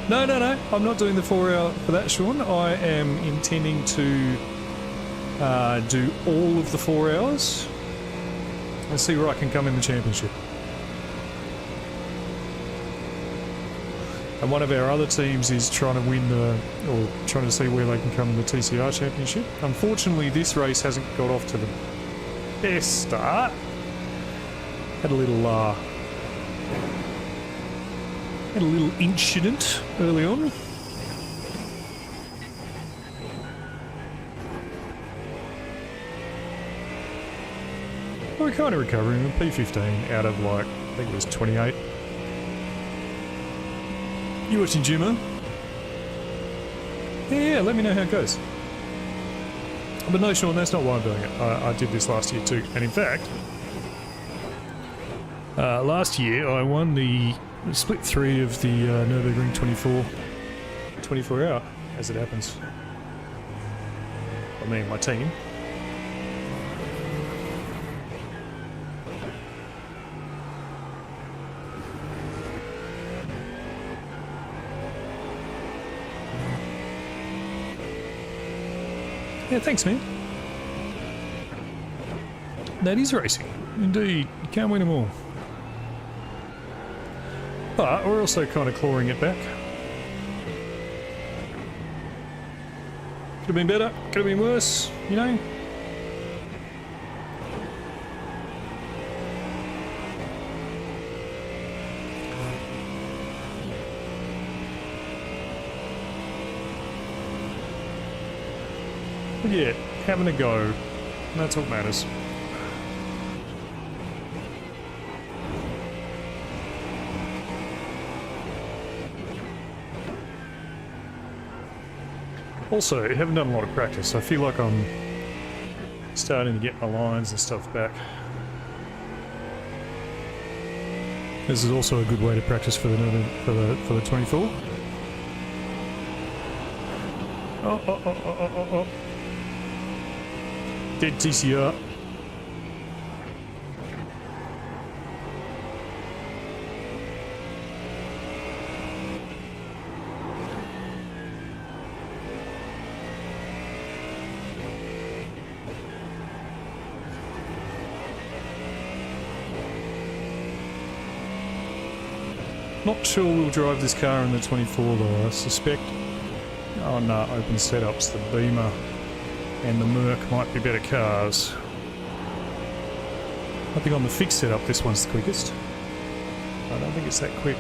No, I'm not doing the 4 hour for that, Sean. I am intending to do all of the 4 hours and see where I can come in the championship. And one of our other teams is trying to win or trying to see where they can come in the TCR Championship. Unfortunately, this race hasn't got off to the best start. Had a little incident early on. We're kind of recovering. P15 out of like, I think it was 28. You watching Jimmer? Yeah, let me know how it goes. But no, Sean, that's not why I'm doing it. I did this last year too. And in fact, last year I won the split 3 of the Nurburgring 24 hour, as it happens. I mean, my team. Yeah, thanks, man. That is racing. Indeed. You can't win them all. But we're also kind of clawing it back. Could have been better, could have been worse, you know? But yeah, having a go. That's what matters. Also, I haven't done a lot of practice. I feel like I'm starting to get my lines and stuff back. This is also a good way to practice for the 24. Oh. Dead TCR. Not sure we'll drive this car in the 24 though, I suspect. Oh no, open setups, the Beamer and the Merc might be better cars. I think on the fixed setup this one's the quickest. I don't think it's that quick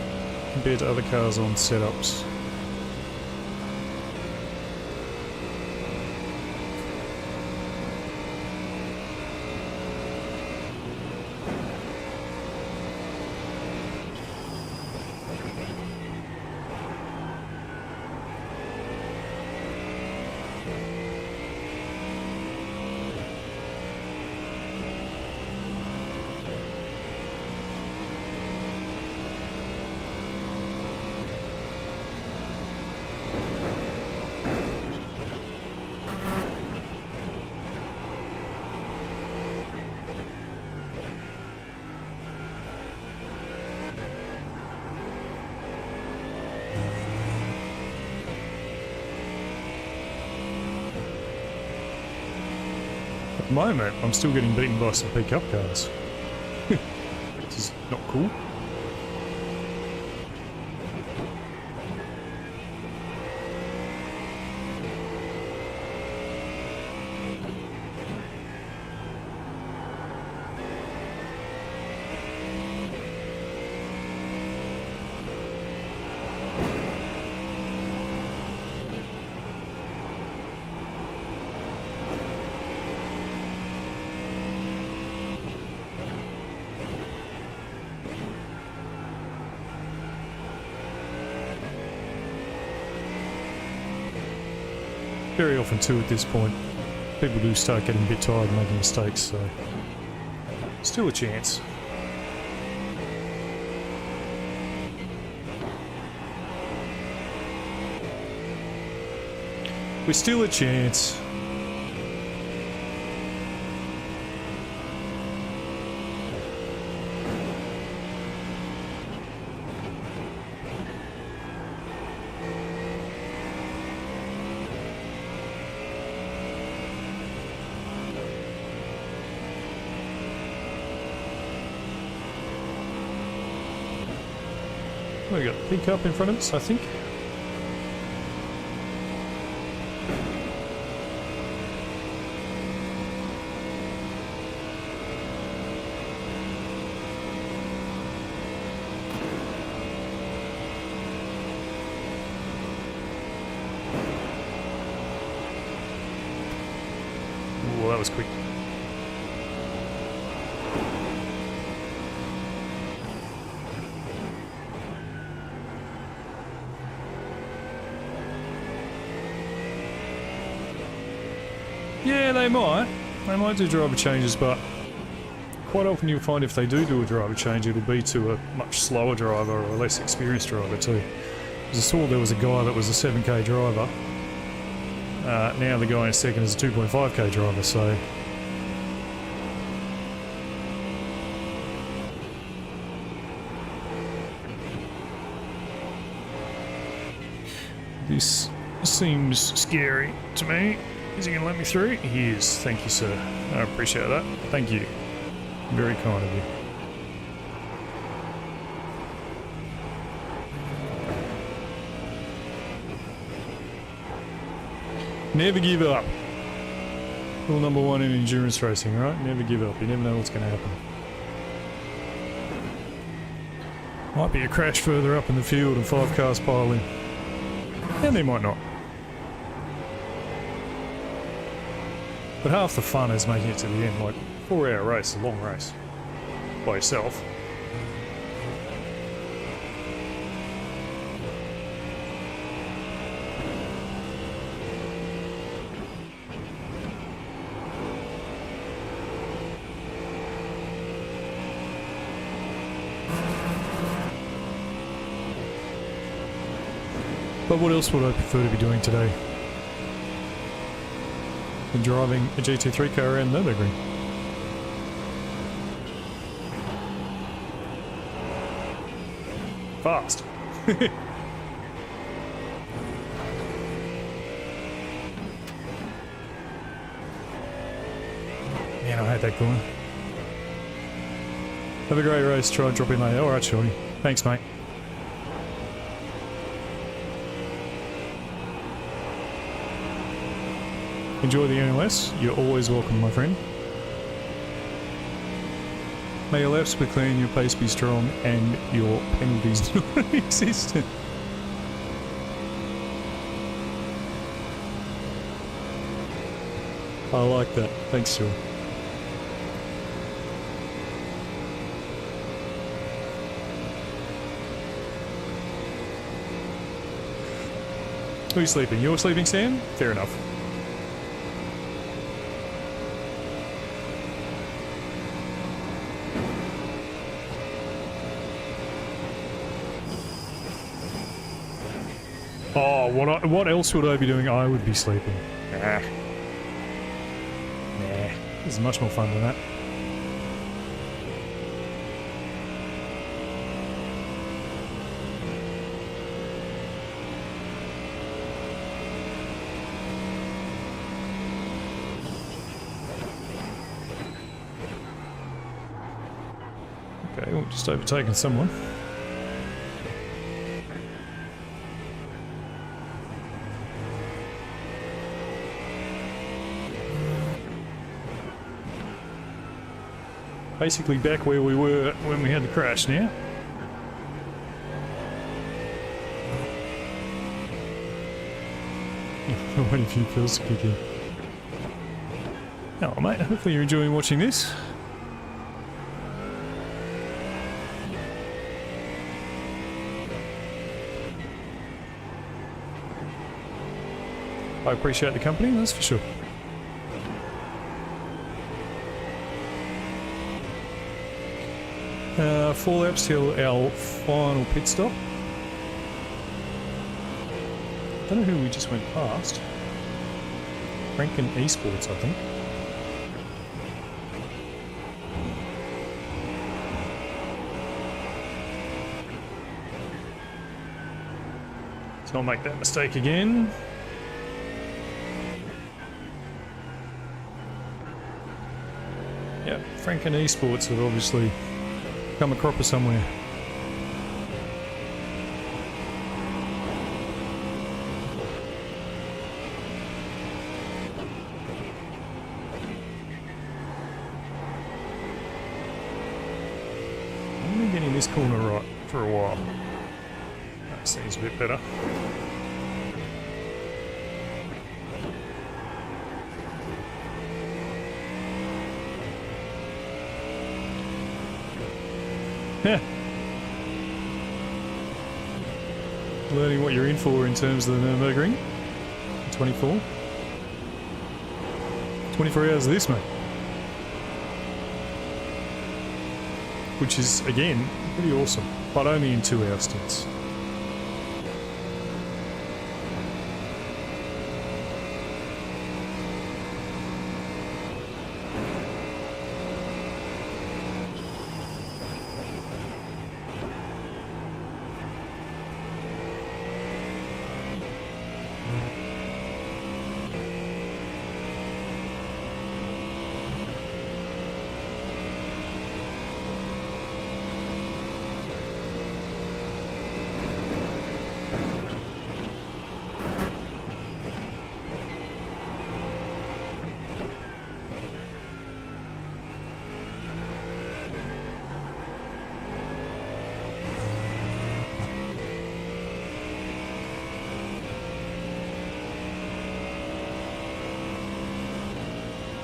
compared to other cars on setups. At the moment, I'm still getting beaten by some pickup cars. Which is not cool. Very often too at this point, people do start getting a bit tired and making mistakes, so still a chance. We're still a chance. We got a pickup in front of us, I think. Well, that was quick. Yeah, they might. They might do driver changes, but quite often you'll find if they do a driver change, it'll be to a much slower driver or a less experienced driver too. Because I saw there was a guy that was a 7k driver. Now the guy in second is a 2.5k driver, so... This seems scary to me. Is he going to let me through? He is. Thank you, sir. I appreciate that. Thank you. Very kind of you. Never give up. Rule number one in endurance racing, right? Never give up. You never know what's going to happen. Might be a crash further up in the field and 5 cars pile in. And they might not. But half the fun is making it to the end. Like, 4-hour race, a long race. By yourself. But what else would I prefer to be doing today than driving a GT3 car around Nurburgring? Fast. Man, I hate that corner. Have a great race. Try and drop in later. Alright, Shorty. Thanks, mate. enjoy the NLS. You're always welcome, my friend. May your laps be clean, your pace be strong, and your penalties non-existent. I like that. Thanks, Sean. Who's sleeping? You're sleeping, Sam? Fair enough. Oh, what else would I be doing? I would be sleeping. Nah. This is much more fun than that. Okay, we've just overtaken someone. Basically back where we were when we had the crash now. Waiting for your pills to kick in. Oh mate, hopefully you're enjoying watching this. I appreciate the company, that's for sure. Four laps till our final pit stop. Don't know who we just went past. Franken Esports, I think. Let's not make that mistake again. Yep, Franken Esports have obviously come a cropper somewhere. I'm only getting this corner right for a while. That seems a bit better. Yeah. Learning what you're in for in terms of the Nurburgring. 24. 24 hours of this, mate. Which is, again, pretty awesome. But only in 2-hour stints.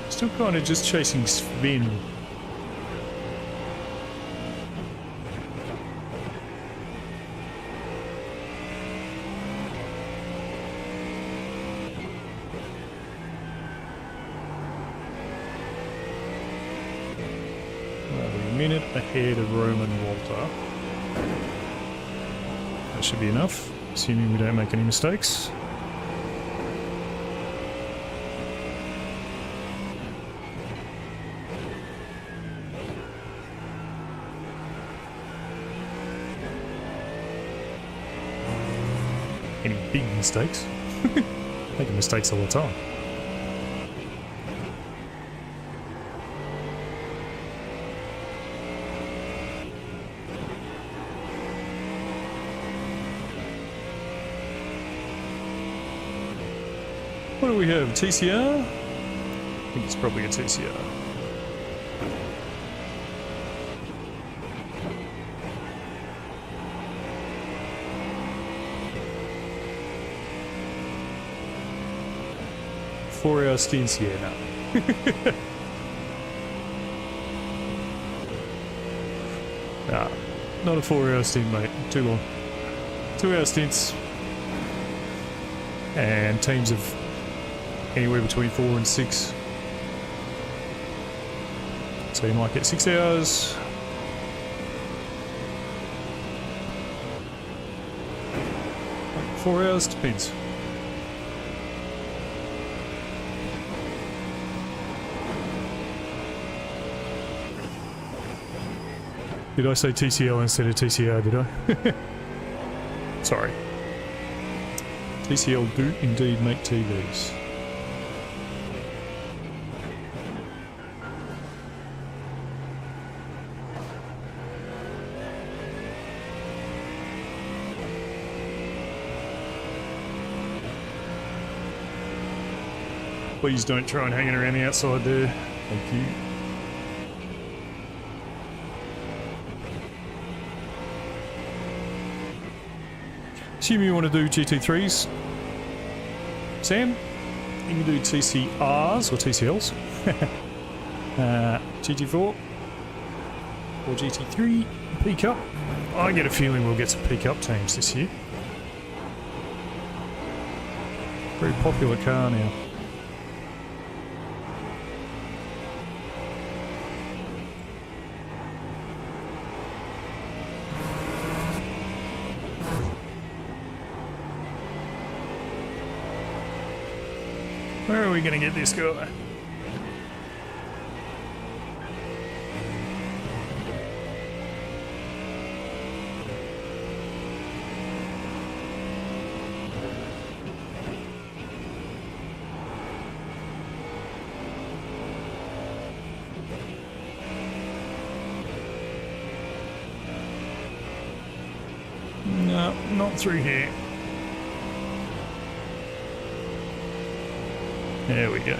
Still kind of just chasing Sven. A minute ahead of Roman Walter. That should be enough, assuming we don't make any mistakes. Any big mistakes? Making mistakes all the time. What do we have? TCR? I think it's probably a TCR. Four-hour stints, yeah, no. Nah, not a 4-hour stint, mate. Too long. 2-hour stints. And teams of anywhere between 4 and 6. So you might get 6 hours. Like 4 hours, depends. Did I say TCL instead of TCR, did I? Sorry. TCL do indeed make TVs. Please don't try and hang it around the outside there. Thank you. Assume you want to do GT3s. Sam, you can do TCRs or TCLs. GT4 or GT3 P-Cup. I get a feeling we'll get some P-Cup teams this year. Very popular car now. Where are we going to get this guy? No, not through here. There we go.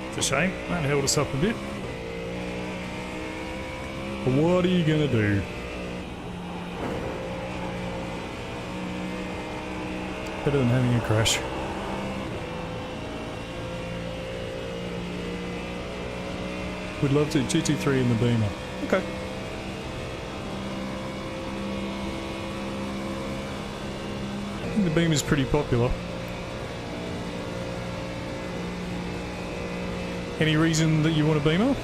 It's a shame, that held us up a bit. But what are you gonna do? Better than having a crash. We'd love to. GT3 in the Beamer. Okay. I think the Beamer's pretty popular. Any reason that you want a Beamer?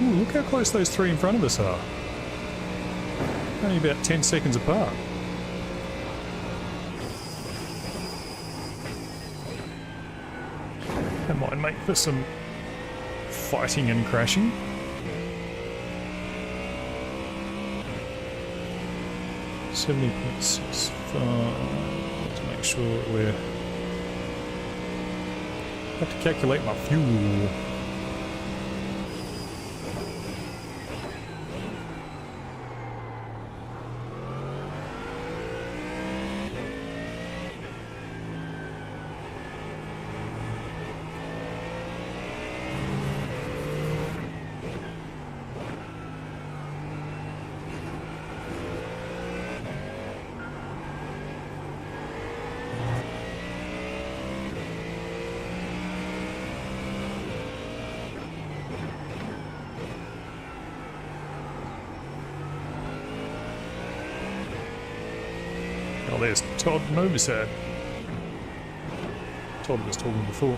Ooh, look how close those three in front of us are. Only about 10 seconds apart. That might make for some fighting and crashing. .65 to make sure that we're... I have to calculate my fuel. Oh, there's Todd Novosad. Todd was talking before.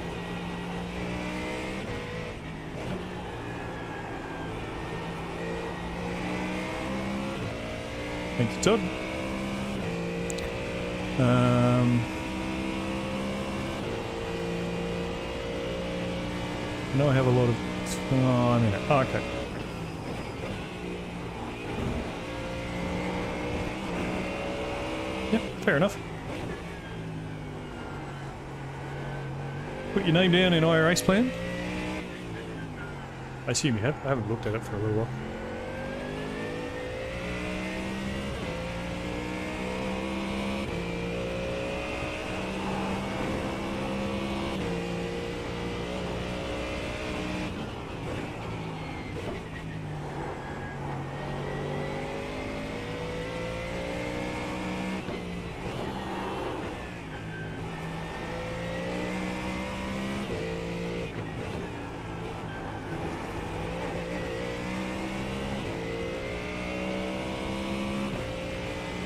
Thank you, Todd. I know I have a lot of time in it. Oh, okay. Yep, fair enough. Put your name down in IRAce plan? I assume you have. I haven't looked at it for a little while.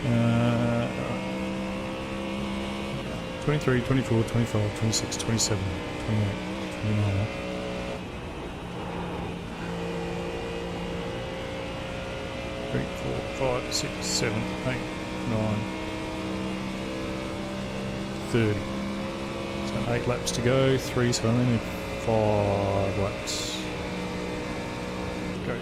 Uh, 23, 24, 25, 26, 27, 28, 29. Three, 4, 5, 6, 7, 8, 9, 30. So 8 laps to go, 3, so I only need 5 laps. Go.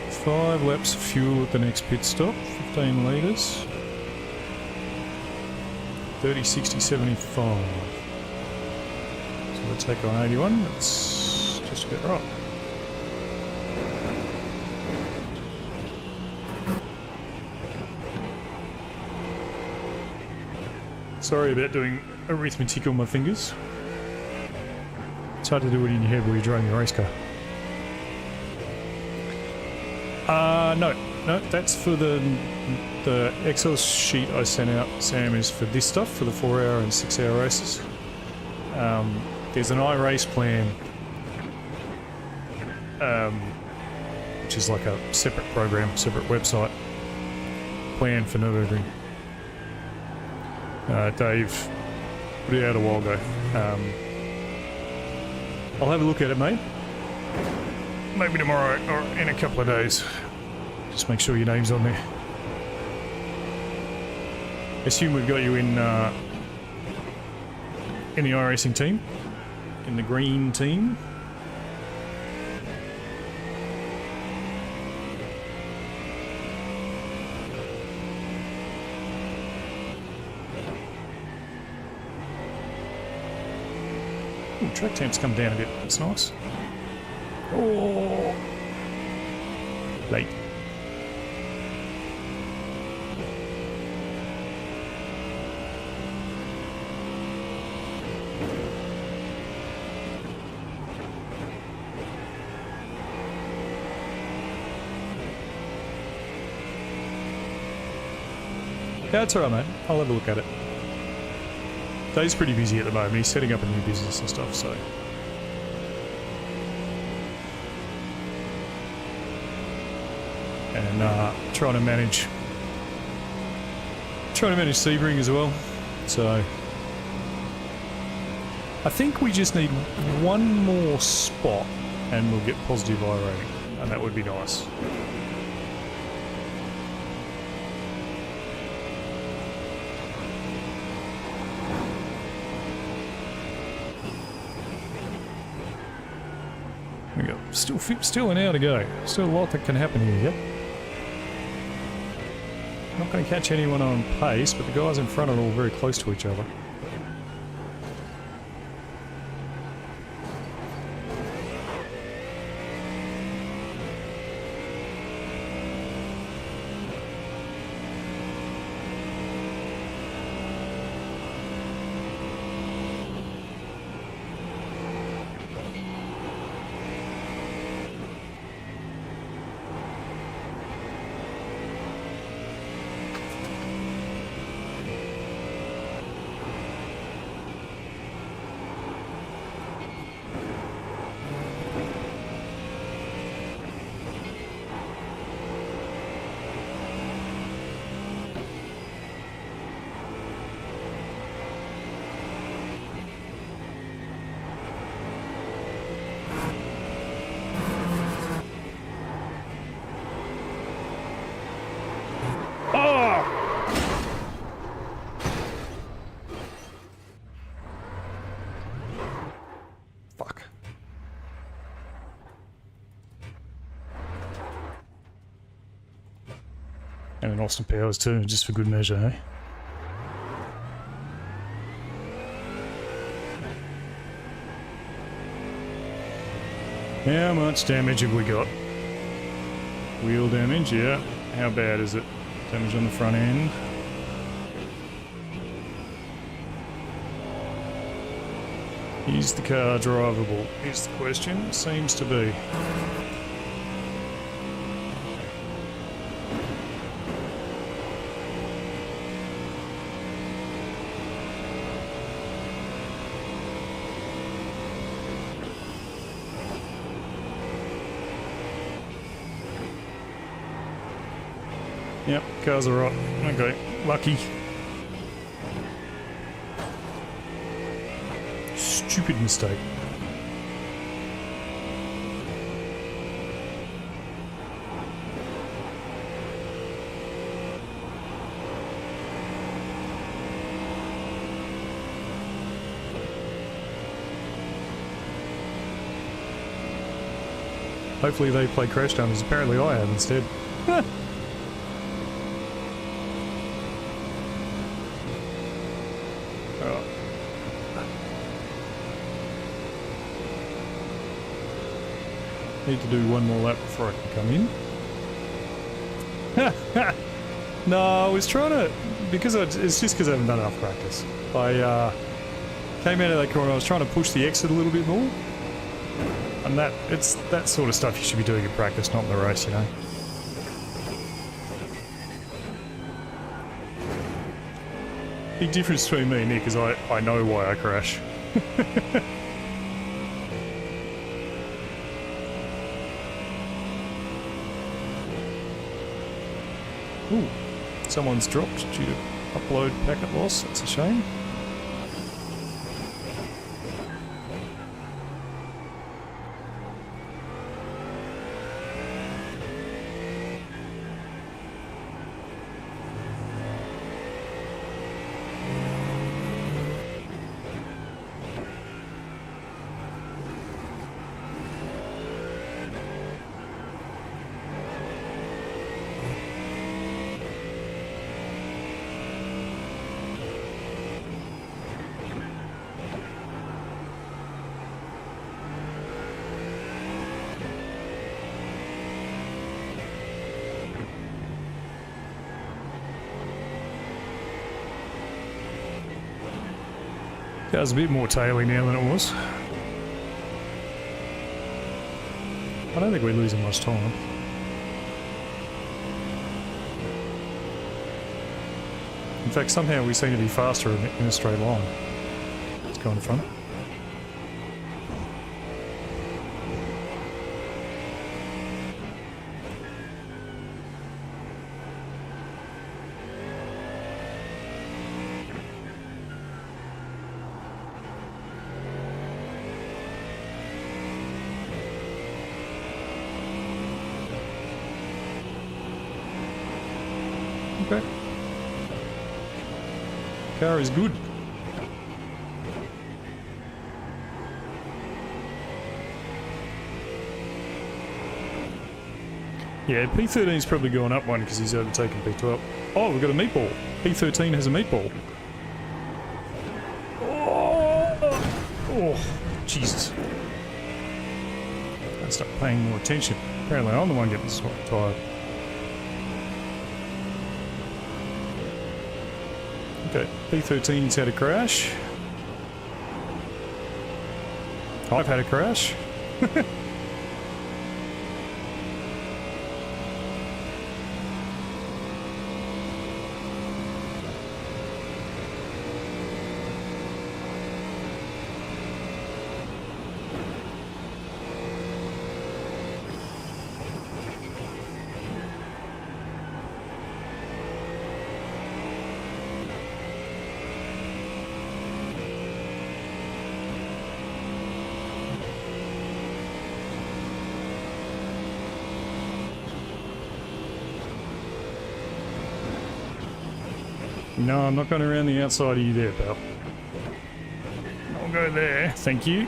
Five laps of fuel at the next pit stop, 15 litres. 30, 60, 75. So we'll take on 81, that's just about right. Sorry about doing arithmetic on my fingers. It's hard to do it in your head while you're driving a race car. No, that's for the Excel sheet I sent out, Sam, is for this stuff, for the 4-hour and 6-hour races. There's an iRace plan, which is like a separate program, separate website plan for Nurburgring. Dave put it out a while ago. I'll have a look at it, mate. Maybe tomorrow or in a couple of days. Just make sure your name's on there. Assume we've got you in the iRacing team, in the green team. Ooh, track temp's come down a bit. That's nice. Oh, late. Yeah, it's alright, mate. I'll have a look at it. Dave's pretty busy at the moment. He's setting up a new business and stuff, so... and trying to manage Sebring as well. So I think we just need one more spot and we'll get positive I rating, and that would be nice. We got still an hour to go. Still a lot that can happen here. Yep. Not going to catch anyone on pace, but the guys in front are all very close to each other. in Austin Powers too, just for good measure, eh? How much damage have we got? Wheel damage, yeah. How bad is it? Damage on the front end. Is the car drivable? Is the question. Seems to be. Yep, cars are right. Okay, lucky. Stupid mistake. Hopefully they play crash dummies. Apparently I have instead. Need to do one more lap before I can come in. No, I was trying to, it's just because I haven't done enough practice. I came out of that corner, I was trying to push the exit a little bit more. And it's that sort of stuff you should be doing in practice, not in the race, you know. Big difference between me and Nick is I know why I crash. Ooh, someone's dropped due to upload packet loss. That's a shame. Car's a bit more taily now than it was. I don't think we're losing much time. In fact, somehow we seem to be faster in a straight line. Let's go in the front. Okay. Car is good. Yeah, P13's probably going up one because he's overtaken P12. Oh, we've got a meatball. P13 has a meatball. Oh, Jesus. I'll start paying more attention. Apparently I'm the one getting tired. Okay, P13's had a crash. I've had a crash. No, I'm not going around the outside of you there, pal. I'll go there, thank you.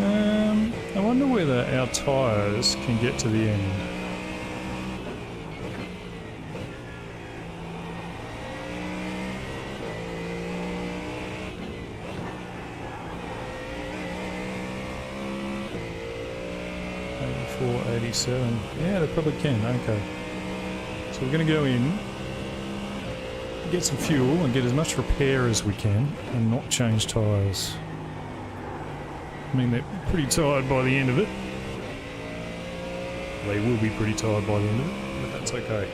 I wonder whether our tyres can get to the end. .87. Yeah, they probably can. Okay. So we're going to go in, get some fuel and get as much repair as we can and not change tyres. I mean, they're pretty tired by the end of it. They will be pretty tired by the end of it, but that's okay.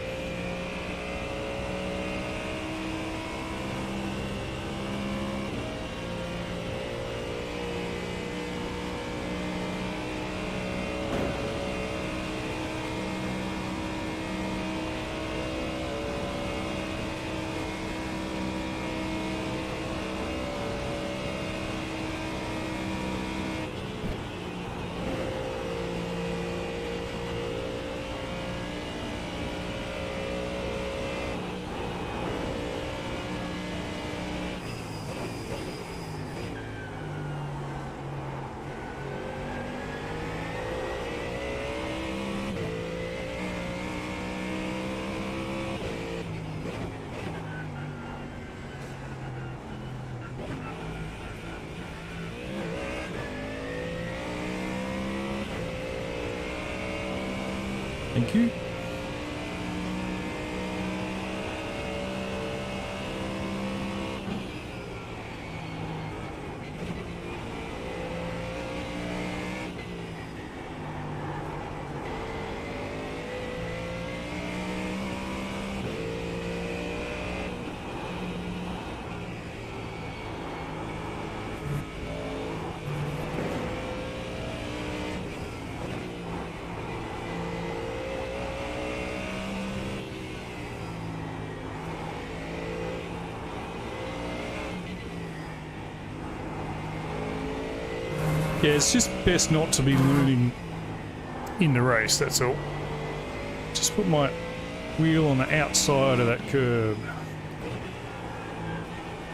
Thank you. Yeah, it's just best not to be learning in the race, that's all. Just put my wheel on the outside of that curb.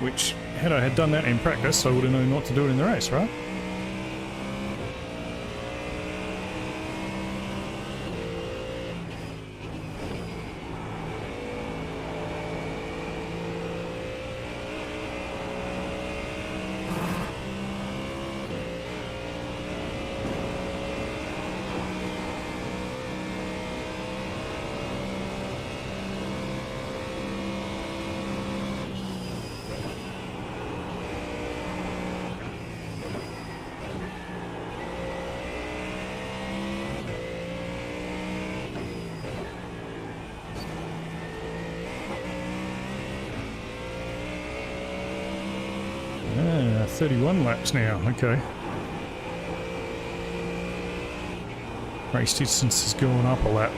Which, had I had done that in practice, I would have known not to do it in the race, right? Ah, 31 laps now, okay. Race distance is going up a lap.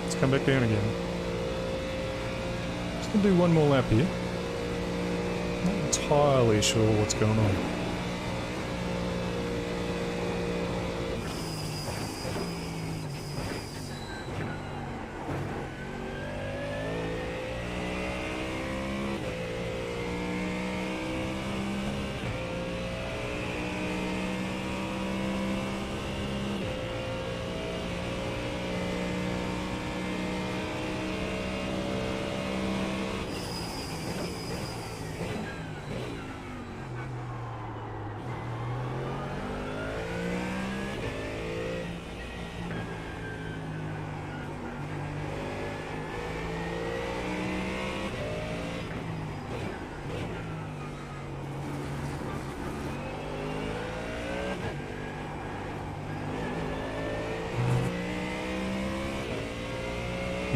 Let's come back down again. Just gonna do one more lap here. Not entirely sure what's going on.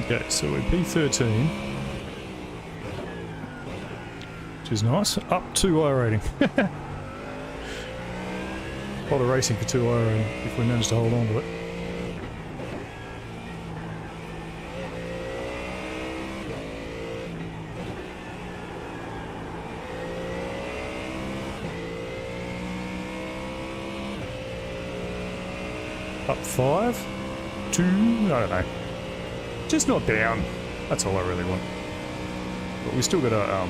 Okay, so we're P13, which is nice. Up 2 I rating. A lot of racing for 2 hours if we manage to hold on to it. Up 5? 2? I don't know. Just not down. That's all I really want. But we still got to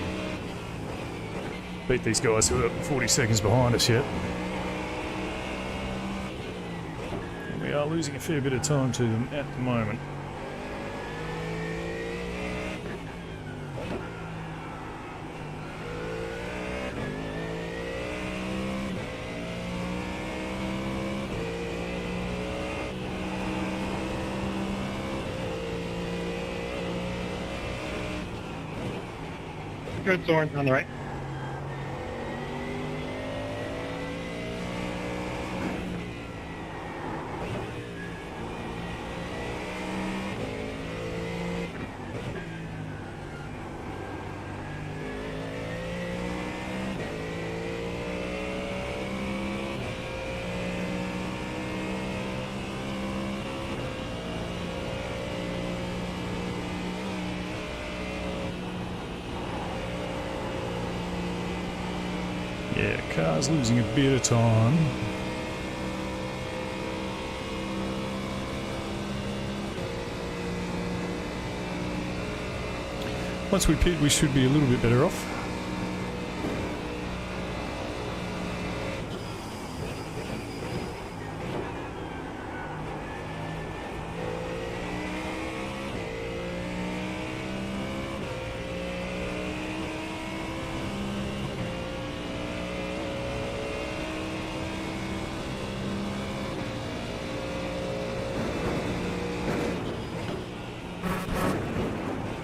beat these guys who are 40 seconds behind us yet. And we are losing a fair bit of time to them at the moment. Good, Soren, on the right. Yeah, car's losing a bit of time. Once we pit, we should be a little bit better off.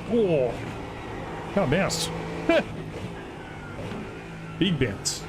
Oh, how bounce. Big bounce.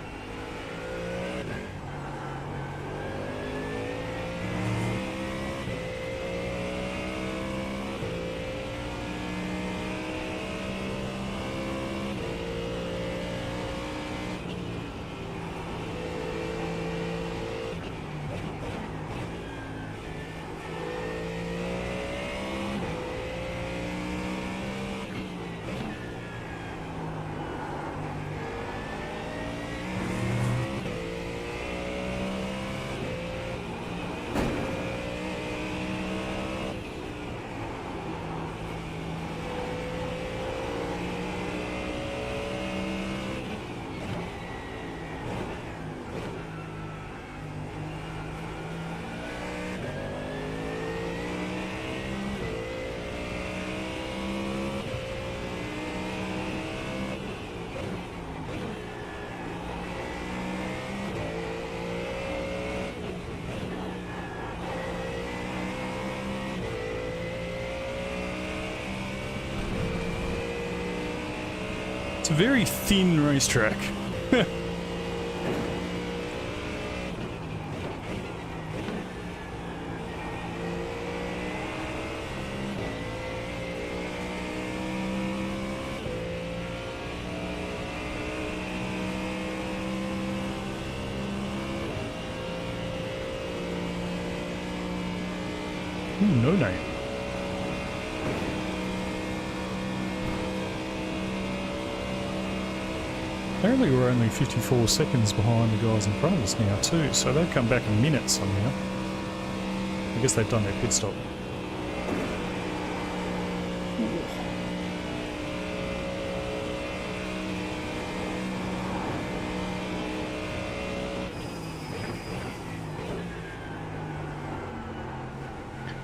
It's a very thin racetrack. No name. Apparently we're only 54 seconds behind the guys in front of us now too, so they've come back a minute somehow. I guess they've done their pit stop.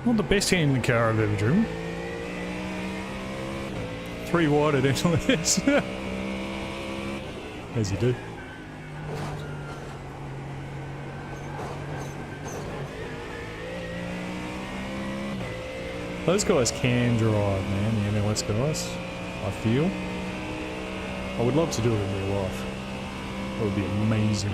Not the best handling car I've ever driven. 3 wide at NLS. As you do. Those guys can drive, man, the MLS guys, I feel. I would love to do it in real life. That would be amazing.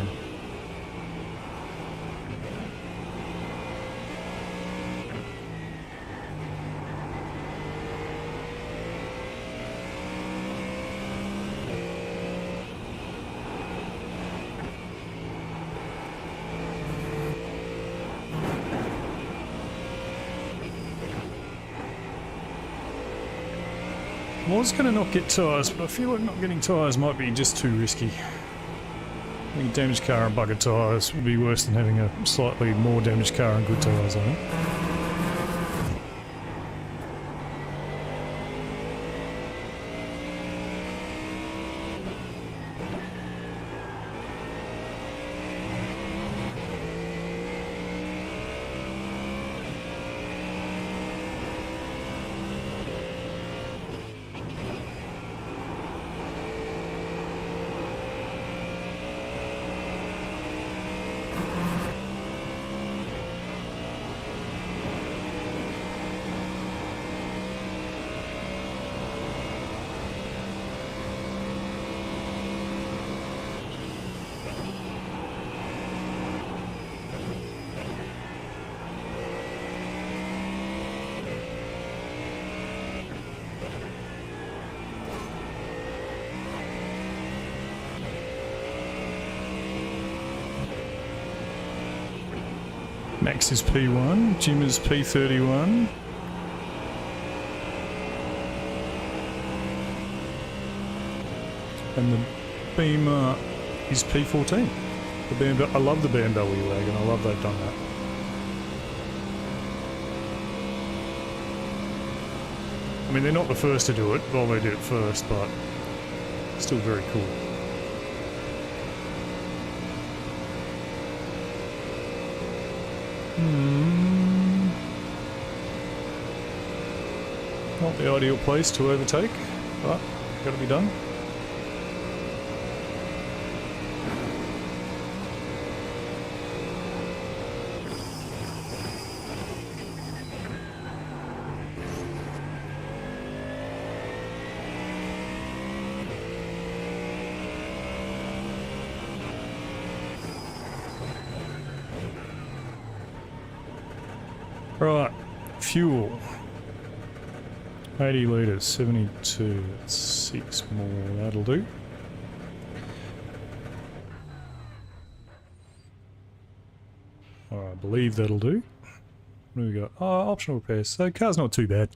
was going to not get tyres, but I feel like not getting tyres might be just too risky. Having a damaged car and bugger tyres would be worse than having a slightly more damaged car and good tyres, I think. Max is P1, Jim is P31. And the Beamer is P14. The BMW, I love the BMW wagon, I love they've done that. I mean, they're not the first to do it, well they did it first, but still very cool. Not the ideal place to overtake, but got to be done. Right, fuel. 80 litres, 72, that's 6 more, that'll do. I believe that'll do. What do we got? Oh, optional repairs. So the car's not too bad.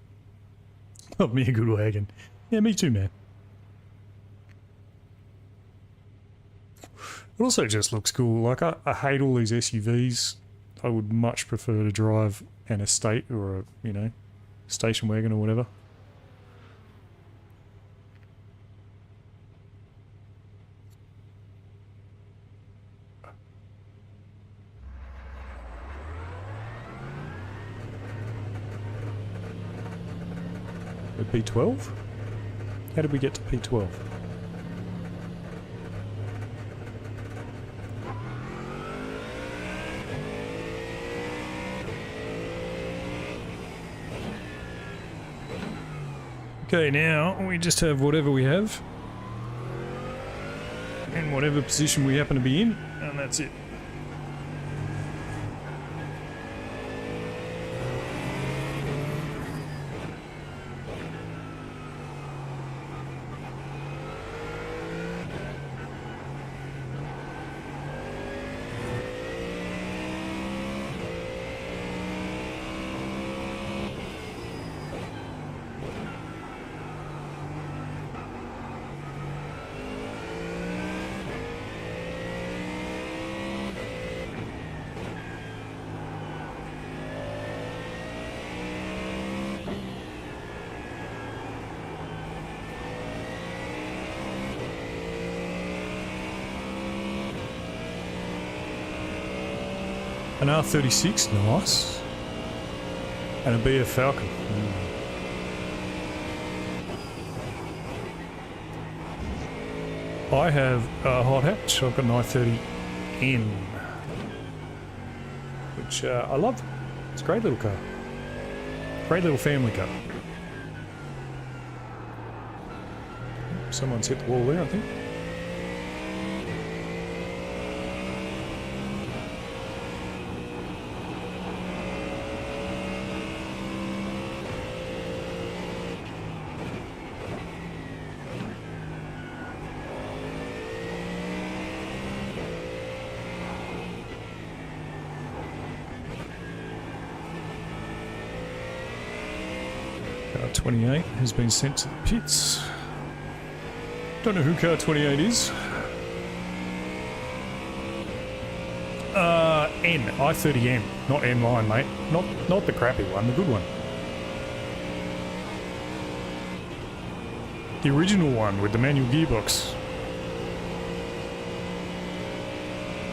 Love me a good wagon. Yeah, me too, man. It also just looks cool. Like, I hate all these SUVs. I would much prefer to drive an estate or a, you know, station wagon or whatever. P12? How did we get to P12? Okay, now we just have whatever we have in whatever position we happen to be in, and that's it. An R36, nice. And a BF Falcon. I have a hot hatch. I've got an i30N, which I love. It's a great little car. Great little family car. Someone's hit the wall there, I think. 28 has been sent to the pits. Don't know who car 28 is. I30M, not M9, mate. Not the crappy one, the good one. The original one with the manual gearbox.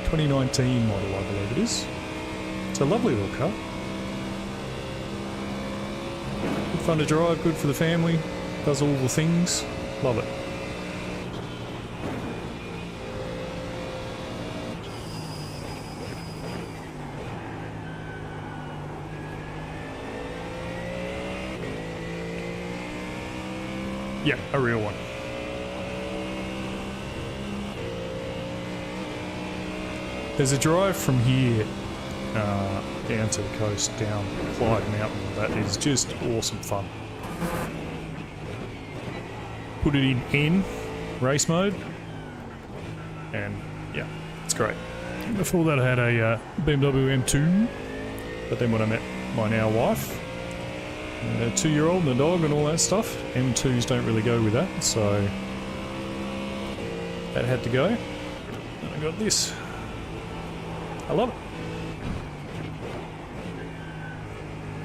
2019 model, I believe it is. It's a lovely little car. Good fun to drive, good for the family. Does all the things. Love it. Yeah, a real one. There's a drive from here down to the coast, down Clyde Mountain, that is just awesome fun. Put it in N, race mode, and yeah, it's great. Before that I had a BMW M2, but then when I met my now wife, a 2-year-old and a dog and all that stuff, M2s don't really go with that, so that had to go. And I got this. I love it.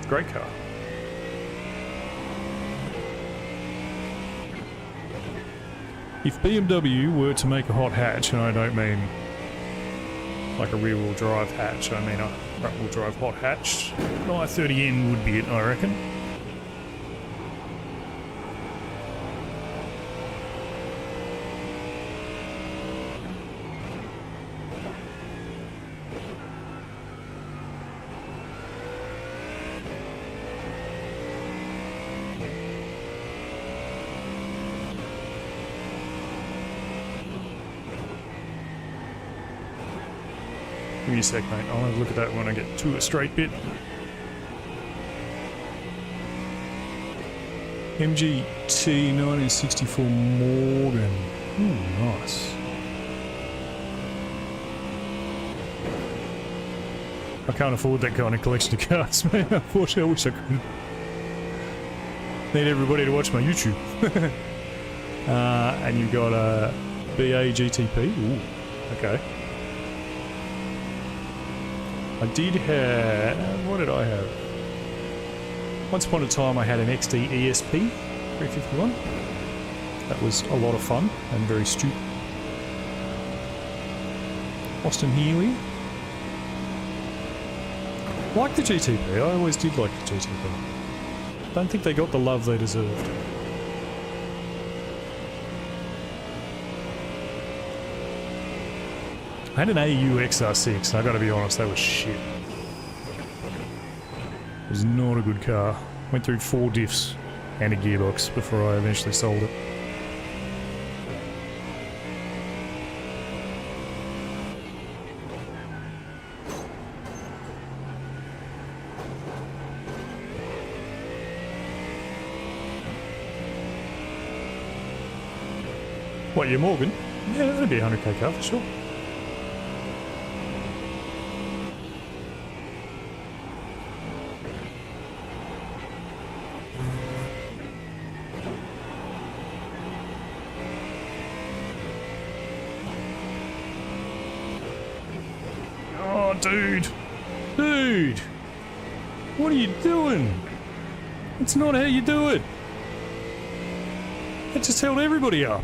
Great car. If BMW were to make a hot hatch, and I don't mean like a rear-wheel drive hatch, I mean a front-wheel drive hot hatch, an i30N would be it, I reckon. Give me a sec, mate. I'll have a look at that when I get to a straight bit. MGT 1964 Morgan. Ooh, nice. I can't afford that kind of collection of cars, man. Unfortunately, I wish I could. Need everybody to watch my YouTube. And you've got a BA GTP. Ooh, okay. I did have... what did I have? Once upon a time I had an XD ESP 351. That was a lot of fun and very stupid. Austin Healey. Like the GTP, I always did like the GTP. Don't think they got the love they deserved. I had an AU XR6, and I gotta be honest, that was shit. It was not a good car. Went through 4 diffs and a gearbox before I eventually sold it. What, your Morgan? Yeah, that'd be a 100k car for sure. Oh, dude! Dude! What are you doing? It's not how you do it! It just held everybody up.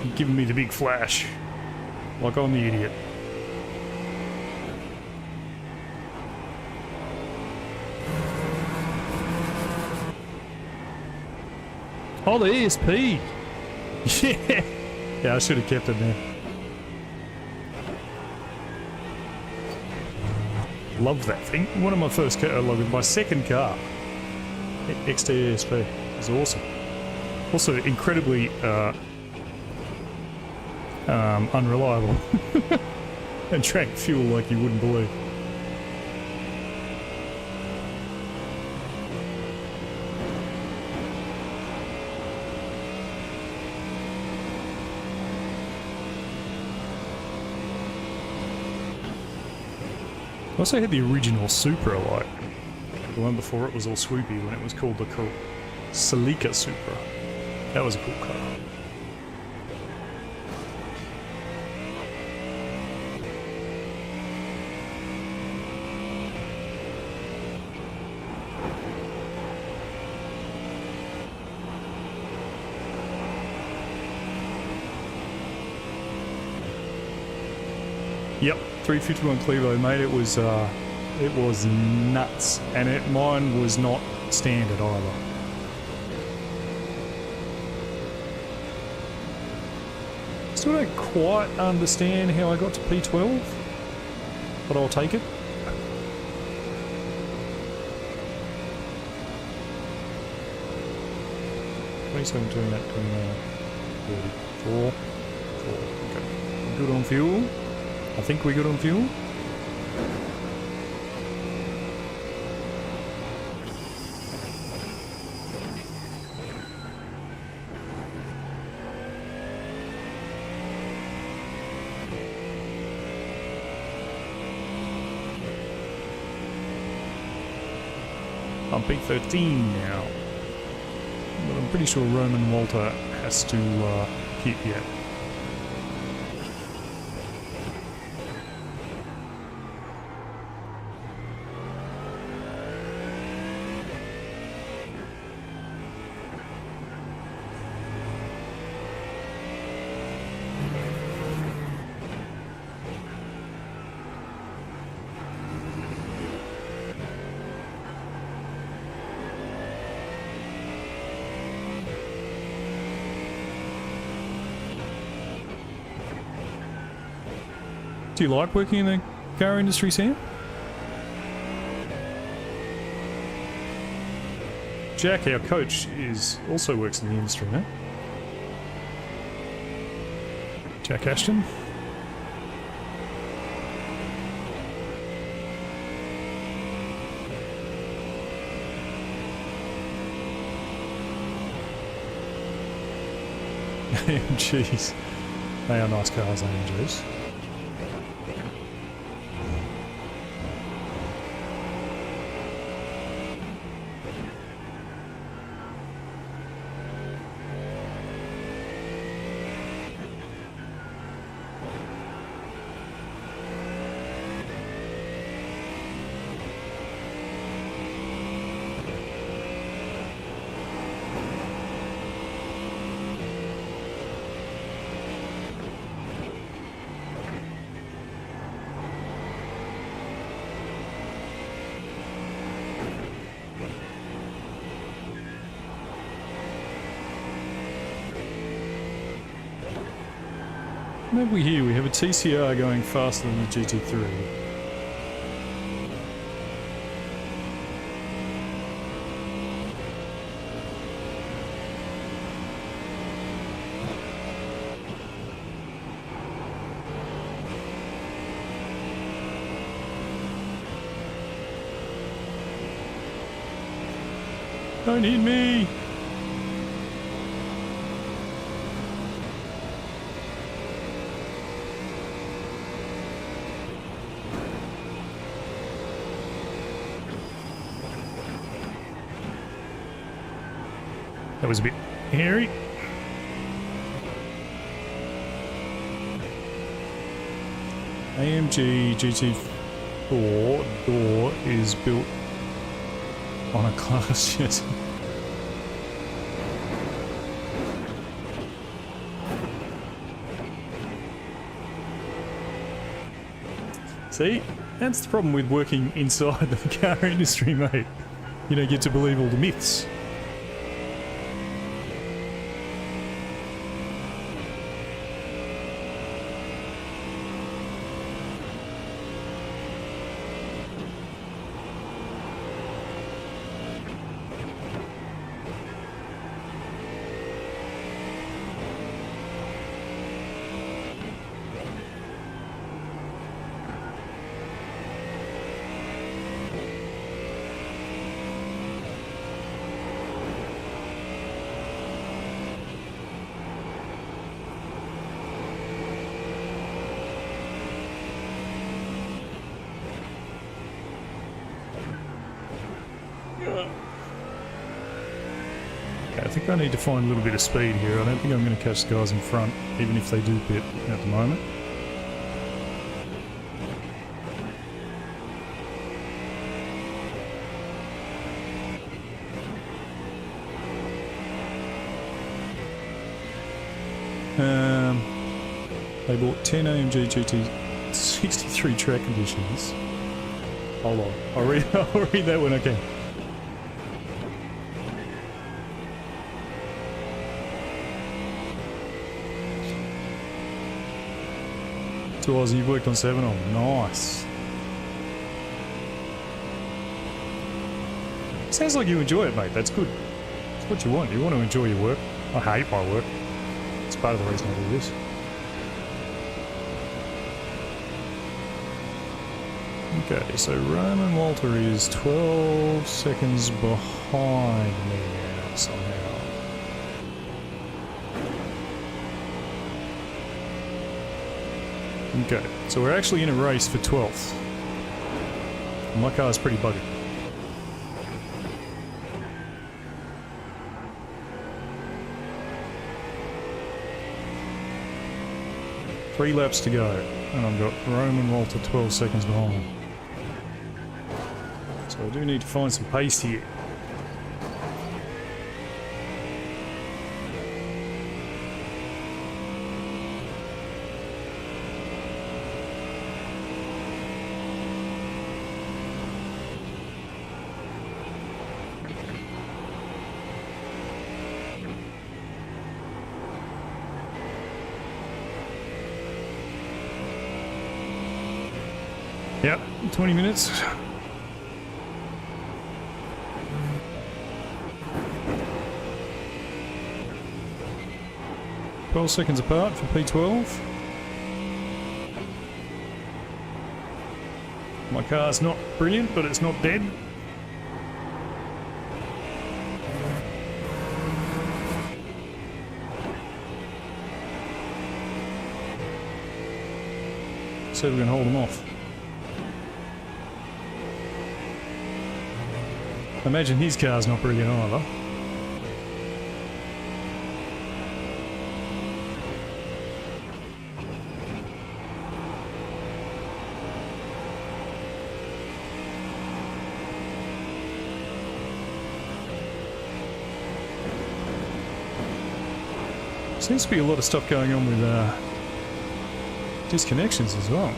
You're giving me the big flash. Like I'm the idiot. Oh, the ESP! Yeah! Yeah, I should have kept it there. Love that thing. One of my first car, like my second car. XT ESP. It was awesome. Also incredibly unreliable. And drank fuel like you wouldn't believe. I also had the original Supra, like The one before it was all swoopy when it was called the Celica Supra. That was a cool car. Yep, 351 Clevo, mate. It was nuts, and mine was not standard either. Still don't quite understand how I got to P12, but I'll take it. $27, 28, 29, 34, 4. Okay, good on fuel. I think we're good on fuel. I'm P13 now, but I'm pretty sure Roman Walter has to hit yet. Do you like working in the car industry, Sam? Jack, our coach, also works in the industry, no? Jack Ashton. AMGs. They are nice cars, AMGs. What have we here? We have a TCR going faster than the GT3. Don't hit me! That was a bit hairy. AMG GT4 door is built on a class jet. See, that's the problem with working inside the car industry, mate. You don't get to believe all the myths. I think I need to find a little bit of speed here. I don't think I'm going to catch the guys in front, even if they do pit at the moment. They bought 10 AMG GT 63 track conditions. Hold on, I'll read that when I can. To Aussie, you've worked on 7 of them. Nice. Sounds like you enjoy it, mate. That's good. That's what you want. You want to enjoy your work. I hate my work. It's part of the reason I do this. Okay, so Roman Walter is 12 seconds behind me now somehow. Okay, so we're actually in a race for 12th. My car's pretty buggy. Three laps to go, and I've got Roman Walter 12 seconds behind. So I do need to find some pace here. Yep, 20 minutes. Twelve seconds apart for P12. My car's not brilliant, but it's not dead. See if we can hold them off. I imagine his car's not brilliant either. Seems to be a lot of stuff going on with disconnections as well.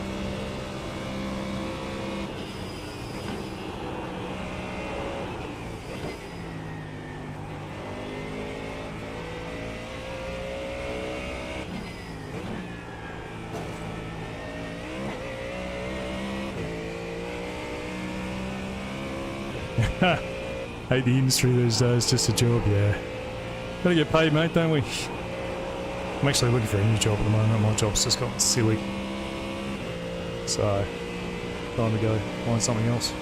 Hate the industry these days, just a job, yeah. Gotta get paid, mate, don't we? I'm actually looking for a new job at the moment. My job's just gotten silly. So, time to go find something else.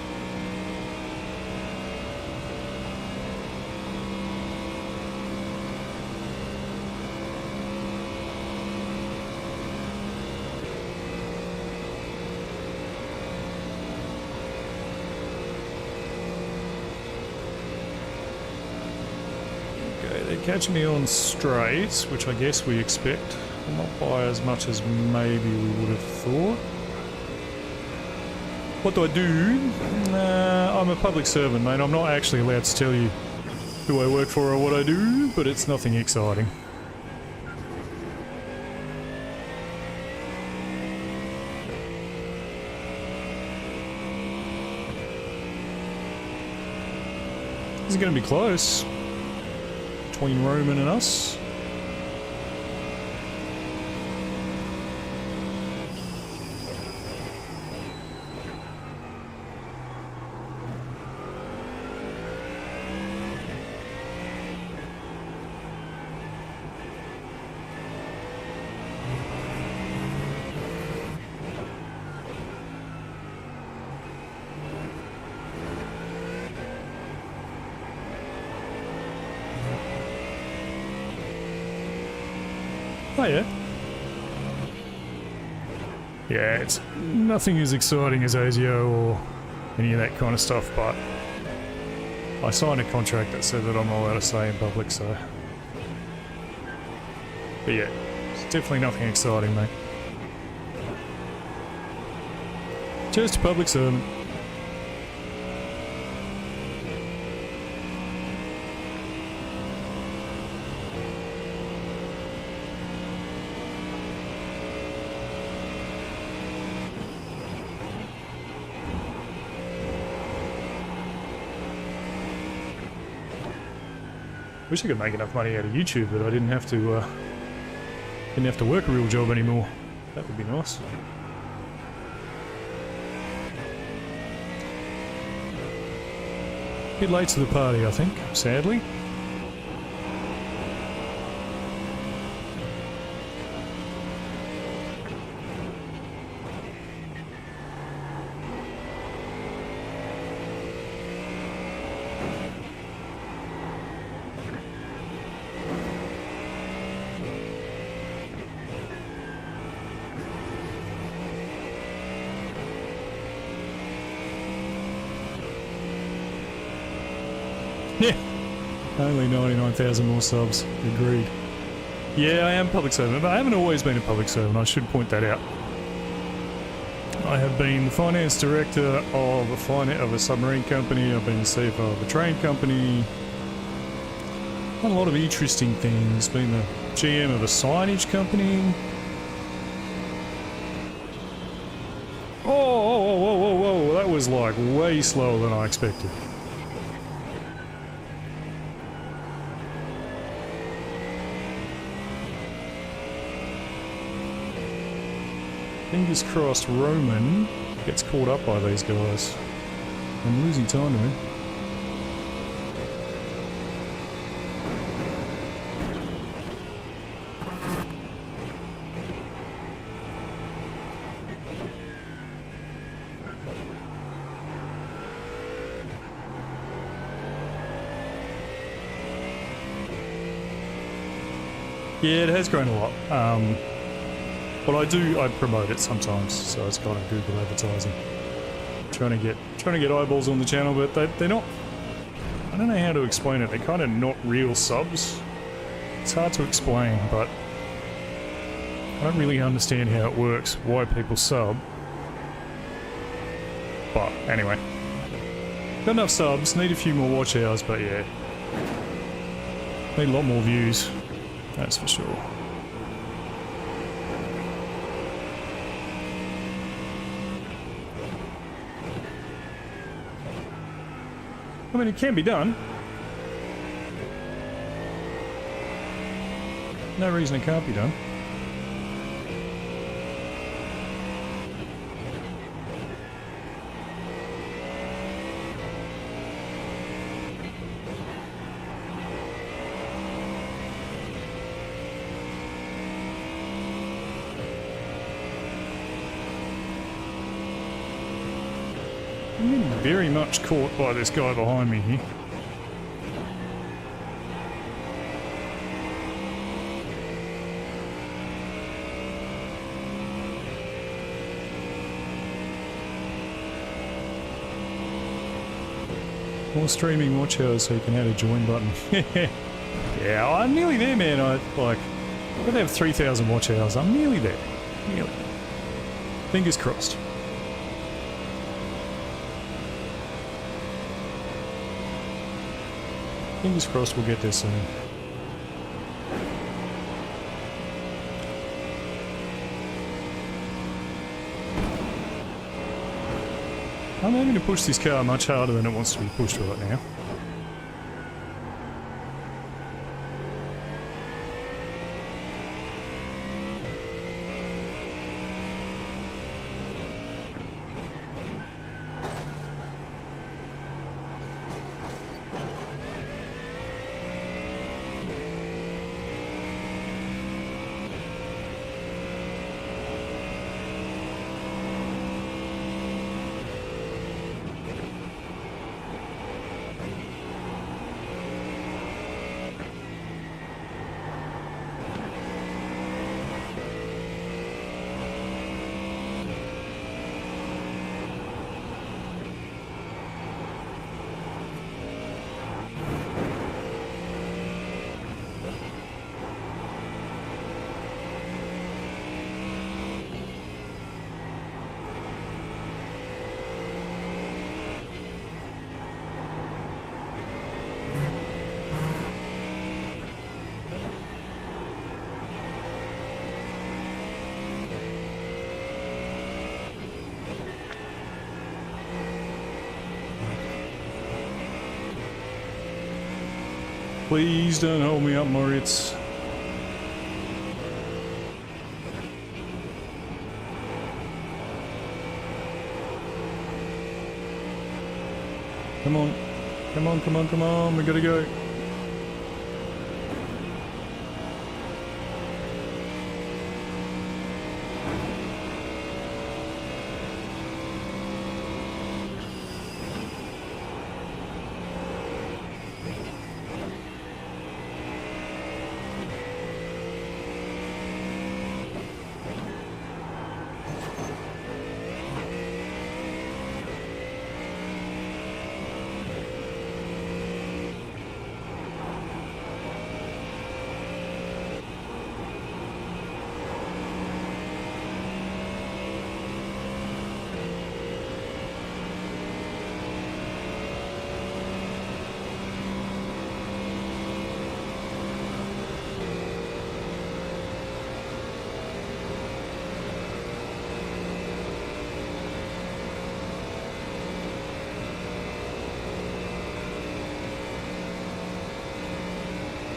They're catching me on straights, which I guess we expect. Not by as much as maybe we would have thought. What do I do? I'm a public servant, mate. I'm not actually allowed to tell you who I work for or what I do, but it's nothing exciting. This is going to be close. Between Roman and us. Oh yeah. Yeah, it's nothing as exciting as ASIO or any of that kind of stuff, but I signed a contract that said that I'm not allowed to say in public, so... But yeah, it's definitely nothing exciting, mate. Just a public servant. Wish I could make enough money out of YouTube that I didn't have to work a real job anymore. That would be nice. Bit late to the party, I think, sadly. Yeah, only 99,000 more subs. Agreed. Yeah, I am a public servant, but I haven't always been a public servant. I should point that out. I have been the finance director of a submarine company. I've been the CFO of a train company. Done a lot of interesting things. Been the GM of a signage company. Whoa, that was like way slower than I expected. Fingers crossed Roman gets caught up by these guys. I'm losing time to him. Yeah, it has grown a lot. But I promote it sometimes, so it's kind of Google advertising. Trying to get eyeballs on the channel, but they're not. I don't know how to explain it. They're kind of not real subs. It's hard to explain, but I don't really understand how it works. Why people sub. But anyway, got enough subs. Need a few more watch hours, but yeah, need a lot more views. That's for sure. I mean, it can be done. No reason it can't be done. I'm getting very much caught by this guy behind me here. More streaming watch hours so you can add a join button. Yeah, I'm nearly there, man. I'm going to have 3,000 watch hours. I'm nearly there. Nearly. Fingers crossed. Fingers crossed we'll get there soon. I'm having to push this car much harder than it wants to be pushed right now. Please don't hold me up, Moritz. Come on. Come on, come on, come on. We gotta go.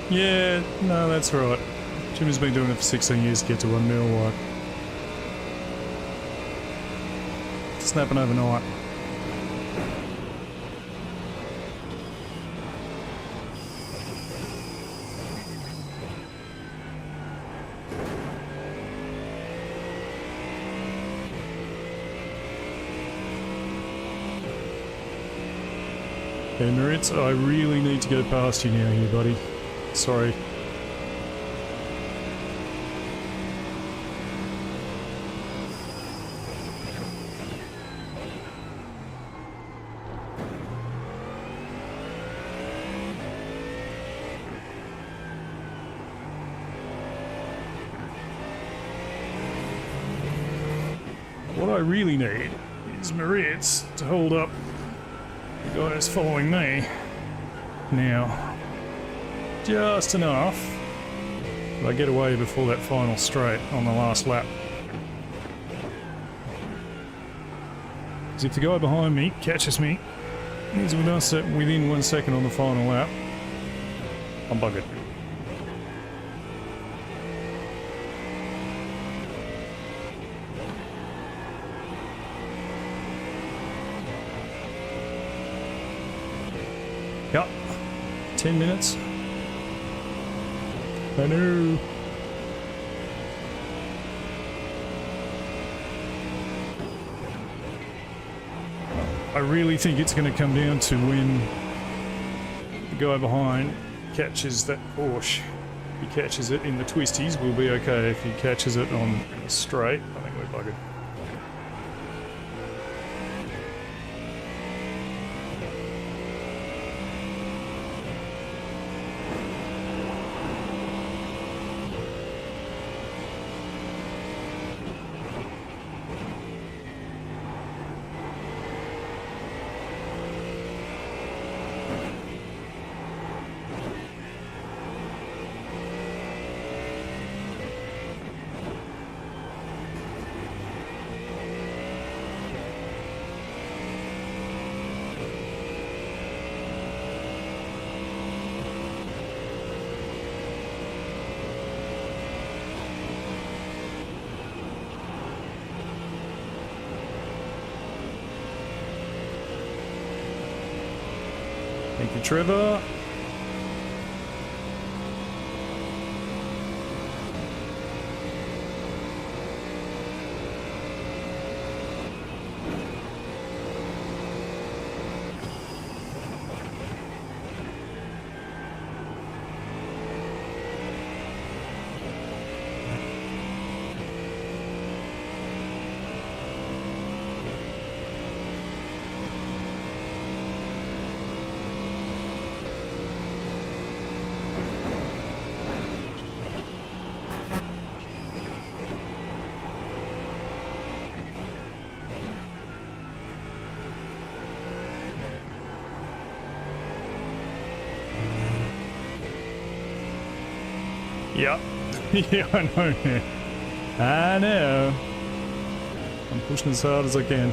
Yeah, no, that's right. Jimmy's been doing it for 16 years to get to 1 mil, like. Snapping overnight. Hey Moritz, I really need to go past you now here, buddy. Sorry. What I really need is Moritz to hold up the guys following me. Now. Just enough. But I get away before that final straight on the last lap. Because if the guy behind me catches me, he's with us at within 1 second on the final lap, I'm buggered. Yep. 10 minutes. I know. I really think it's going to come down to when the guy behind catches that Porsche. If he catches it in the twisties, we'll be okay. If he catches it on the straight, I think we're buggered. Thank you, Trevor. Yeah. Yeah, I know, man. I know. I'm pushing as hard as I can.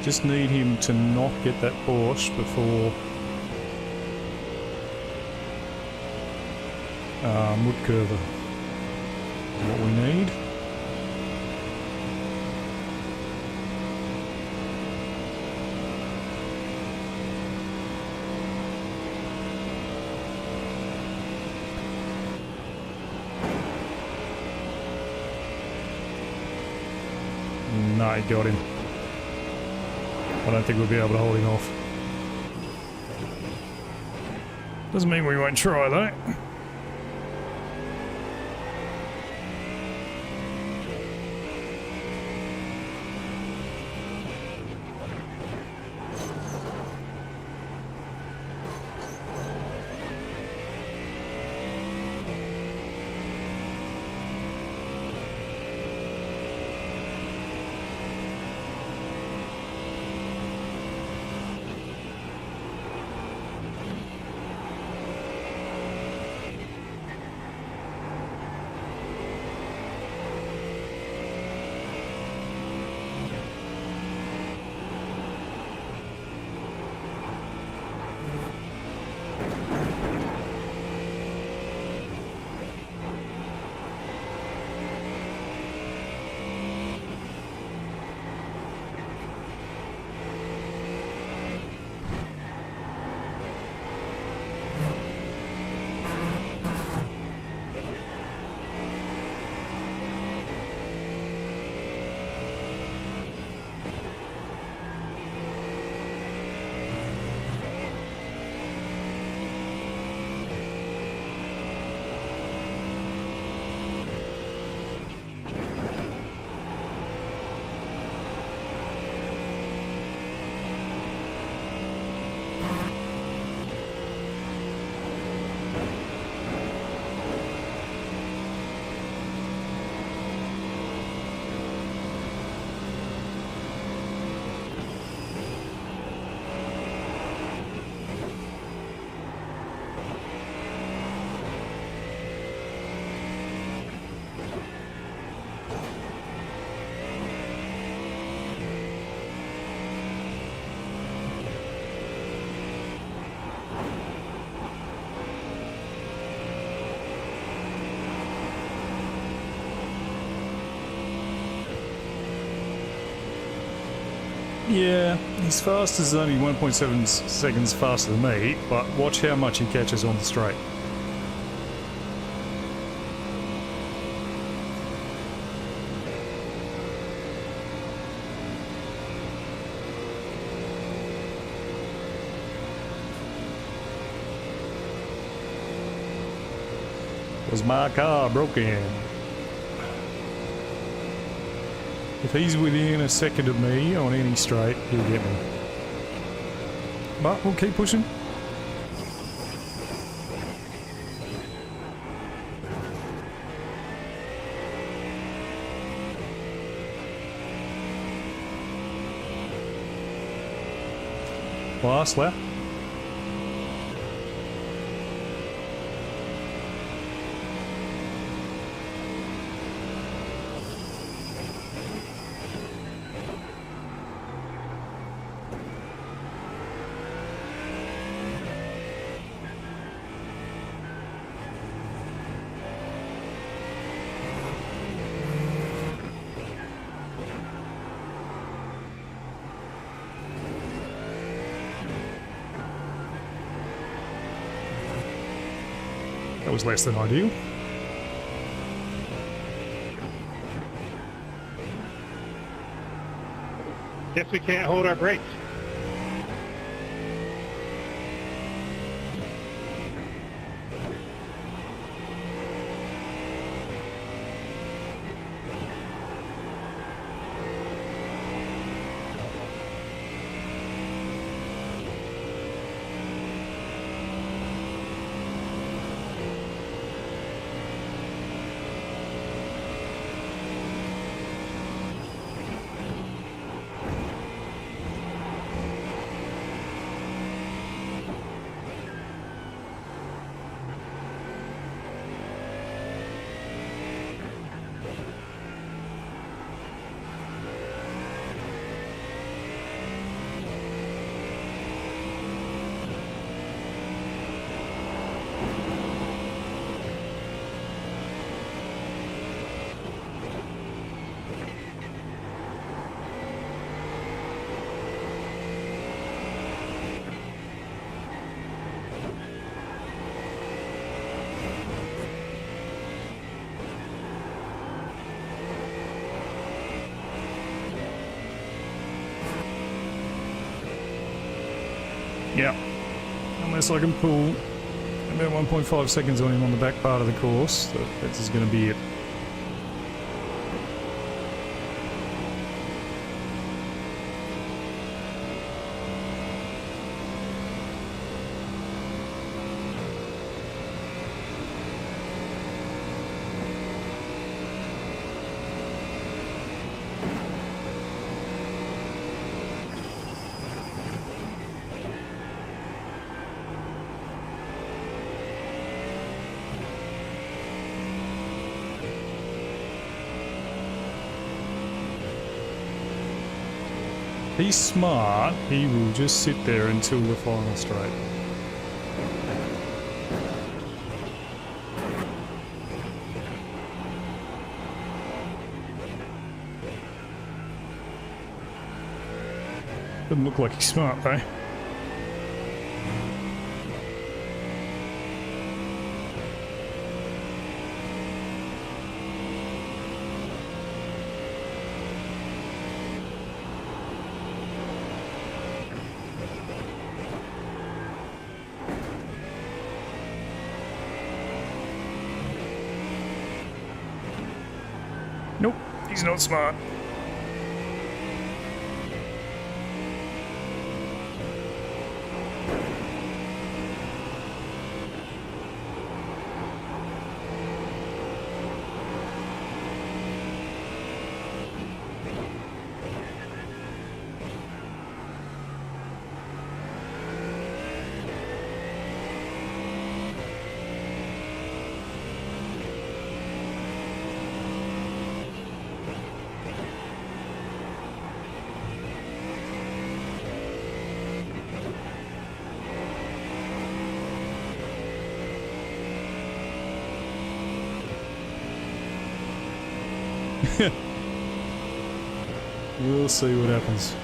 Just need him to not get that Porsche before wood curver. What we need. No, he got him. I don't think we'll be able to hold him off. Doesn't mean we won't try though. Yeah, his fast is only 1.7 seconds faster than me, but watch how much he catches on the straight. Was my car broken? If he's within a second of me on any straight, he'll get me. But we'll keep pushing. Last lap. That was less than ideal. Guess we can't hold our brakes. Yeah. Unless I can pull about 1.5 seconds on him on the back part of the course, that's just going to be it. He's smart, he will just sit there until the final straight. Doesn't look like he's smart though. Nope, he's not smart. We'll see what happens.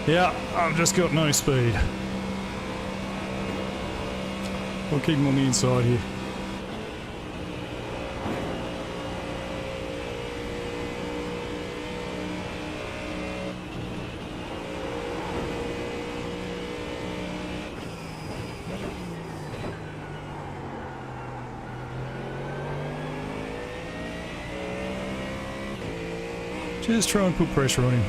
Yeah, I've just got no speed. I'll keep him on the inside here. Just try and put pressure on him.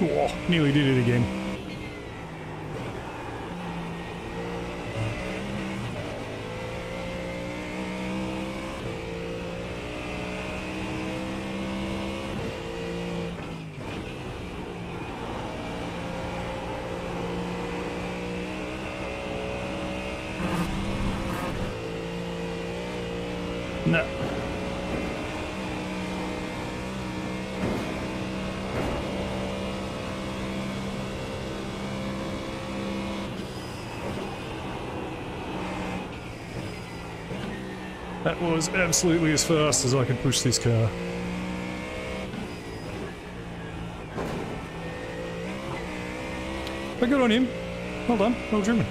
Whoa, nearly did it again. No. That was absolutely as fast as I could push this car. But good on him. Well done. Well driven.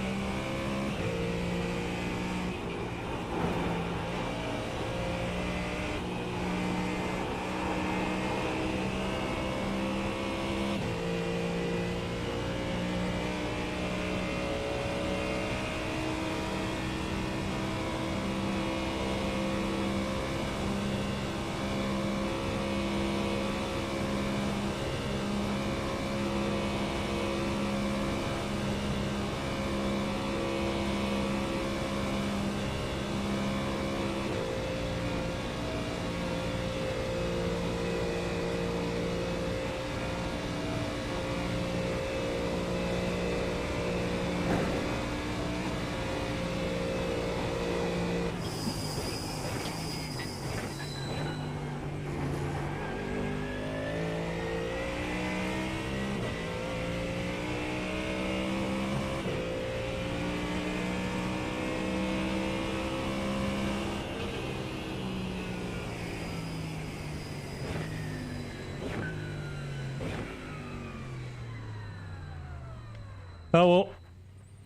Oh well,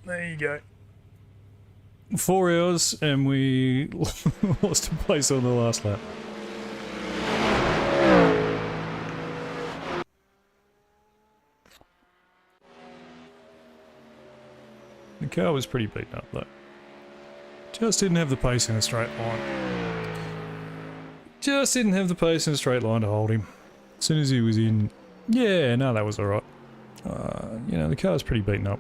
there you go. 4 hours and we lost a place on the last lap. The car was pretty beaten up though. Just didn't have the pace in a straight line. Just didn't have the pace in a straight line to hold him. As soon as he was in... Yeah, no, that was alright. You know, the car's pretty beaten up.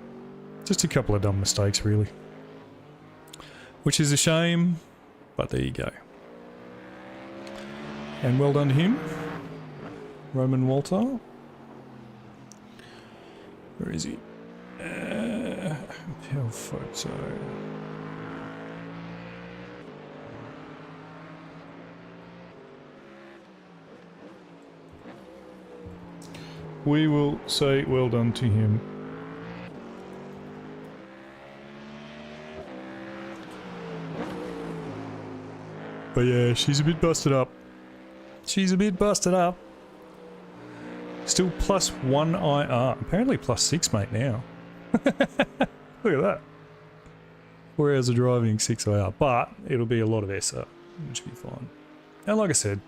Just a couple of dumb mistakes, really. Which is a shame, but there you go. And well done to him. Roman Walter. Where is he? Pale photo. We will say well done to him. But yeah, she's a bit busted up. She's a bit busted up. Still plus 1 IR. Apparently plus 6, mate, now. Look at that. 4 hours of driving, 6 IR. But it'll be a lot of SR, which will be fine. And like I said,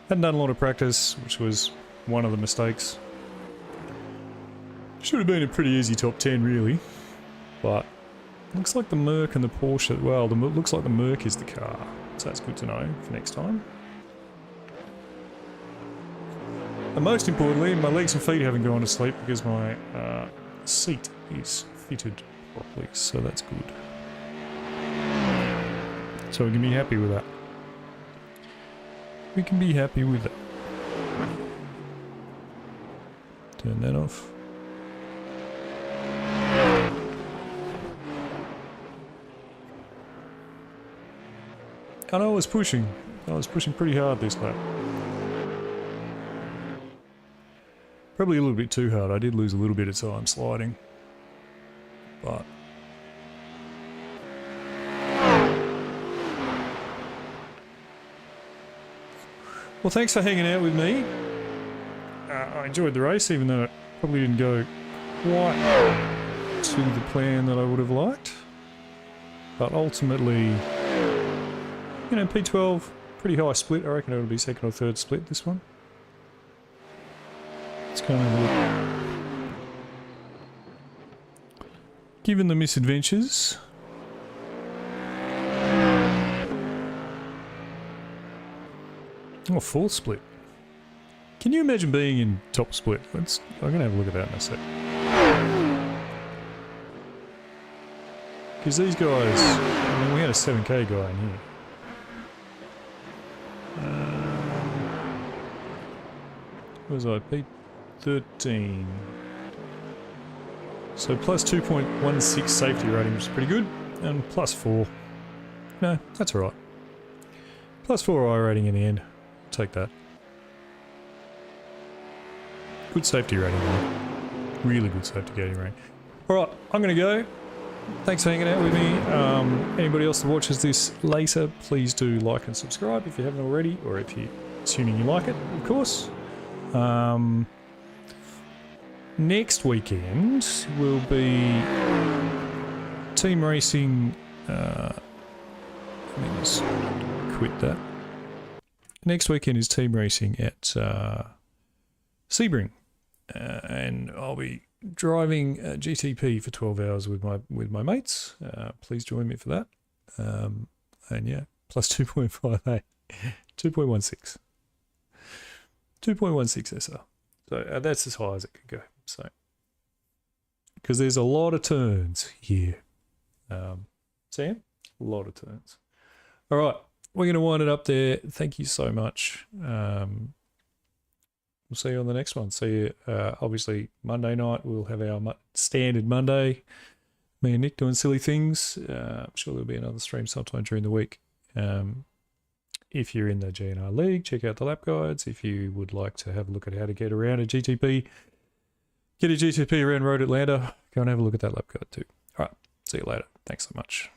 hadn't done a lot of practice, which was one of the mistakes. Should have been a pretty easy top 10, really. But looks like the Merc and the Porsche... Well, looks like the Merc is the car. So that's good to know for next time. And most importantly, my legs and feet haven't gone to sleep because my seat is fitted properly, so that's good. So we can be happy with that. We can be happy with that. Turn that off. And I was pushing pretty hard this lap. Probably a little bit too hard. I did lose a little bit of time sliding. But... well, thanks for hanging out with me. I enjoyed the race, even though it probably didn't go quite to the plan that I would have liked. But ultimately, you know, P12, pretty high split. I reckon it'll be second or third split, this one. It's kind of given the misadventures. Oh, fourth split. Can you imagine being in top split? I'm going to have a look at that in a sec. Because these guys, I mean, we had a 7k guy in here. What was I? P13. So plus 2.16 safety rating, which is pretty good. And plus 4. No, that's alright. Plus 4 I rating in the end. Take that. Good safety rating, though. Really good safety rating. Alright, I'm going to go. Thanks for hanging out with me. Anybody else that watches this later, please do like and subscribe if you haven't already, or if you're assuming you like it, of course. Next weekend will be team racing. Let me just quit that. Next weekend is team racing at Sebring, and I'll be driving GTP for 12 hours with my mates. Please join me for that. And yeah, plus 2.58, 2.16. 2.16 SR. So that's as high as it could go. So, because there's a lot of turns here. Sam, a lot of turns. All right, we're going to wind it up there. Thank you so much. We'll see you on the next one. See you, obviously, Monday night. We'll have our standard Monday. Me and Nick doing silly things. I'm sure there'll be another stream sometime during the week. If you're in the GNR League, check out the lap guides. If you would like to have a look at how to get around a GTP, get a GTP around Road Atlanta, go and have a look at that lap guide too. All right, see you later. Thanks so much.